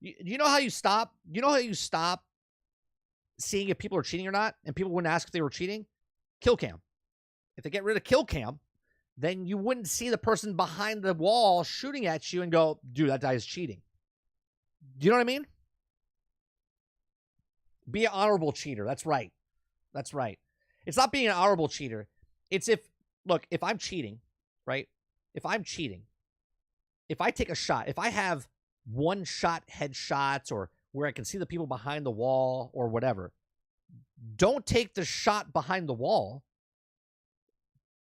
You know how you stop? You know how you stop seeing if people are cheating or not, and people wouldn't ask if they were cheating? Kill cam. If they get rid of kill cam, then you wouldn't see the person behind the wall shooting at you and go, dude, that guy is cheating. Do you know what I mean? Be an honorable cheater. That's right. That's right. It's not being an honorable cheater. It's if I'm cheating, right? If I'm cheating, if I take a shot, if I have one shot headshots or where I can see the people behind the wall or whatever, don't take the shot behind the wall.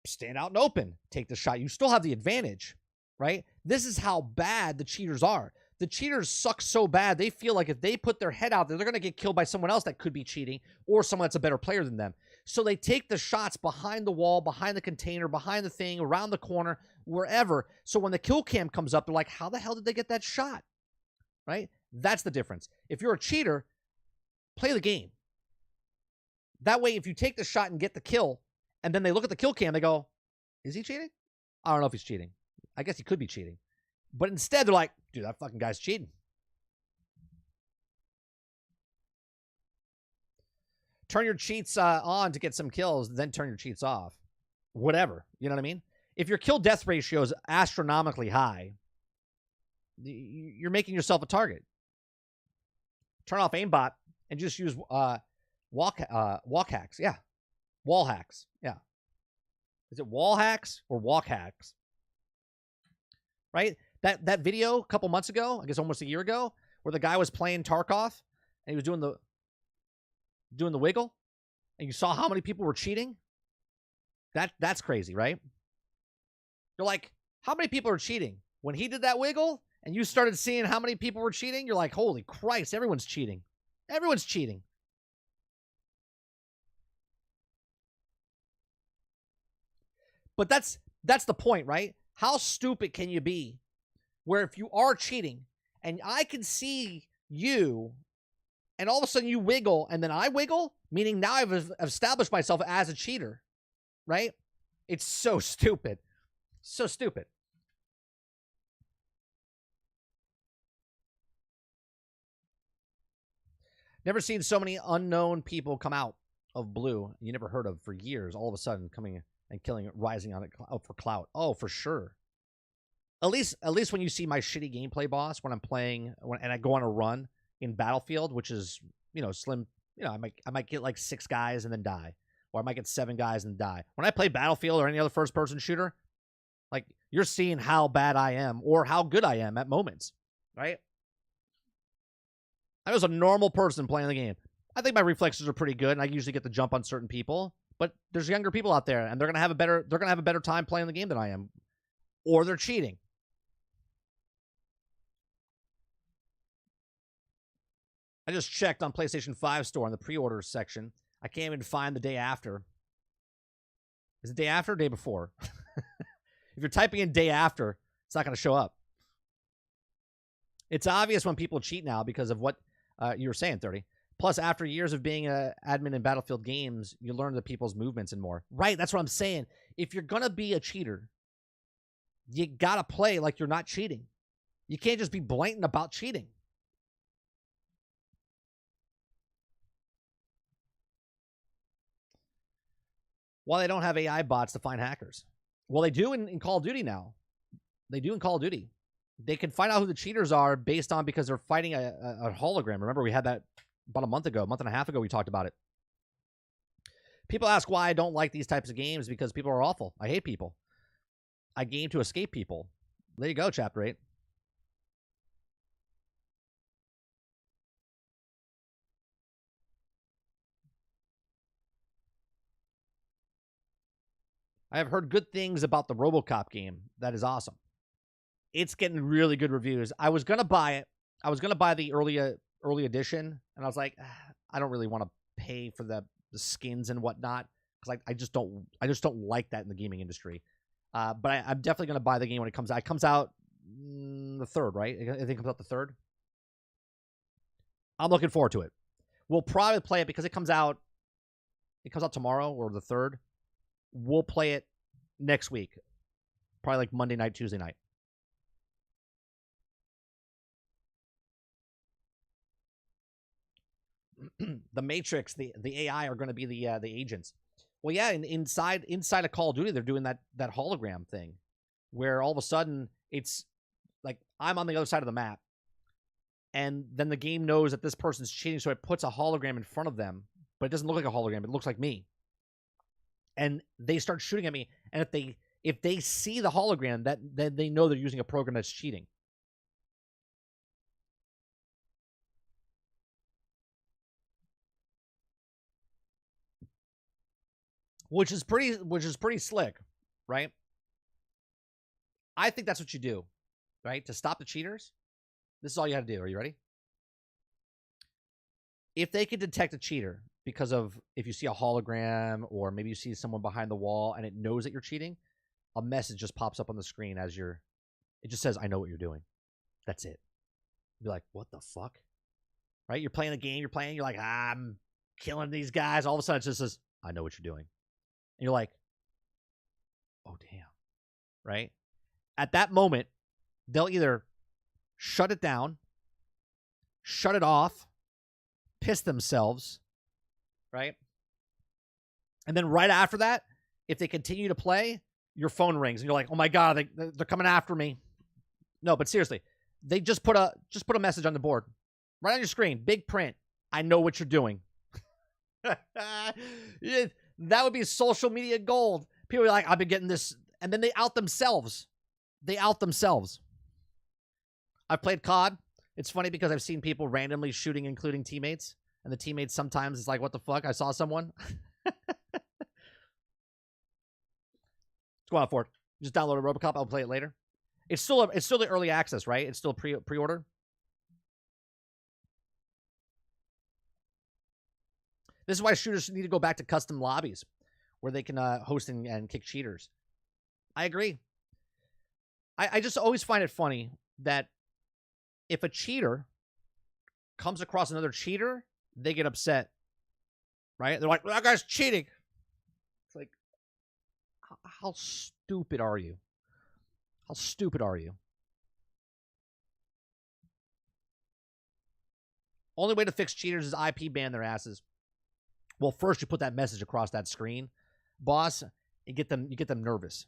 Stand out and open. Take the shot. You still have the advantage, right? This is how bad the cheaters are. The cheaters suck so bad, they feel like if they put their head out there, they're going to get killed by someone else that could be cheating or someone that's a better player than them. So they take the shots behind the wall, behind the container, behind the thing, around the corner, wherever. So when the kill cam comes up, they're like, how the hell did they get that shot? Right? That's the difference. If you're a cheater, play the game. That way, if you take the shot and get the kill, and then they look at the kill cam, they go, is he cheating? I don't know if he's cheating. I guess he could be cheating. But instead, they're like, dude, that fucking guy's cheating. Turn your cheats on to get some kills, then turn your cheats off. Whatever. You know what I mean? If your kill-death ratio is astronomically high, you're making yourself a target. Turn off aimbot and just use walk hacks. Yeah. Wall hacks. Yeah. Is it wall hacks or walk hacks? Right? That video a couple months ago, I guess almost a year ago, where the guy was playing Tarkov and he was doing the wiggle, and you saw how many people were cheating. That's crazy, right? You're like, how many people are cheating? When he did that wiggle and you started seeing how many people were cheating, you're like, holy Christ, everyone's cheating. Everyone's cheating. But that's the point, right? How stupid can you be where if you are cheating and I can see you and all of a sudden you wiggle and then I wiggle, meaning now I've established myself as a cheater, right? It's so stupid. So stupid. Never seen so many unknown people come out of blue you never heard of for years, all of a sudden coming and killing it, rising on it for clout. Oh, for sure. At least when you see my shitty gameplay boss when I'm playing and I go on a run in Battlefield, which is, slim, I might get like 6 guys and then die. or I might get 7 guys and die. When I play Battlefield or any other first-person shooter, like, you're seeing how bad I am or how good I am at moments, right? I was a normal person playing the game. I think my reflexes are pretty good, and I usually get the jump on certain people. But there's younger people out there, and they're gonna have a better time playing the game than I am, or they're cheating. I just checked on PlayStation 5 store in the pre-orders section. I can't even find the day after. Is it day after or day before? If you're typing in day after, it's not going to show up. It's obvious when people cheat now because of what you were saying, 30. Plus, after years of being an admin in Battlefield games, you learn the people's movements and more. Right, that's what I'm saying. If you're going to be a cheater, you got to play like you're not cheating. You can't just be blatant about cheating. Well, they don't have AI bots to find hackers. Well, they do in Call of Duty now. They do in Call of Duty. They can find out who the cheaters are based on because they're fighting a hologram. Remember, we had that about a month and a half ago, we talked about it. People ask why I don't like these types of games because people are awful. I hate people. I game to escape people. There you go, Chapter 8. I have heard good things about the RoboCop game. That is awesome. It's getting really good reviews. I was going to buy it. I was going to buy the early edition, and I was like, I don't really want to pay for the skins and whatnot because I just don't like that in the gaming industry. But I'm definitely going to buy the game when it comes out. It comes out the 3rd, right? I think it comes out the 3rd. I'm looking forward to it. We'll probably play it because it comes out tomorrow or the 3rd. We'll play it next week. Probably like Monday night, Tuesday night. The Matrix, the AI are going to be the agents. Well, yeah, inside of Call of Duty, they're doing that hologram thing, where all of a sudden it's like I'm on the other side of the map, and then the game knows that this person's cheating, so it puts a hologram in front of them, but it doesn't look like a hologram; it looks like me. And they start shooting at me, and if they see the hologram, then they know they're using a program that's cheating. Which is pretty slick, right? I think that's what you do, right? To stop the cheaters, this is all you got to do. Are you ready? If they can detect a cheater because of if you see a hologram or maybe you see someone behind the wall and it knows that you're cheating, a message just pops up on the screen as it just says, I know what you're doing. That's it. You're like, what the fuck? Right? You're playing a game, you're like, I'm killing these guys. All of a sudden it just says, I know what you're doing. And you're like, oh, damn. Right? At that moment, they'll either shut it down, shut it off, piss themselves, right? And then right after that, if they continue to play, your phone rings and you're like, oh my God, they're coming after me. No, but seriously, they just put a message on the board, right on your screen, big print. I know what you're doing. That would be social media gold. People are like, I've been getting this. And then they out themselves. I've played COD. It's funny because I've seen people randomly shooting, including teammates. And the teammates sometimes it's like, what the fuck? I saw someone. What's going on, Ford? Just download a RoboCop. I'll play it later. It's still the early access, right? It's still pre-order. This is why shooters need to go back to custom lobbies where they can host and kick cheaters. I agree. I just always find it funny that if a cheater comes across another cheater, they get upset, right? They're like, that guy's cheating. It's like, how stupid are you? How stupid are you? Only way to fix cheaters is IP ban their asses. Well, first you put that message across that screen, boss, and you get them nervous.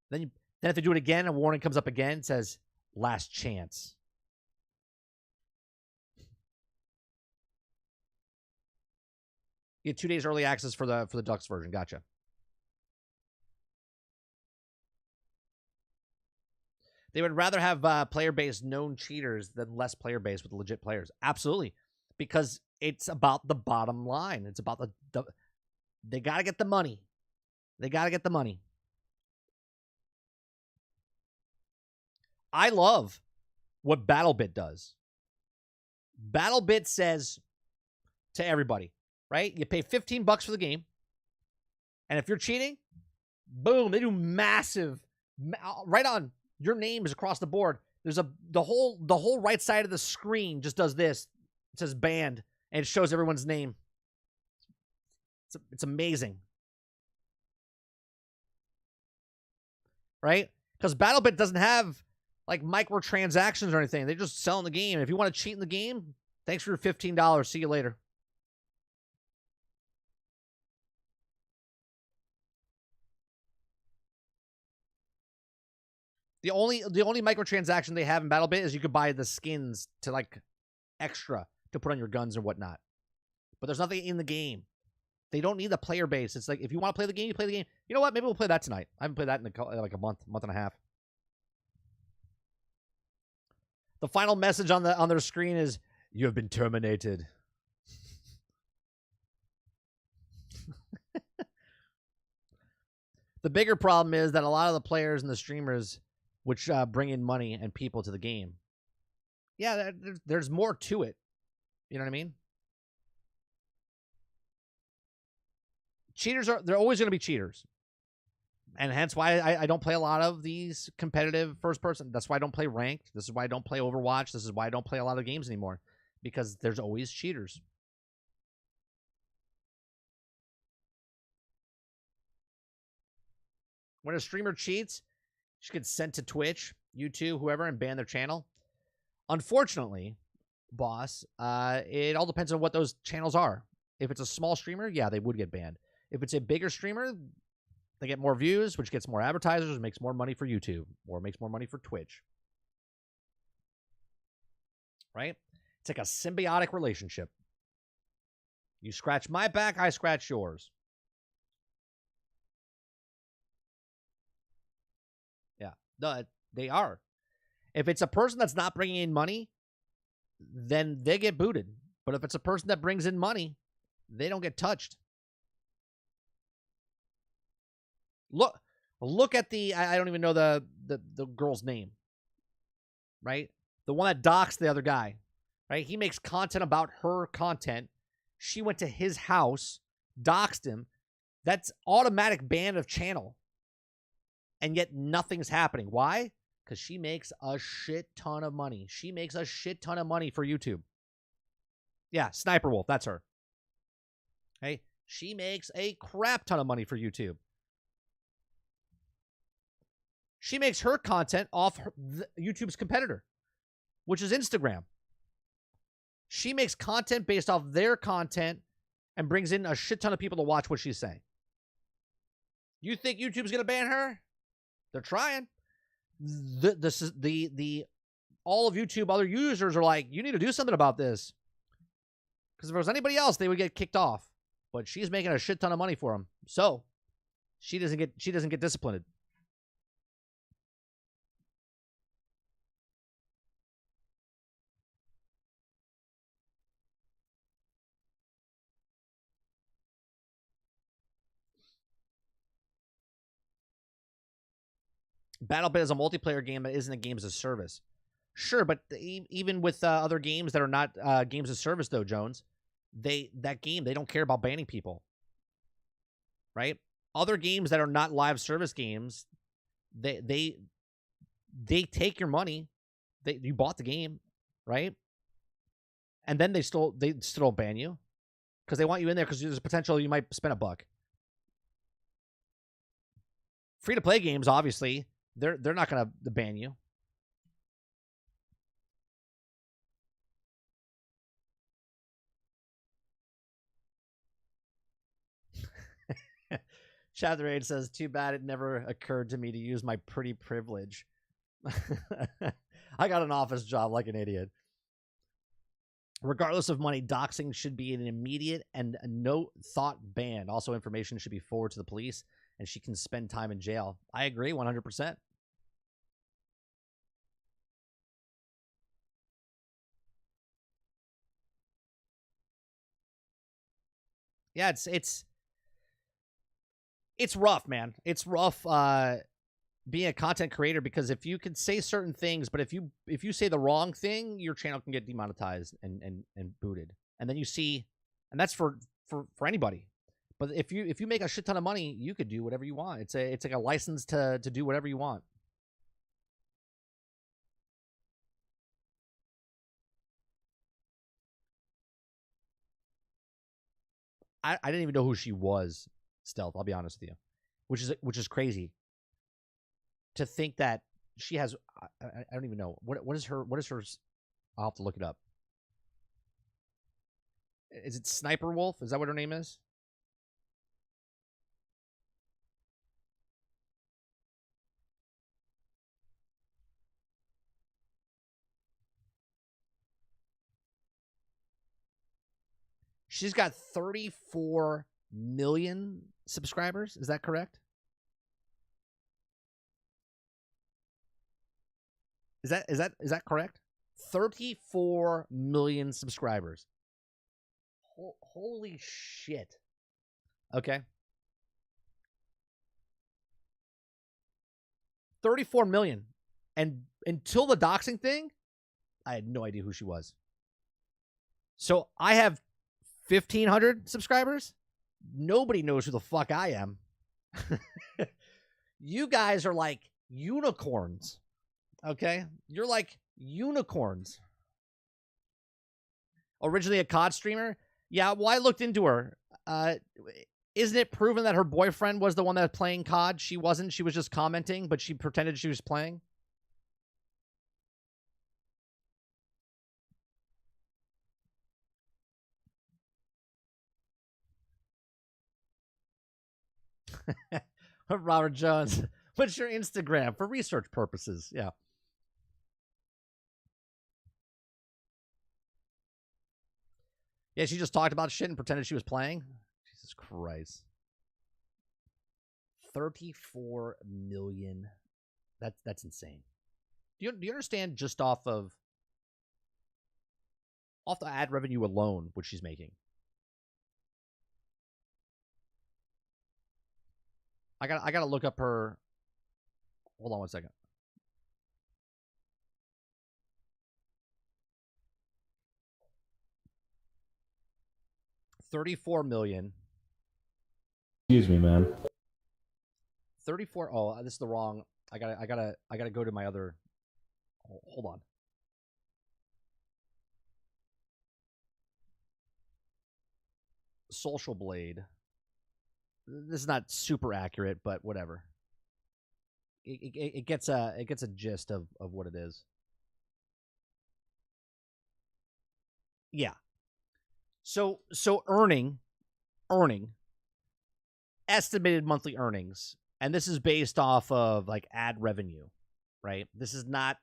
Then if they do it again, a warning comes up again, it says, last chance. You get 2 days early access for the Ducks version. Gotcha. They would rather have player base known cheaters than less player base with legit players. Absolutely. Because it's about the bottom line. It's about the they got to get the money. They got to get the money. I love what BattleBit does. BattleBit says to everybody, right? You pay $15 for the game. And if you're cheating, boom, they do massive, right on. Your name is across the board. There's the whole right side of the screen just does this. It says banned, and it shows everyone's name. It's amazing. Right? Because BattleBit doesn't have like microtransactions or anything. They're just selling the game. If you want to cheat in the game, thanks for your $15. See you later. The only microtransaction they have in BattleBit is you could buy the skins to like extra to put on your guns and whatnot. But there's nothing in the game. They don't need the player base. It's like if you want to play the game, you play the game. You know what? Maybe we'll play that tonight. I haven't played that in like a month and a half. The final message on their screen is, "You have been terminated." The bigger problem is that a lot of the players and the streamers, which bring in money and people to the game, yeah, there's more to it. You know what I mean? Cheaters they're always going to be cheaters. And hence why I don't play a lot of these competitive first person. That's why I don't play ranked. This is why I don't play Overwatch. This is why I don't play a lot of games anymore. Because there's always cheaters. When a streamer cheats, she gets sent to Twitch, YouTube, whoever, and ban their channel. Unfortunately, boss, it all depends on what those channels are. If it's a small streamer, yeah, they would get banned. If it's a bigger streamer, they get more views, which gets more advertisers, which makes more money for YouTube, or makes more money for Twitch. Right? It's like a symbiotic relationship. You scratch my back, I scratch yours. Yeah, no, they are. If it's a person that's not bringing in money, then they get booted. But if it's a person that brings in money, they don't get touched. Look at the, I don't even know the girl's name, right? The one that doxed the other guy, right? He makes content about her content. She went to his house, doxed him. That's automatic ban of channel. And yet nothing's happening. Why? Because she makes a shit ton of money. She makes a shit ton of money for YouTube. Yeah, Sniper Wolf, that's her. Okay? She makes a crap ton of money for YouTube. She makes her content off YouTube's competitor, which is Instagram. She makes content based off their content and brings in a shit ton of people to watch what she's saying. You think YouTube's going to ban her? They're trying. This is the all of YouTube other users are like, you need to do something about this. Because if there was anybody else, they would get kicked off. But she's making a shit ton of money for them. So she doesn't get disciplined. BattleBit is a multiplayer game that isn't a game as a service. Sure, but even with other games that are not games as service, though, Jones, they don't care about banning people, right? Other games that are not live service games, they take your money. You bought the game, right? And then they still don't ban you because they want you in there because there's a potential you might spend $1. Free to play games, obviously. They're not going to ban you. Chather Aid says, too bad it never occurred to me to use my pretty privilege. I got an office job like an idiot. Regardless of money, doxing should be an immediate and a no thought ban. Also, information should be forwarded to the police, and she can spend time in jail. I agree 100%. Yeah, it's rough, man. It's rough being a content creator, because if you can say certain things, but if you say the wrong thing, your channel can get demonetized and booted. And then you see, and that's for anybody. But if you make a shit ton of money, you could do whatever you want. It's like a license to do whatever you want. I didn't even know who she was, Stealth. I'll be honest with you, which is crazy to think that she has. I don't even know what is her. I'll have to look it up. Is it Sniper Wolf? Is that what her name is? She's got 34 million subscribers. Is that correct? Is that correct? 34 million subscribers. Holy shit. Okay. 34 million. And until the doxing thing, I had no idea who she was. So I have 1,500 subscribers. Nobody knows who the fuck I am. You guys are like unicorns. Okay? You're like unicorns. Originally a COD streamer? Yeah, well, I looked into her. Isn't it proven that her boyfriend was the one that was playing COD? She wasn't. She was just commenting, but she pretended she was playing. Robert Jones, what's your Instagram for research purposes? Yeah. Yeah, she just talked about shit and pretended she was playing. Jesus Christ. 34 million. That's insane. Do you understand just off the ad revenue alone what she's making? I gotta look up her. Hold on one second. $34 million. Excuse me, man. 34. Oh, this is the wrong. I gotta go to my other. Hold on. Social Blade. This is not super accurate, but whatever. It gets a gist of what it is. Yeah. So earning estimated monthly earnings, and this is based off of like ad revenue, right? This is not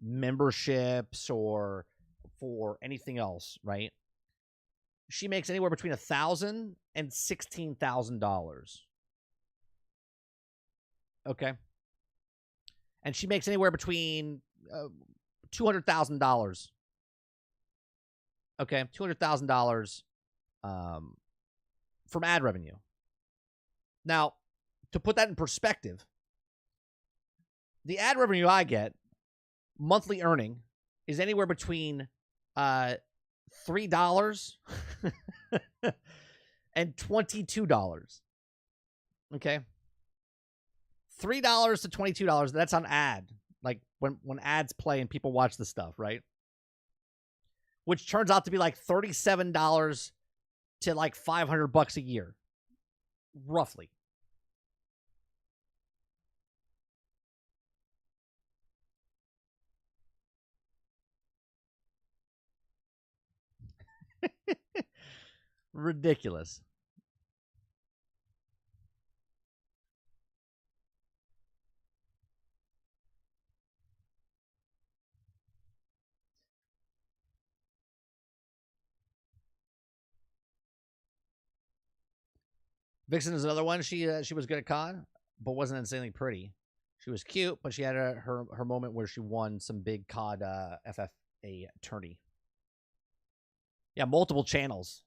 memberships or for anything else, right? She makes anywhere between $1,000 and $16,000. Okay. And she makes anywhere between $200,000. Okay, $200,000 from ad revenue. Now, to put that in perspective, the ad revenue I get, monthly earning, is anywhere between $3 and $22. Okay, $3 to $22. That's on ad, like when ads play and people watch the stuff, right? Which turns out to be like $37 to like $500 a year, roughly. Ridiculous. Vixen is another one. She was good at COD, but wasn't insanely pretty. She was cute, but she had her moment where she won some big COD FFA tourney. Yeah, multiple channels.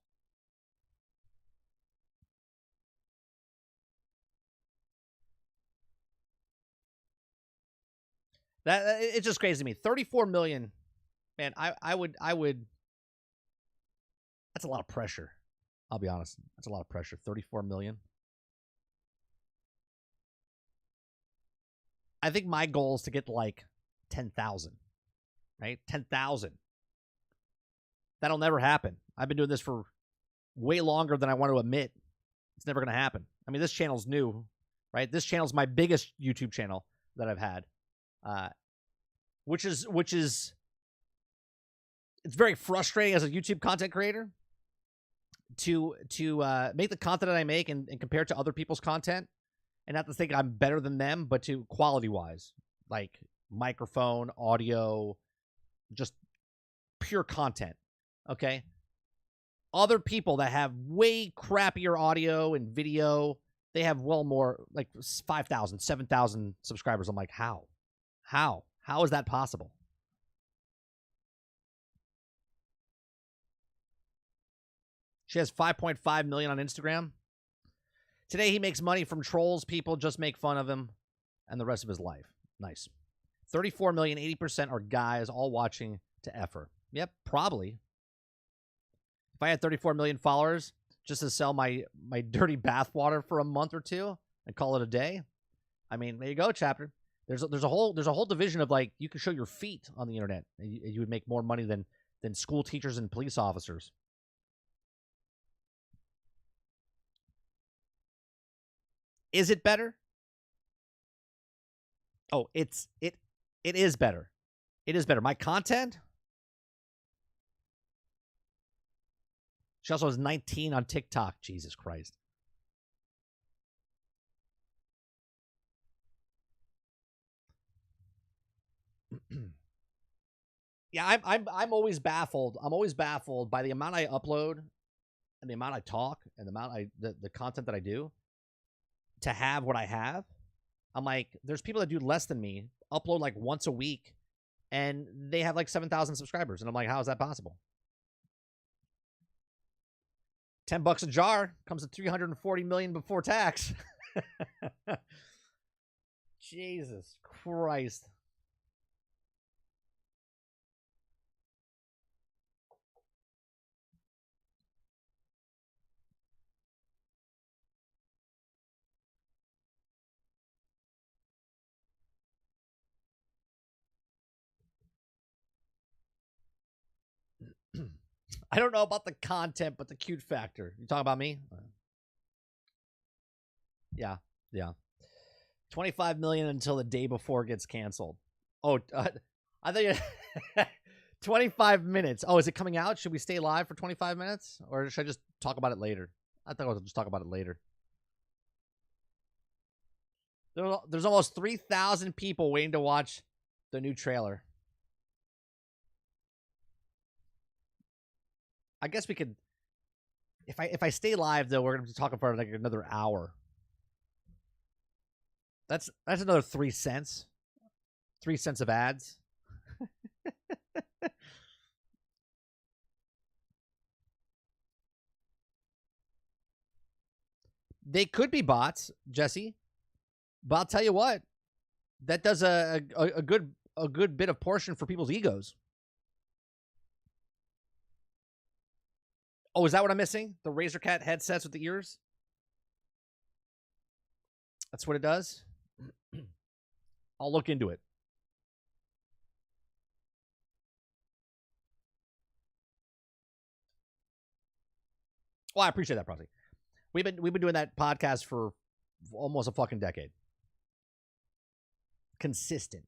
That it's just crazy to me. 34 million, man. I would. That's a lot of pressure. I'll be honest. That's a lot of pressure. 34 million. I think my goal is to get like 10,000. Right? 10,000. That'll never happen. I've been doing this for way longer than I want to admit. It's never going to happen. I mean, this channel's new, right? This channel's my biggest YouTube channel that I've had. Which is it's very frustrating as a YouTube content creator to make the content that I make and compare it to other people's content and not to think I'm better than them, but to quality wise, like microphone, audio, just pure content. Okay. Other people that have way crappier audio and video, they have well more, like 5,000, 7,000 subscribers. I'm like, how? How is that possible? She has 5.5 million on Instagram. Today he makes money from trolls. People just make fun of him and the rest of his life. Nice. 34 million, 80% are guys all watching to F her. Yep, probably. If I had 34 million followers just to sell my dirty bathwater for a month or two and call it a day, I mean, there you go, chapter. There's a whole division of like you can show your feet on the internet. You would make more money than school teachers and police officers. Is it better? Oh, it is better. It is better. My content. She also has 19 on TikTok. Jesus Christ. Yeah, I'm always baffled. I'm always baffled by the amount I upload and the amount I talk and the amount the content that I do to have what I have. I'm like, there's people that do less than me, upload like once a week, and they have like 7,000 subscribers. And I'm like, how is that possible? $10 a jar comes to 340 million before tax. Jesus Christ. I don't know about the content, but the cute factor. You talking about me? Yeah. 25 million until the day before gets canceled. Oh, I think 25 minutes. Oh, is it coming out? Should we stay live for 25 minutes? Or should I just talk about it later? I think I'll just talk about it later. There's almost 3,000 people waiting to watch the new trailer. I guess we could, if I stay live though, we're gonna be talking for like another hour. That's another 3 cents. 3 cents of ads. They could be bots, Jesse. But I'll tell you what, that does a good bit of portion for people's egos. Oh, is that what I'm missing? The Razer Cat headsets with the ears? That's what it does? I'll look into it. Well, I appreciate that, Prosy. We've been doing that podcast for almost a fucking decade. Consistent.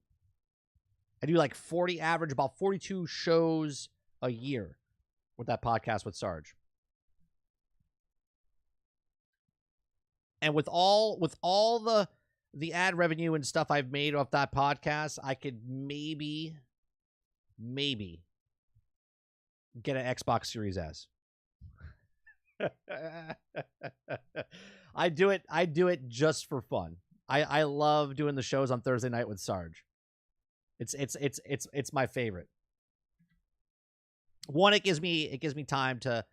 I do like 40 average, about 42 shows a year with that podcast with Sarge. And with all the ad revenue and stuff I've made off that podcast, I could maybe get an Xbox Series S. I do it just for fun. I love doing the shows on Thursday night with Sarge. It's my favorite. One, it gives me time to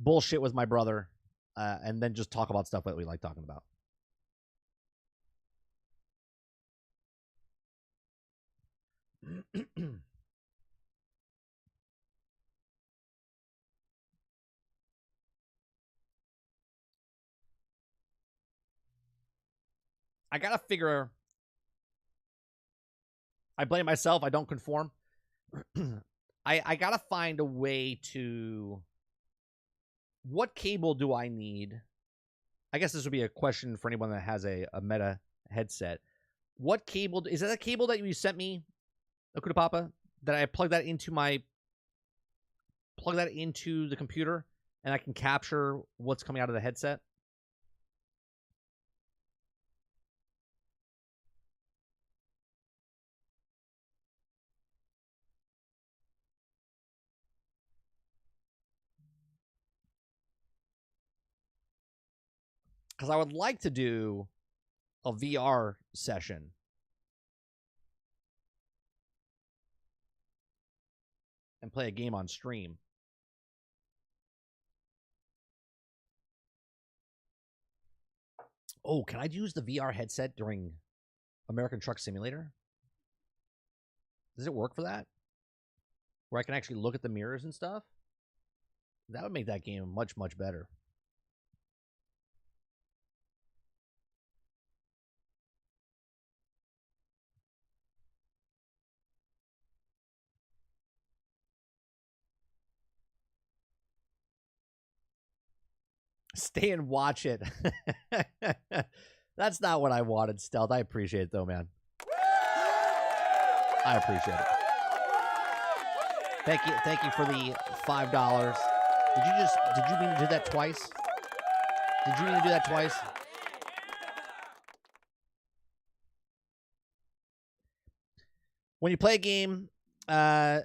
bullshit with my brother, and then just talk about stuff that we like talking about. I gotta figure. I blame myself. I don't conform. I gotta find a way to. What cable do I need? I guess this would be a question for anyone that has a Meta headset. What cable is that? A cable that you sent me, Akuta Papa, that I plug that into the computer, and I can capture what's coming out of the headset. Because I would like to do a VR session. And play a game on stream. Oh, can I use the VR headset during American Truck Simulator? Does it work for that? Where I can actually look at the mirrors and stuff? That would make that game much, much better. Stay and watch it. That's not what I wanted, Stealth. I appreciate it, though, man. I appreciate it. Thank you for the $5. Did you mean to do that twice? Did you mean to do that twice? When you play a game, I'll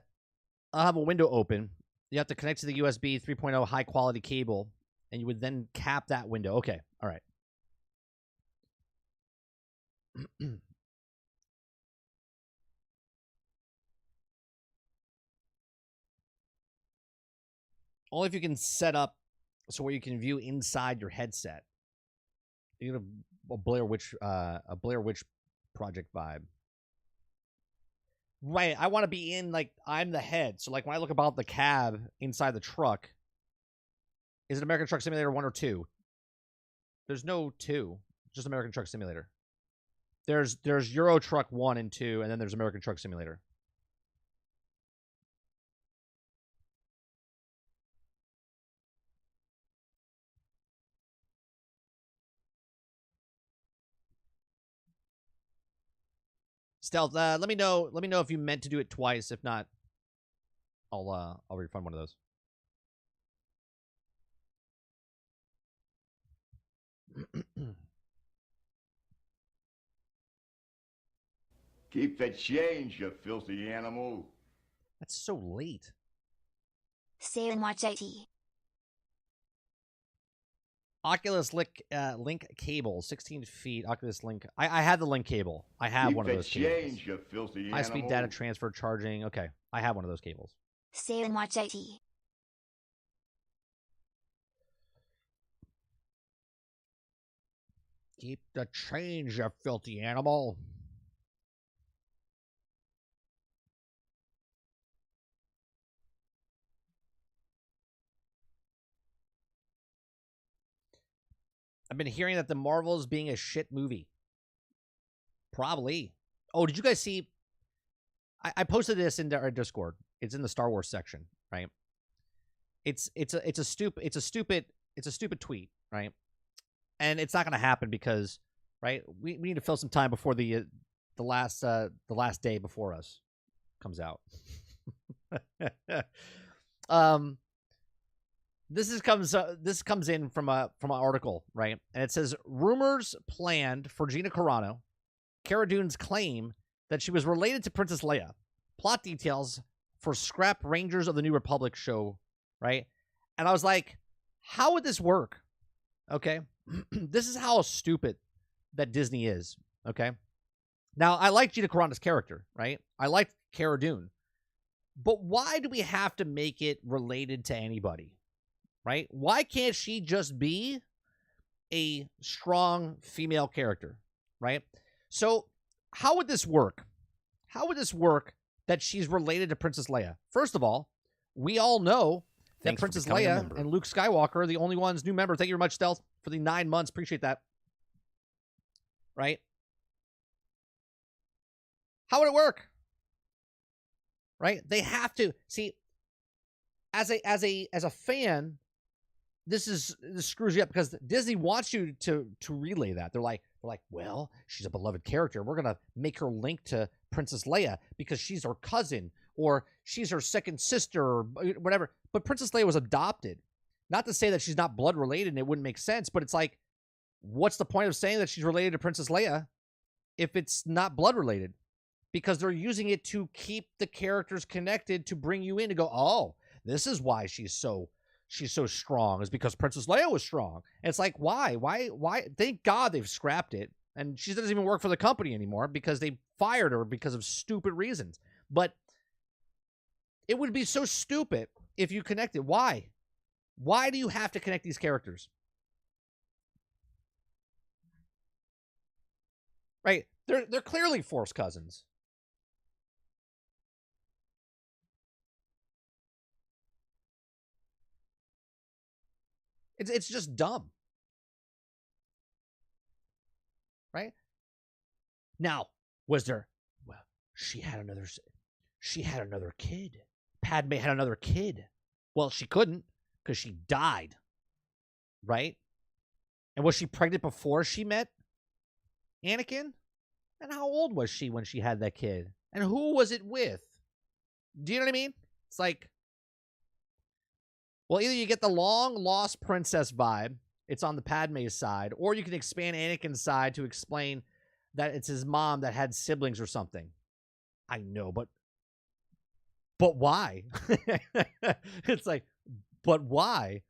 have a window open. You have to connect to the USB 3.0 high quality cable, and you would then cap that window. Okay, all right. Only if you can set up so where you can view inside your headset. You get a Blair Witch Project vibe. Right, I want to be in, like, I'm the head. So, like, when I look about the cab inside the truck, is it American Truck Simulator 1 or 2? There's no 2, just American Truck Simulator. There's Euro Truck 1 and 2, and then there's American Truck Simulator. Stealth, let me know if you meant to do it twice. If not, I'll refund one of those. Keep the change, you filthy animal. That's so late. Stay and watch IT. Oculus Link cable, 16 feet. Oculus Link. I had the Link cable. I have one of those cables. Keep the change, you filthy animal. High-speed data transfer charging. Okay, I have one of those cables. Stay and watch IT. Keep the change, you filthy animal. I've been hearing that the Marvels being a shit movie. Probably. Oh, did you guys see? I posted this into our Discord. It's in the Star Wars section, right? It's a stupid tweet, right? And it's not going to happen because, right? We need to fill some time before the last day before us comes out. This comes in from an article, right? And it says rumors planned for Gina Carano, Cara Dune's claim that she was related to Princess Leia, plot details for Scrap Rangers of the New Republic show, right? And I was like, how would this work? Okay. this is how stupid that Disney is, okay? Now, I like Gina Carano's character, right? I like Cara Dune. But why do we have to make it related to anybody, right? Why can't she just be a strong female character, right? So how would this work? How would this work that she's related to Princess Leia? First of all, we all know that Thanks for Princess becoming a Leia member. and Luke Skywalker are the only ones, new member. Thank you very much, Stealth, for the 9 months. Appreciate that. Right? How would it work? Right? They have to see. As a fan, this screws you up because Disney wants you to relay that. They're like, well, she's a beloved character. We're gonna make her link to Princess Leia because she's her cousin or she's her second sister or whatever. But Princess Leia was adopted. Not to say that she's not blood related and it wouldn't make sense, but it's like, what's the point of saying that she's related to Princess Leia if it's not blood related? Because they're using it to keep the characters connected to bring you in to go, oh, this is why she's so strong, is because Princess Leia was strong. And it's like, why? Thank God they've scrapped it. And she doesn't even work for the company anymore because they fired her because of stupid reasons. But it would be so stupid if you connect it. Why? Why do you have to connect these characters? Right? They're clearly Force cousins. It's just dumb. Right? Now, was there, well, she had another kid. Padme had another kid. Well, she couldn't because she died. Right? And was she pregnant before she met Anakin? And how old was she when she had that kid? And who was it with? Do you know what I mean? It's like, well, either you get the long-lost princess vibe, it's on the Padme's side, or you can expand Anakin's side to explain that it's his mom that had siblings or something. I know, but why? It's like, but why?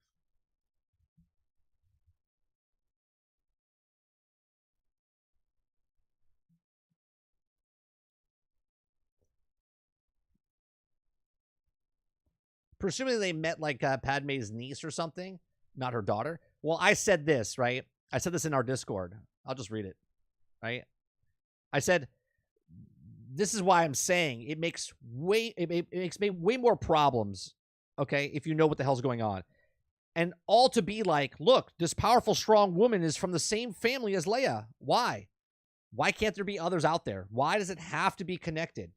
Presumably they met like Padme's niece or something, not her daughter. Well, I said this, right? I said this in our Discord. I'll just read it, right? I said, this is why I'm saying it makes way more problems, okay, if you know what the hell's going on. And all to be like, look, this powerful, strong woman is from the same family as Leia. Why? Why can't there be others out there? Why does it have to be connected?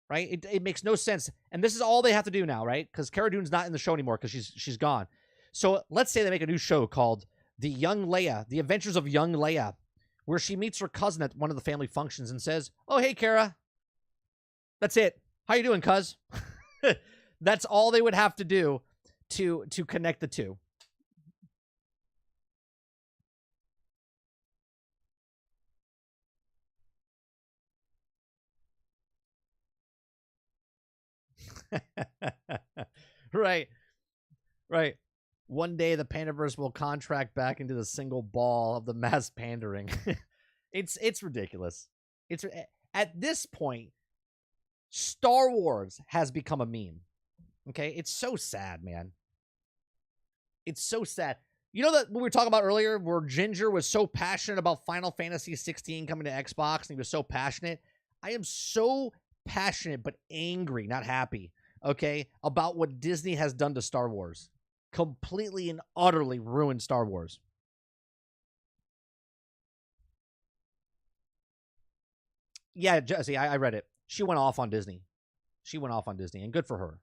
Right? It makes no sense. And this is all they have to do now, right? Because Cara Dune's not in the show anymore because she's gone. So let's say they make a new show called The Adventures of Young Leia, where she meets her cousin at one of the family functions and says, oh, hey, Cara. That's it. How you doing, cuz? That's all they would have to do to connect the two. Right. One day the Pandaverse will contract back into the single ball of the mass pandering. It's ridiculous. It's at this point, Star Wars has become a meme. Okay, it's so sad, man. It's so sad. You know that what we were talking about earlier, where Ginger was so passionate about Final Fantasy 16 coming to Xbox, and he was so passionate. I am so passionate but angry, not happy, okay, about what Disney has done to Star Wars. Completely and utterly ruined Star Wars. Yeah, Jesse, I read it. She went off on Disney. And good for her.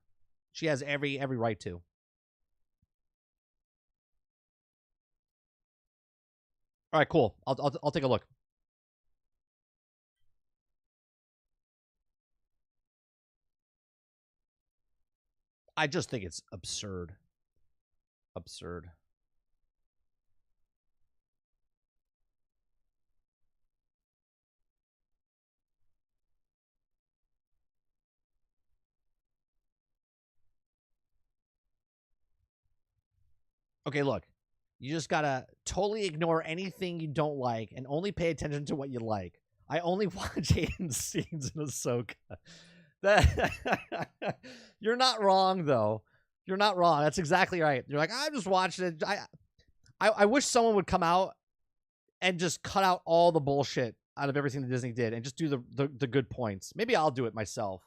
She has every right to. All right, cool. I'll take a look. I just think it's absurd. Absurd. Okay, look. You just gotta totally ignore anything you don't like and only pay attention to what you like. I only watch Aiden's scenes in Ahsoka. That you're not wrong though. You're not wrong. That's exactly right. You're like, I'm just watching it. I wish someone would come out and just cut out all the bullshit out of everything that Disney did and just do the good points. Maybe I'll do it myself.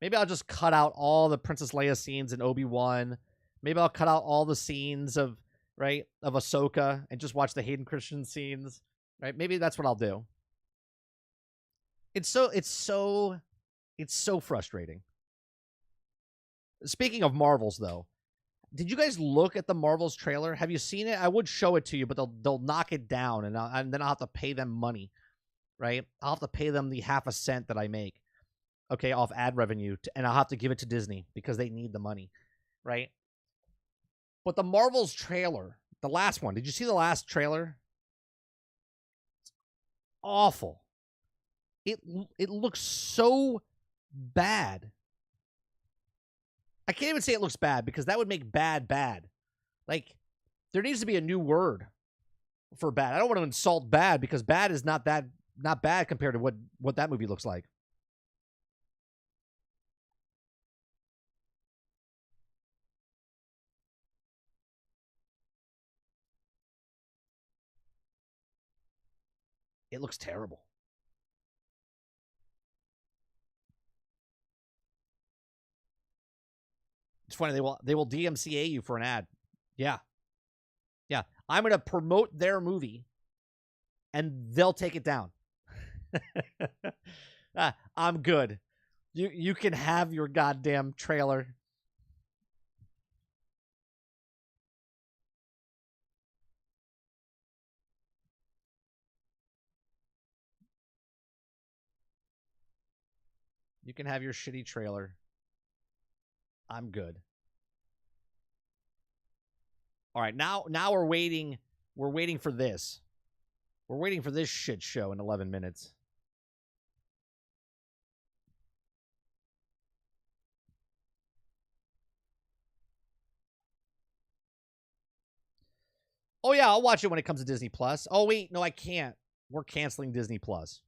Maybe I'll just cut out all the Princess Leia scenes in Obi-Wan. Maybe I'll cut out all the scenes of Ahsoka and just watch the Hayden Christensen scenes. Right? Maybe that's what I'll do. It's so frustrating. Speaking of Marvels, though, did you guys look at the Marvels trailer? Have you seen it? I would show it to you, but they'll knock it down, and then I'll have to pay them money, right? I'll have to pay them the half a cent that I make, okay, off ad revenue, and I'll have to give it to Disney because they need the money, right? But the Marvels trailer, the last one, did you see the last trailer? It's awful. It looks so bad. I can't even say it looks bad because that would make bad bad. Like, there needs to be a new word for bad. I don't want to insult bad because bad is not bad compared to what that movie looks like. It looks terrible. It's funny, they will DMCA you for an ad. Yeah. Yeah. I'm going to promote their movie and they'll take it down. I'm good. You can have your goddamn trailer. You can have your shitty trailer. I'm good. All right, now we're waiting. We're waiting for this. We're waiting for this shit show in 11 minutes. Oh yeah, I'll watch it when it comes to Disney Plus. Oh wait, no, I can't. We're canceling Disney Plus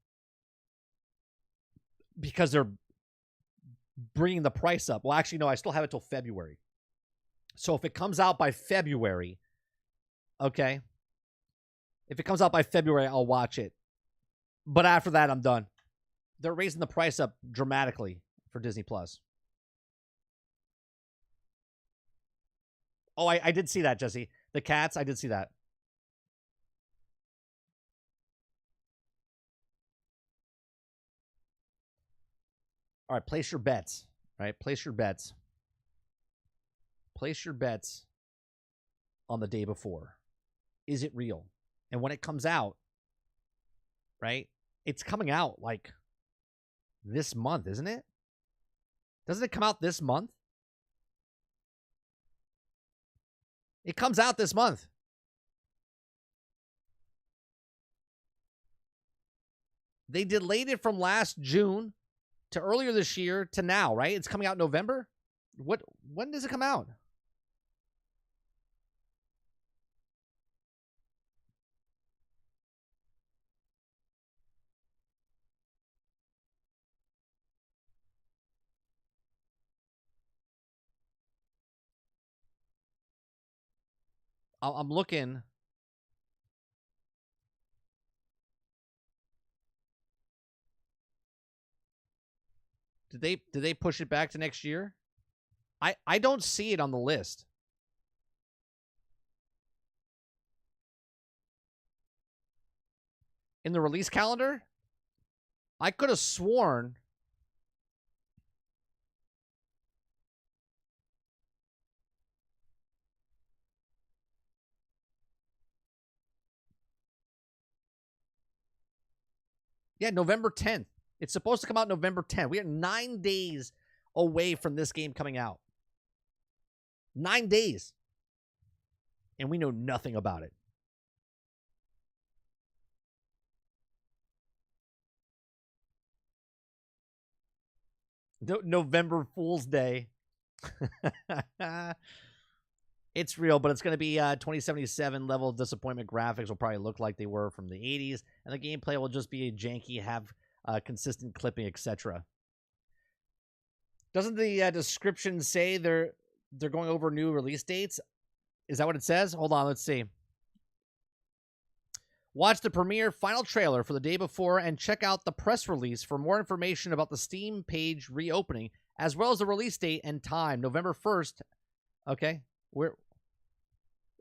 because they're bringing the price up. Well, actually, no, I still have it till February. So if it comes out by February, okay. If it comes out by February, I'll watch it. But after that, I'm done. They're raising the price up dramatically for Disney Plus. Oh, I did see that, Jesse. The cats, I did see that. All right, place your bets. All right, place your bets. Place your bets on the day before. Is it real? And when it comes out, right? It's coming out like this month, isn't it? Doesn't it come out this month? It comes out this month. They delayed it from last June to earlier this year to now, right? It's coming out in November. When does it come out? I'm looking. Did they push it back to next year? I don't see it on the list. In the release calendar? I could have sworn. Yeah, November 10th. It's supposed to come out November 10th. We are 9 days away from this game coming out. 9 days. And we know nothing about it. November Fool's Day. It's real, but it's going to be 2077 level of disappointment. Graphics will probably look like they were from the 80s, and the gameplay will just be janky, have consistent clipping, etc. Doesn't the description say they're going over new release dates? Is that what it says? Hold on, let's see. Watch the premiere final trailer for the day before and check out the press release for more information about the Steam page reopening, as well as the release date and time, November 1st. Okay,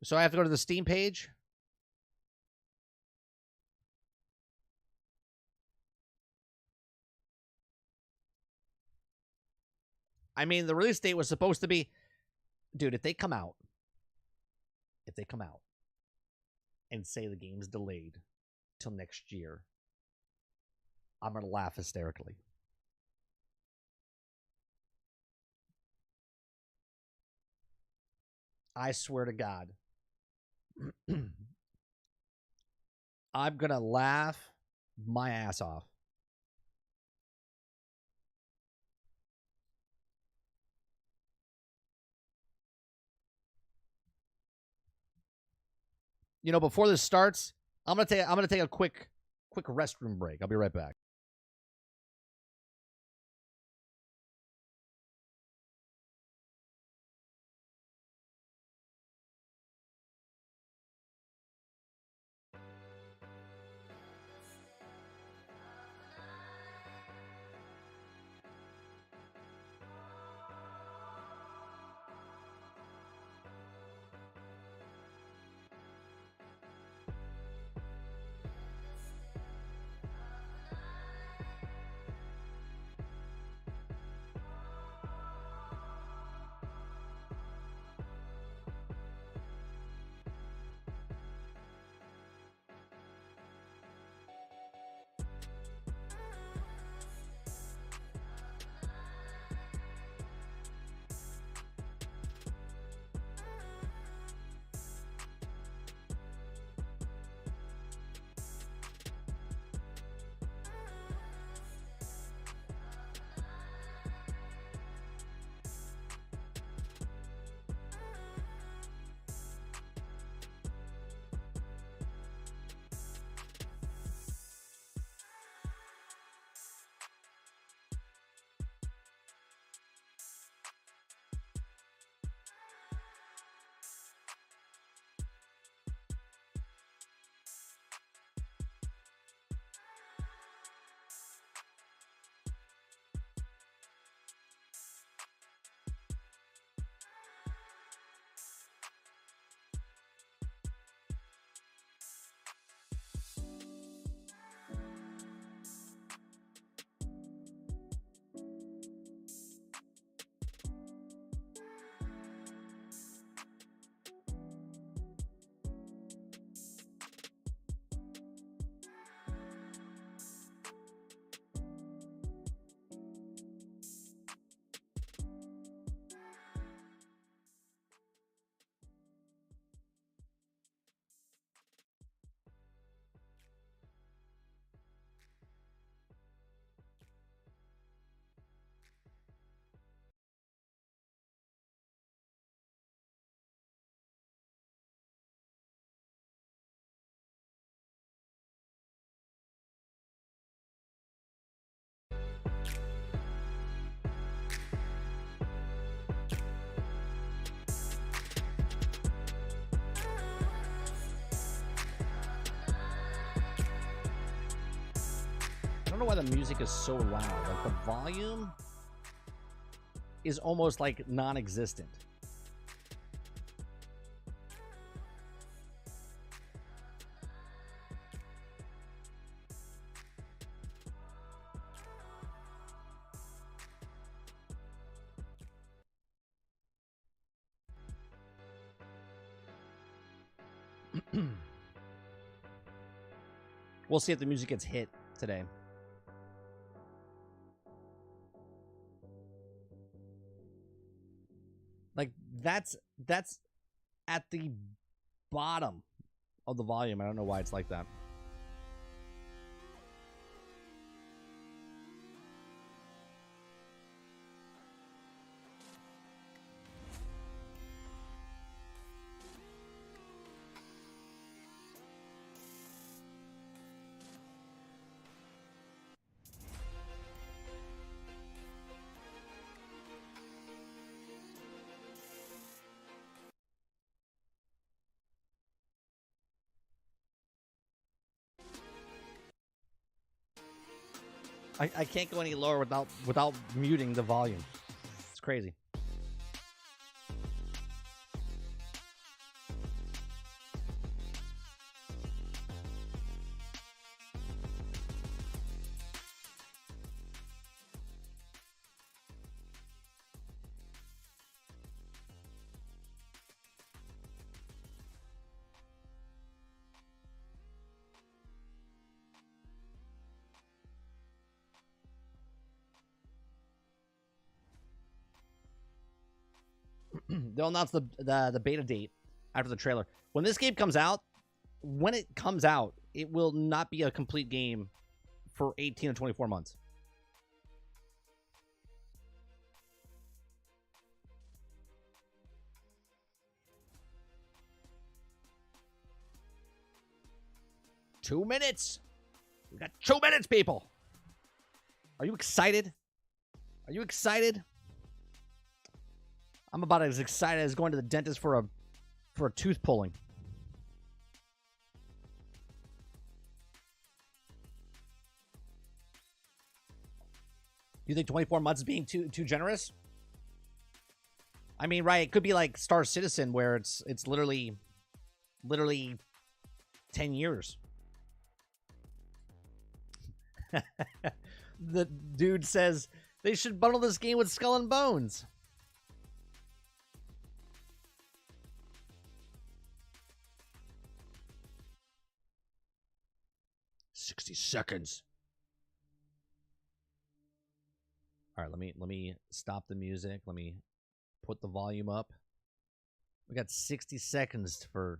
so I have to go to the Steam page? I mean, the release date was supposed to be... Dude, if they come out and say the game's delayed till next year, I'm going to laugh hysterically. I swear to God. I'm going to laugh my ass off. You know, before this starts, I'm gonna take a quick restroom break. I'll be right back. I don't know why the music is so loud. Like, the volume is almost like non-existent. We'll see if the music gets hit today. Like, that's at the bottom of the volume. I don't know why it's like that. I can't go any lower without muting the volume. It's crazy. They'll announce the beta date after the trailer. When this game comes out, it will not be a complete game for 18 to 24 months. Two minutes. We got 2 minutes, people. Are you excited? Are you excited? I'm about as excited as going to the dentist for a tooth pulling. You think 24 months is being too generous? I mean, right, it could be like Star Citizen where it's literally 10 years. The dude says they should bundle this game with Skull and Bones. $60. All right, let me stop the music. Let me put the volume up. We got 60 seconds for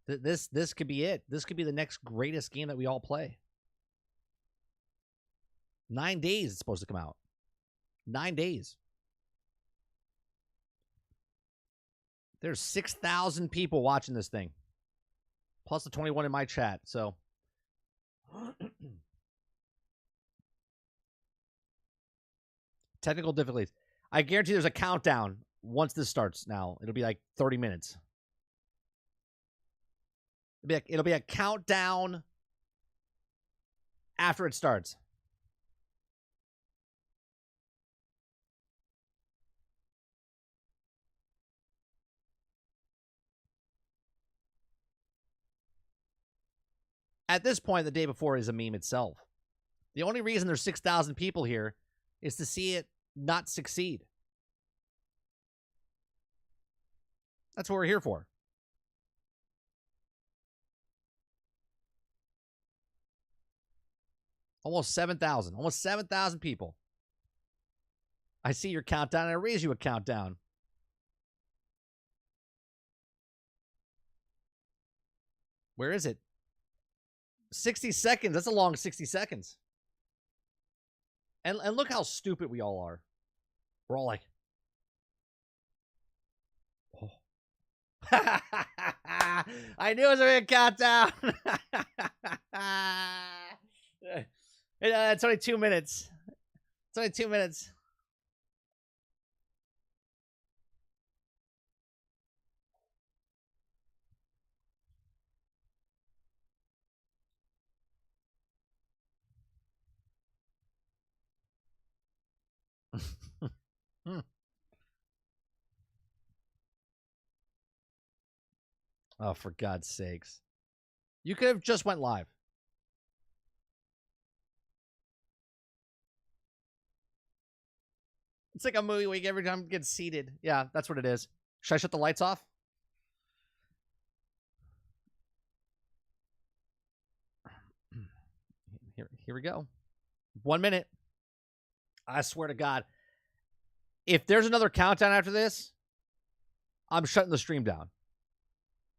this. This could be it. This could be the next greatest game that we all play. 9 days it's supposed to come out. 9 days. There's 6,000 people watching this thing. Plus the 21 in my chat, so. Technical difficulties. I guarantee there's a countdown once this starts now. It'll be like 30 minutes. It'll be a countdown after it starts. At this point, the day before is a meme itself. The only reason there's 6,000 people here is to see it not succeed. That's what we're here for. Almost 7,000. Almost 7,000 people. I see your countdown and I raise you a countdown. Where is it? 60 seconds. That's a long 60 seconds. And look how stupid we all are. We're all like, oh. I knew it was a countdown. It's only 2 minutes. It's only 2 minutes. Oh, for God's sakes. You could have just went live. It's like a movie where every time it gets seated. Yeah, that's what it is. Should I shut the lights off? Here we go. 1 minute. I swear to God. If there's another countdown after this, I'm shutting the stream down.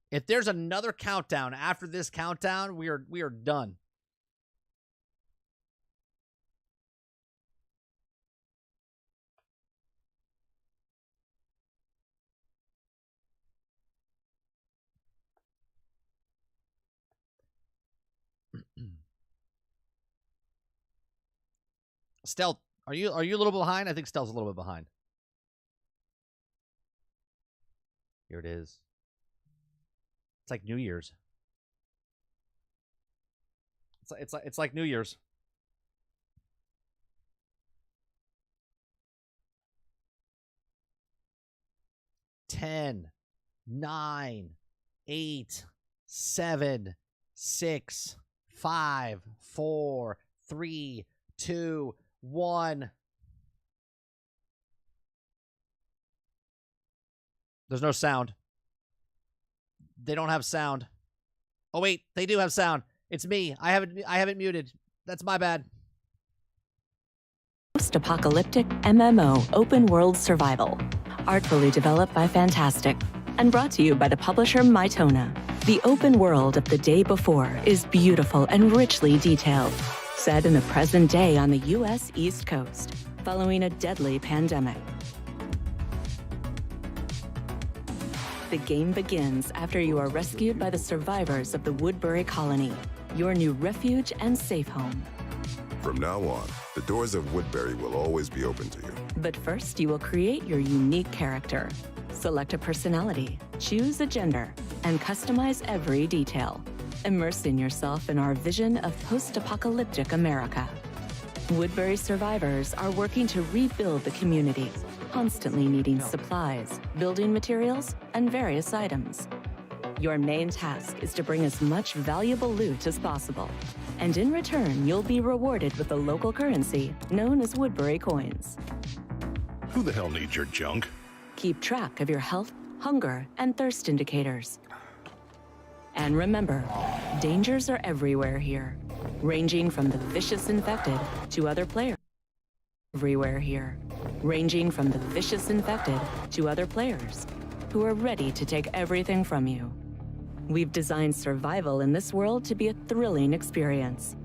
If there's another countdown after this countdown, we are done. Stealth, are you a little behind? I think Stealth's a little bit behind. Here it is. It's like New Year's. It's like New Year's. 10, 9, 8, 7, 6, 5, 4, 3, 2, 1. There's no sound. They don't have sound. Oh wait, they do have sound. It's me. I haven't muted. That's my bad. Post-apocalyptic MMO open world survival, artfully developed by Fantastic and brought to you by the publisher Mytona. The open world of the day before is beautiful and richly detailed, set in the present day on the U.S. East Coast, following a deadly pandemic. The game begins after you are rescued by the survivors of the Woodbury colony, your new refuge and safe home. From now on, the doors of Woodbury will always be open to you. But first, you will create your unique character. Select a personality, choose a gender, and customize every detail, immersing yourself in our vision of post-apocalyptic America. Woodbury survivors are working to rebuild the community, constantly needing supplies, building materials, and various items. Your main task is to bring as much valuable loot as possible, and in return, you'll be rewarded with the local currency known as Woodbury coins. Who the hell needs your junk? Keep track of your health, hunger, and thirst indicators. And remember, dangers are everywhere here, ranging from the vicious infected to other players. Everywhere here, ranging from the vicious infected to other players who are ready to take everything from you. We've designed survival in this world to be a thrilling experience.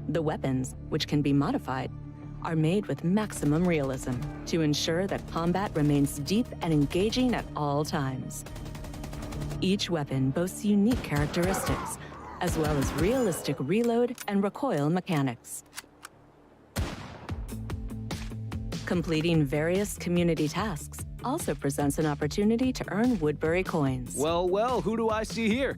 The weapons, which can be modified, are made with maximum realism to ensure that combat remains deep and engaging at all times. Each weapon boasts unique characteristics, as well as realistic reload and recoil mechanics. Completing various community tasks also presents an opportunity to earn Woodbury coins. Well, who do I see here?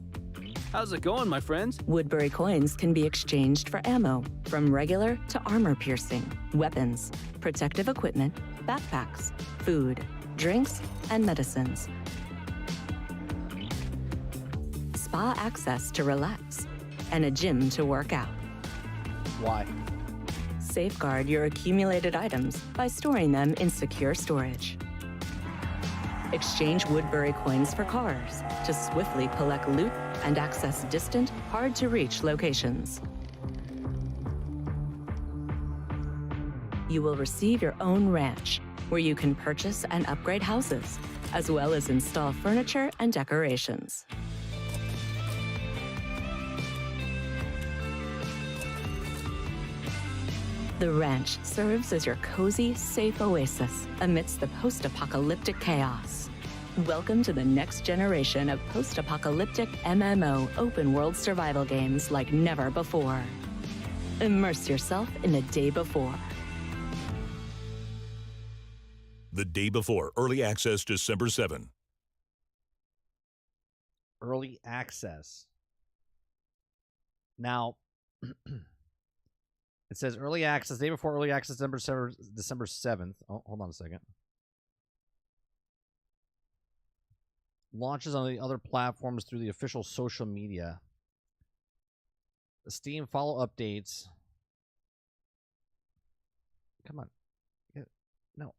How's it going, my friends? Woodbury coins can be exchanged for ammo, from regular to armor-piercing, weapons, protective equipment, backpacks, food, drinks, and medicines. Spa access to relax, and a gym to work out. Why? Safeguard your accumulated items by storing them in secure storage. Exchange Woodbury coins for cars to swiftly collect loot and access distant, hard-to-reach locations. You will receive your own ranch, where you can purchase and upgrade houses, as well as install furniture and decorations. The ranch serves as your cozy, safe oasis amidst the post-apocalyptic chaos. Welcome to the next generation of post-apocalyptic MMO open-world survival games like never before. Immerse yourself in the day before. The Day Before, Early Access December 7. Early access. Now, it says early access, day before early access, December 7th. Oh, hold on a second. Launches on the other platforms through the official social media. The Steam follow updates. Come on. No.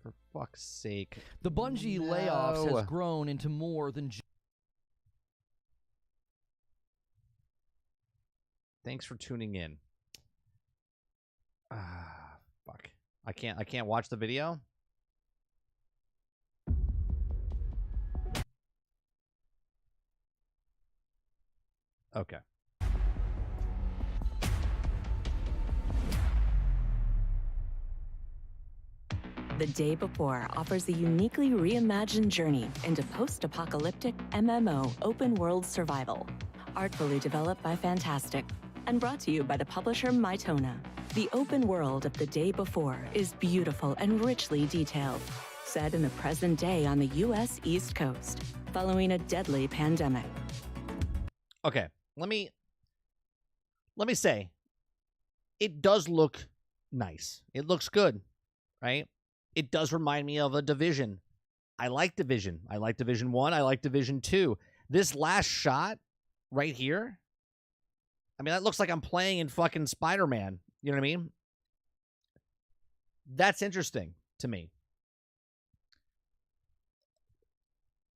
For fuck's sake. The Bungie layoffs has grown into more than Thanks for tuning in. Fuck. I can't watch the video. Okay. The Day Before offers a uniquely reimagined journey into post-apocalyptic MMO open-world survival, artfully developed by Fantastic and brought to you by the publisher Mytona. The open world of The Day Before is beautiful and richly detailed, set in the present day on the U.S. East Coast, following a deadly pandemic. Okay, let me say, it does look nice. It looks good, right? It does remind me of a Division I like Division. I like Division 1. I like Division 2. This last shot right here, I mean, that looks like I'm playing in fucking Spider-Man. You know what I mean? That's interesting to me.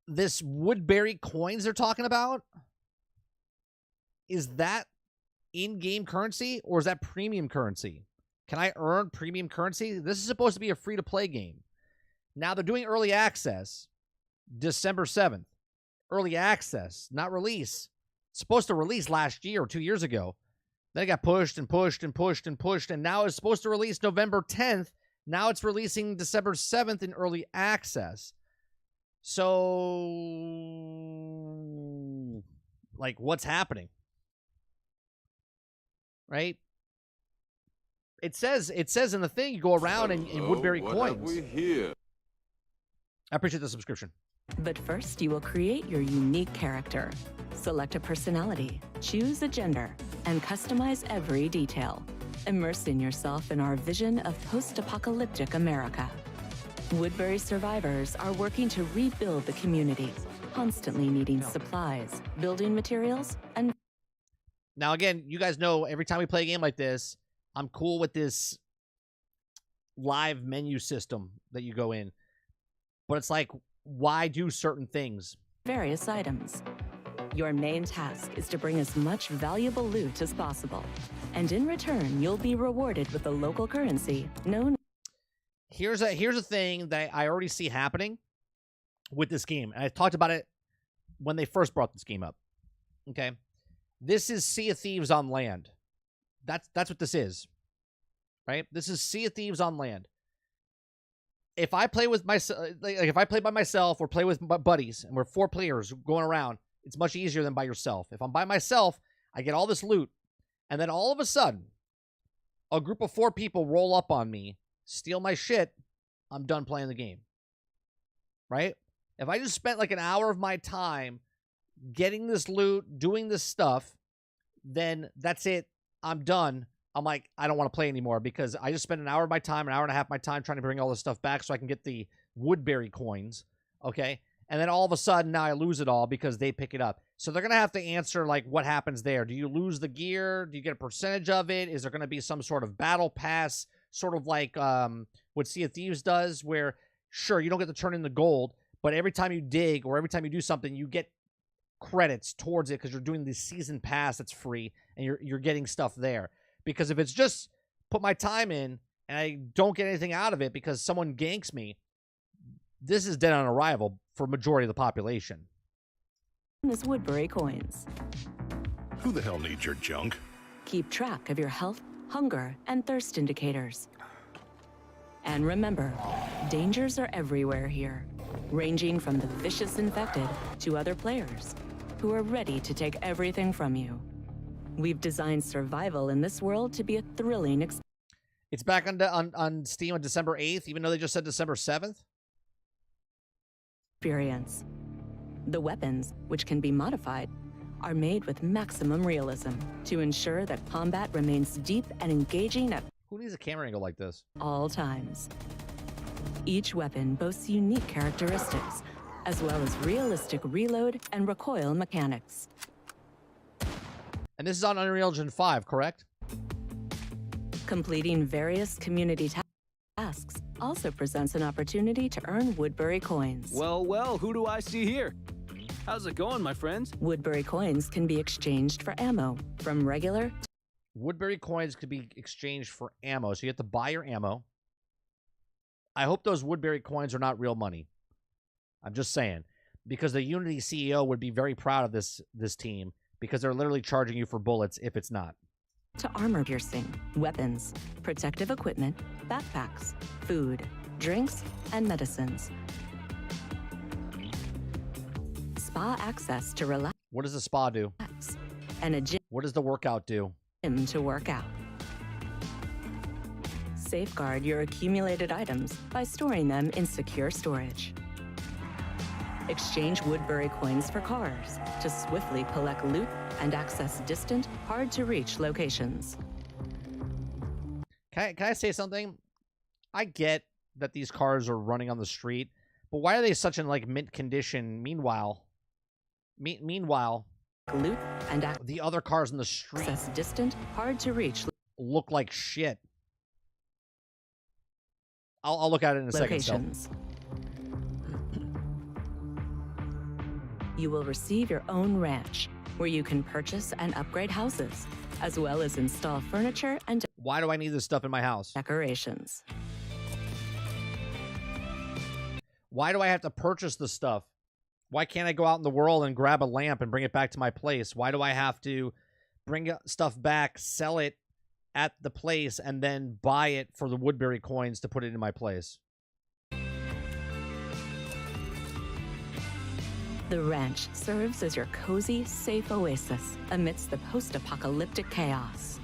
This Woodbury coins they're talking about, is that in-game currency or is that premium currency? Can I earn premium currency? This is supposed to be a free-to-play game. Now they're doing early access December 7th. Early access, not release. It's supposed to release last year or 2 years ago. Then it got pushed and pushed and pushed and pushed, and now it's supposed to release November 10th. Now it's releasing December 7th in early access. So, like, what's happening? Right? It says in the thing, you go around in Woodbury coins. I appreciate the subscription. But first, you will create your unique character. Select a personality, choose a gender, and customize every detail. Immersing yourself in our vision of post-apocalyptic America. Woodbury survivors are working to rebuild the community, constantly needing supplies, building materials, and... Now, again, you guys know every time we play a game like this, I'm cool with this live menu system that you go in. But it's like, why do certain things? Various items. Your main task is to bring as much valuable loot as possible. And in return, you'll be rewarded with the local currency known... Here's a thing that I already see happening with this game. And I talked about it when they first brought this game up. Okay? This is Sea of Thieves on land. That's what this is. Right? This is Sea of Thieves on land. If I play with if I play by myself or play with my buddies and we're 4 players going around, it's much easier than by yourself. If I'm by myself, I get all this loot, and then all of a sudden, a group of 4 people roll up on me, steal my shit, I'm done playing the game. Right? If I just spent like an hour of my time getting this loot, doing this stuff, then that's it. I'm done. I'm like, I don't want to play anymore because I just spent an hour of my time, an hour and a half of my time trying to bring all this stuff back so I can get the Woodbury coins, okay? And then all of a sudden, now I lose it all because they pick it up. So they're going to have to answer, like, what happens there? Do you lose the gear? Do you get a percentage of it? Is there going to be some sort of battle pass, sort of like what Sea of Thieves does, where, sure, you don't get to turn in the gold, but every time you dig or every time you do something, you get credits towards it because you're doing the season pass that's free, and you're getting stuff there. Because if it's just put my time in and I don't get anything out of it because someone ganks me, this is dead on arrival for majority of the population. Is Woodbury coins. Who the hell needs your junk? Keep track of your health, hunger, and thirst indicators. And remember, dangers are everywhere here, ranging from the vicious infected to other players who are ready to take everything from you. We've designed survival in this world to be a thrilling experience. It's back on Steam on December 8th, even though they just said December 7th? The weapons, which can be modified, are made with maximum realism to ensure that combat remains deep and engaging at Who needs a camera angle like this? all times. Each weapon boasts unique characteristics, as well as realistic reload and recoil mechanics. And this is on Unreal Engine 5, correct? Completing various community tasks also presents an opportunity to earn Woodbury coins. Well, who do I see here? How's it going, my friends? Woodbury coins can be exchanged for ammo, from regular... Woodbury coins could be exchanged for ammo, so you have to buy your ammo. I hope those Woodbury coins are not real money. I'm just saying. Because the Unity CEO would be very proud of this team, because they're literally charging you for bullets if it's not. To armor piercing, weapons, protective equipment, backpacks, food, drinks, and medicines. Spa access to relax. What does the spa do? And a gym. What does the workout do? To work out. Safeguard your accumulated items by storing them in secure storage. Exchange Woodbury coins for cars to swiftly collect loot and access distant, hard-to-reach locations. Can I say something? I get that these cars are running on the street, But why are they such in like mint condition? Meanwhile, Loot and the other cars in the street access distant, hard to reach look like shit. I'll look at it in a locations. second. You will receive your own ranch, where you can purchase and upgrade houses, as well as install furniture and Why do I need this stuff in my house? decorations. Why do I have to purchase the stuff? Why can't I go out in the world and grab a lamp and bring it back to my place? Why do I have to bring stuff back, sell it at the place, and then buy it for the Woodbury coins to put it in my place? The ranch serves as your cozy, safe oasis amidst the post-apocalyptic chaos.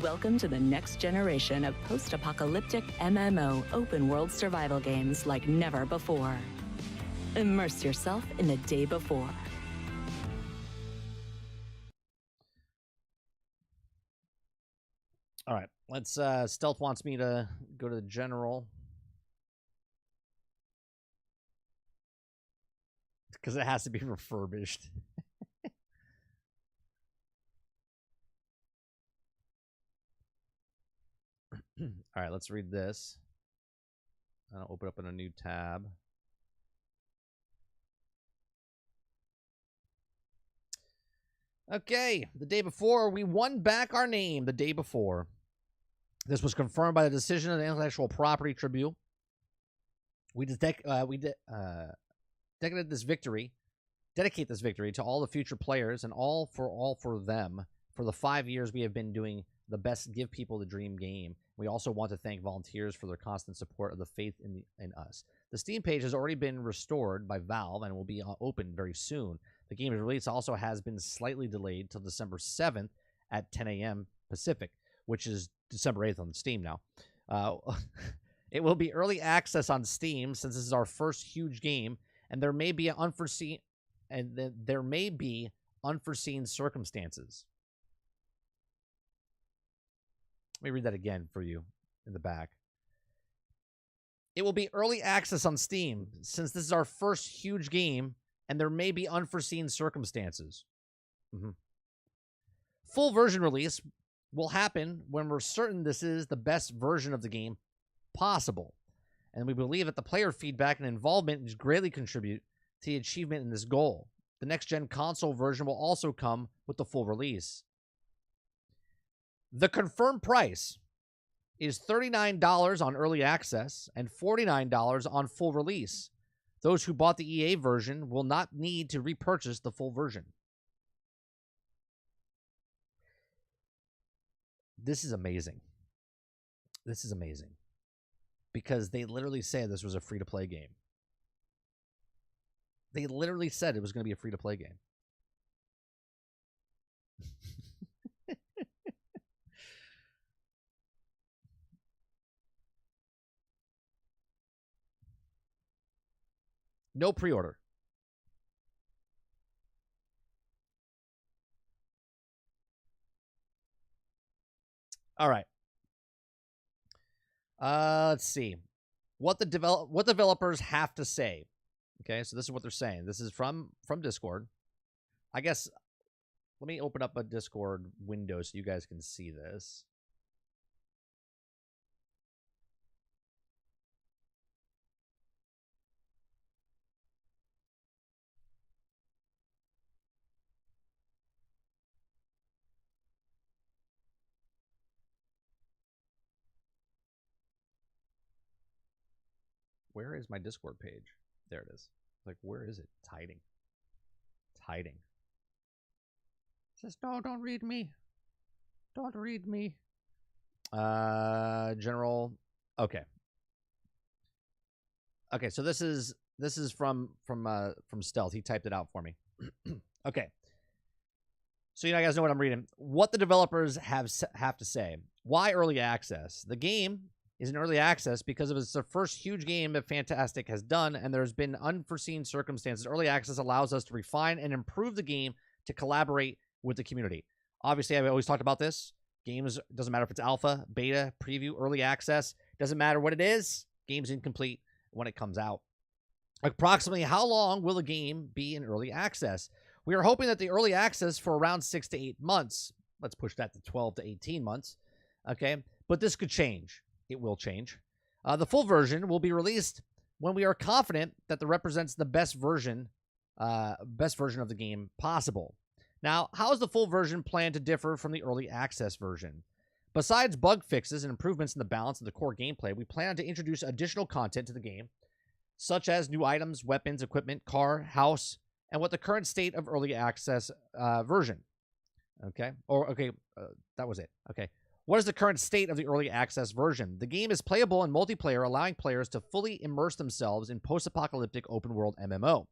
Welcome to the next generation of post-apocalyptic MMO open-world survival games like never before. Immerse yourself in the day before. All right, let's, Stealth wants me to go to the general. Because it has to be refurbished. All right, let's read this. I'll open up in a new tab. Okay, the day before, we won back our name the day before. This was confirmed by the decision of the Intellectual Property Tribunal. We dedicate this victory to all the future players and all for them for the 5 years we have been doing the best give people the dream game. We also want to thank volunteers for their constant support of the faith in us. The Steam page has already been restored by Valve and will be open very soon. The game's release also has been slightly delayed till December 7th at 10 a.m. Pacific, which is December 8th on Steam now. It will be early access on Steam since this is our first huge game, and there may be unforeseen circumstances. Let me read that again for you in the back. It will be early access on Steam since this is our first huge game, and there may be unforeseen circumstances. Full version release will happen when we're certain this is the best version of the game possible, and we believe that the player feedback and involvement greatly contribute to the achievement in this goal. The next-gen console version will also come with the full release. The confirmed price is $39 on early access and $49 on full release. Those who bought the EA version will not need to repurchase the full version. This is amazing. This is amazing. Because they literally said this was a free-to-play game. They literally said it was going to be a free-to-play game. No pre-order. All right. Let's see. What developers have to say. Okay, so this is what they're saying. This is from Discord. I guess let me open up a Discord window so you guys can see this. Where is my Discord page? There it is. Like, where is it? It's hiding. It's hiding. It says, no, don't read me. Don't read me. General. Okay. Okay, so this is from Stealth. He typed it out for me. Okay. So you guys know what I'm reading. What the developers have to say. Why early access? The game is in early access because it's the first huge game that Fantastic has done, and there's been unforeseen circumstances. Early access allows us to refine and improve the game to collaborate with the community. Obviously, I've always talked about this. Games, doesn't matter if it's alpha, beta, preview, early access. Doesn't matter what it is. Game's incomplete when it comes out. Approximately how long will the game be in early access? We are hoping that the early access for around 6 to 8 months. Let's push that to 12 to 18 months. Okay, but this could change. It will change. The full version will be released when we are confident that it represents the best version of the game possible. Now, how is the full version planned to differ from the early access version? Besides bug fixes and improvements in the balance of the core gameplay, we plan to introduce additional content to the game, such as new items, weapons, equipment, car, house, and what the current state of early access version. Okay, that was it. Okay. What is the current state of the early access version? The game is playable in multiplayer, allowing players to fully immerse themselves in post-apocalyptic open-world MMO,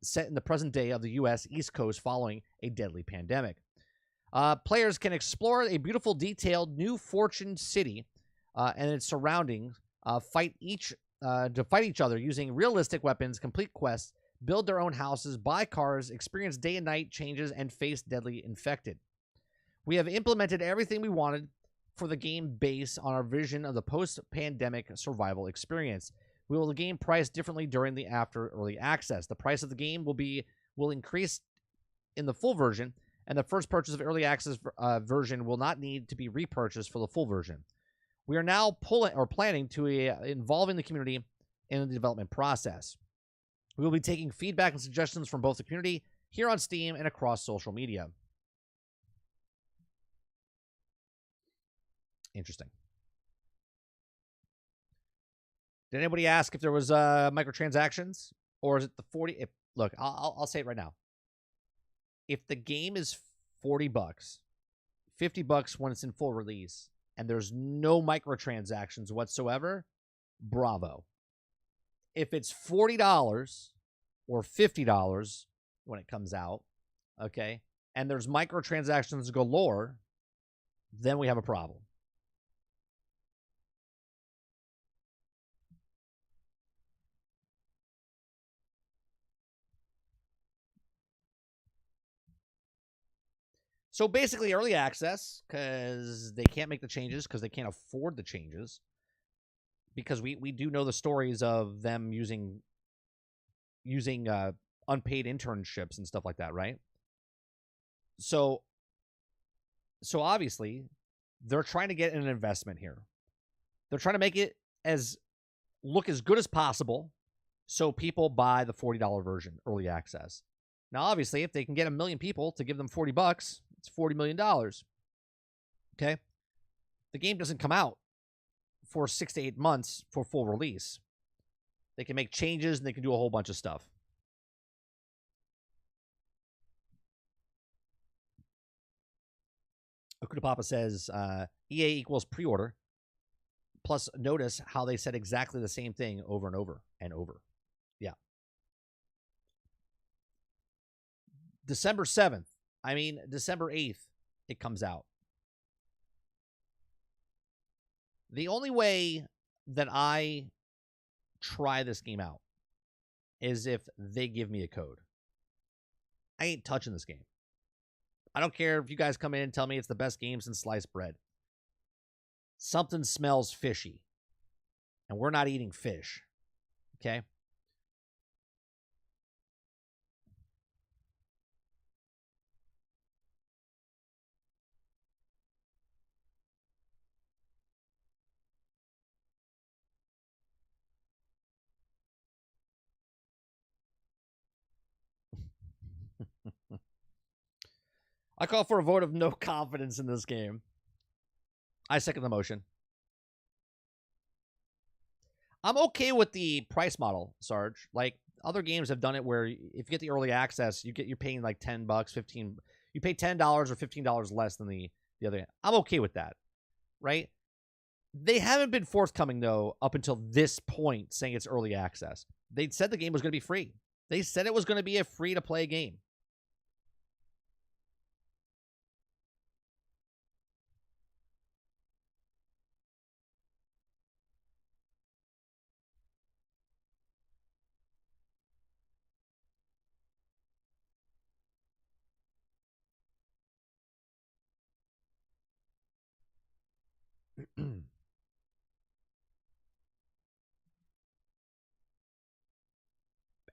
set in the present day of the U.S. East Coast following a deadly pandemic. Players can explore a beautiful, detailed New Fortune city and its surroundings, fight each other using realistic weapons, complete quests, build their own houses, buy cars, experience day and night changes, and face deadly infected. We have implemented everything we wanted for the game based on our vision of the post-pandemic survival experience. We will the game priced differently during the after early access. The price of the game will increase in the full version, and the first purchase of early access version will not need to be repurchased for the full version. We are now planning to involving the community in the development process. We will be taking feedback and suggestions from both the community here on Steam and across social media. Interesting. Did anybody ask if there was microtransactions, or is it the 40? Look, I'll say it right now. If the game is $40, $50 when it's in full release, and there's no microtransactions whatsoever, bravo. If it's $40 or $50 when it comes out, okay, and there's microtransactions galore, then we have a problem. So basically early access, because they can't make the changes, because they can't afford the changes, because we do know the stories of them using unpaid internships and stuff like that, right? So obviously they're trying to get an investment here. They're trying to make it look as good as possible so people buy the $40 version, early access. Now, obviously, if they can get 1 million people to give them $40, it's $40 million. Okay? The game doesn't come out for 6 to 8 months for full release. They can make changes and they can do a whole bunch of stuff. Akuta Papa says EA equals pre-order. Plus, notice how they said exactly the same thing over and over and over. Yeah. December 7th. December 8th, it comes out. The only way that I try this game out is if they give me a code. I ain't touching this game. I don't care if you guys come in and tell me it's the best game since sliced bread. Something smells fishy. And we're not eating fish. Okay? I call for a vote of no confidence in this game. I second the motion. I'm okay with the price model, Sarge. Like, other games have done it where if you get the early access, you're paying like $10, 15. You pay $10 or $15 less than the other. I'm okay with that, right? They haven't been forthcoming, though, up until this point, saying it's early access. They said the game was going to be free. They said it was going to be a free-to-play game.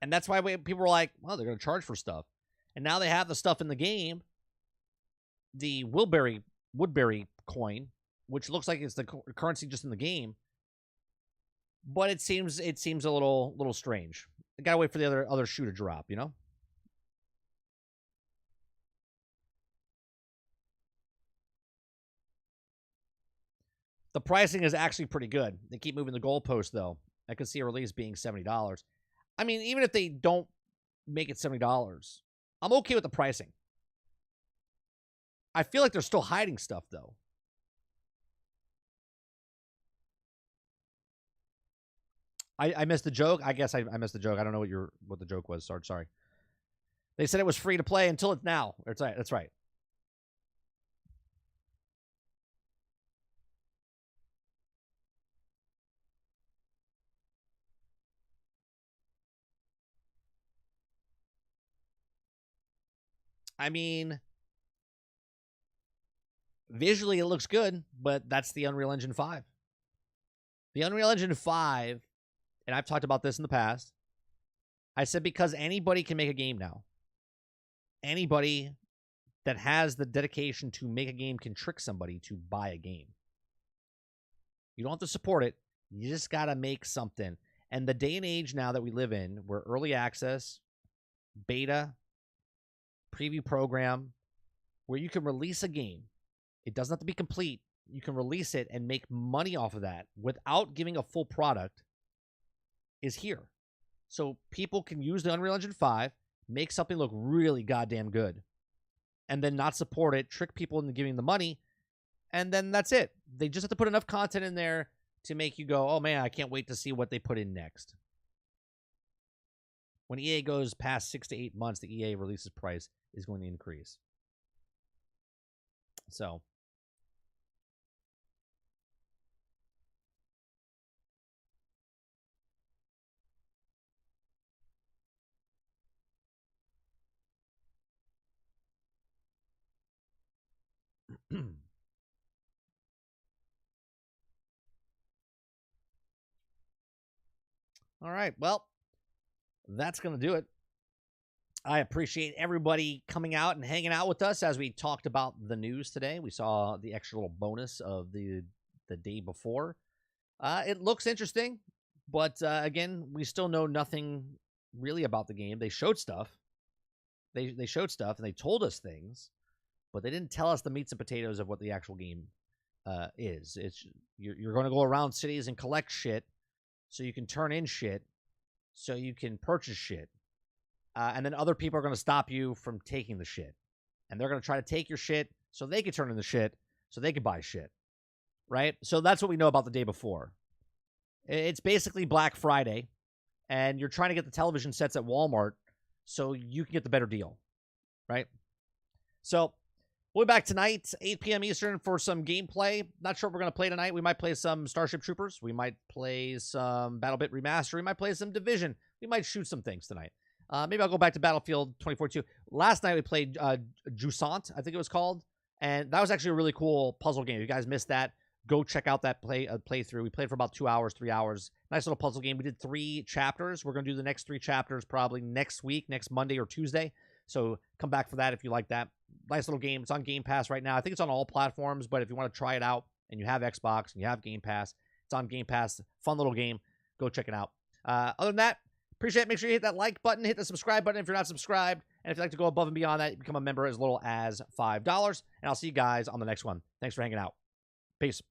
And that's why people were like, well, they're going to charge for stuff. And now they have the stuff in the game, the Woodbury coin, which looks like it's the currency just in the game. But it seems a little strange. I got to wait for the other shoe to drop, you know? The pricing is actually pretty good. They keep moving the goalpost, though. I could see a release being $70. I mean, even if they don't make it $70, I'm okay with the pricing. I feel like they're still hiding stuff, though. I missed the joke. I guess I missed the joke. I don't know what the joke was. Sorry. They said it was free to play until it's now. That's right. That's right. I mean, visually it looks good, but that's the Unreal Engine 5. The Unreal Engine 5, and I've talked about this in the past, I said because anybody can make a game now. Anybody that has the dedication to make a game can trick somebody to buy a game. You don't have to support it. You just got to make something. And the day and age now that we live in, where early access, beta, preview program, where you can release a game, it doesn't have to be complete. You can release it and make money off of that without giving a full product, is here. So people can use the Unreal Engine 5, make something look really goddamn good, and then not support it, trick people into giving the money, and then that's it. They just have to put enough content in there to make you go, oh man, I can't wait to see what they put in next. When EA goes past 6 to 8 months, the EA releases price is going to increase. So, all right, well, that's going to do it. I appreciate everybody coming out and hanging out with us as we talked about the news today. We saw the extra little bonus of the day before. It looks interesting, but again, we still know nothing really about the game. They showed stuff. They showed stuff and they told us things, but they didn't tell us the meats and potatoes of what the actual game is. It's you're going to go around cities and collect shit, so you can turn in shit, so you can purchase shit. And then other people are going to stop you from taking the shit. And they're going to try to take your shit so they can turn in the shit so they can buy shit. Right? So that's what we know about the day before. It's basically Black Friday. And you're trying to get the television sets at Walmart so you can get the better deal. Right? So we'll be back tonight, 8 p.m. Eastern, for some gameplay. Not sure what we're going to play tonight. We might play some Starship Troopers. We might play some BattleBit Remaster. We might play some Division. We might shoot some things tonight. Maybe I'll go back to Battlefield 2042. Last night we played Jusant, I think it was called, and that was actually a really cool puzzle game. If you guys missed that, go check out that playthrough. We played for about 2 hours, 3 hours. Nice little puzzle game. We did 3 chapters. We're going to do the next 3 chapters probably next week, next Monday or Tuesday. So come back for that if you like that. Nice little game. It's on Game Pass right now. I think it's on all platforms, but if you want to try it out and you have Xbox and you have Game Pass, it's on Game Pass. Fun little game. Go check it out. Other than that, appreciate it. Make sure you hit that like button, hit the subscribe button if you're not subscribed. And if you'd like to go above and beyond that, you become a member as little as $5. And I'll see you guys on the next one. Thanks for hanging out. Peace.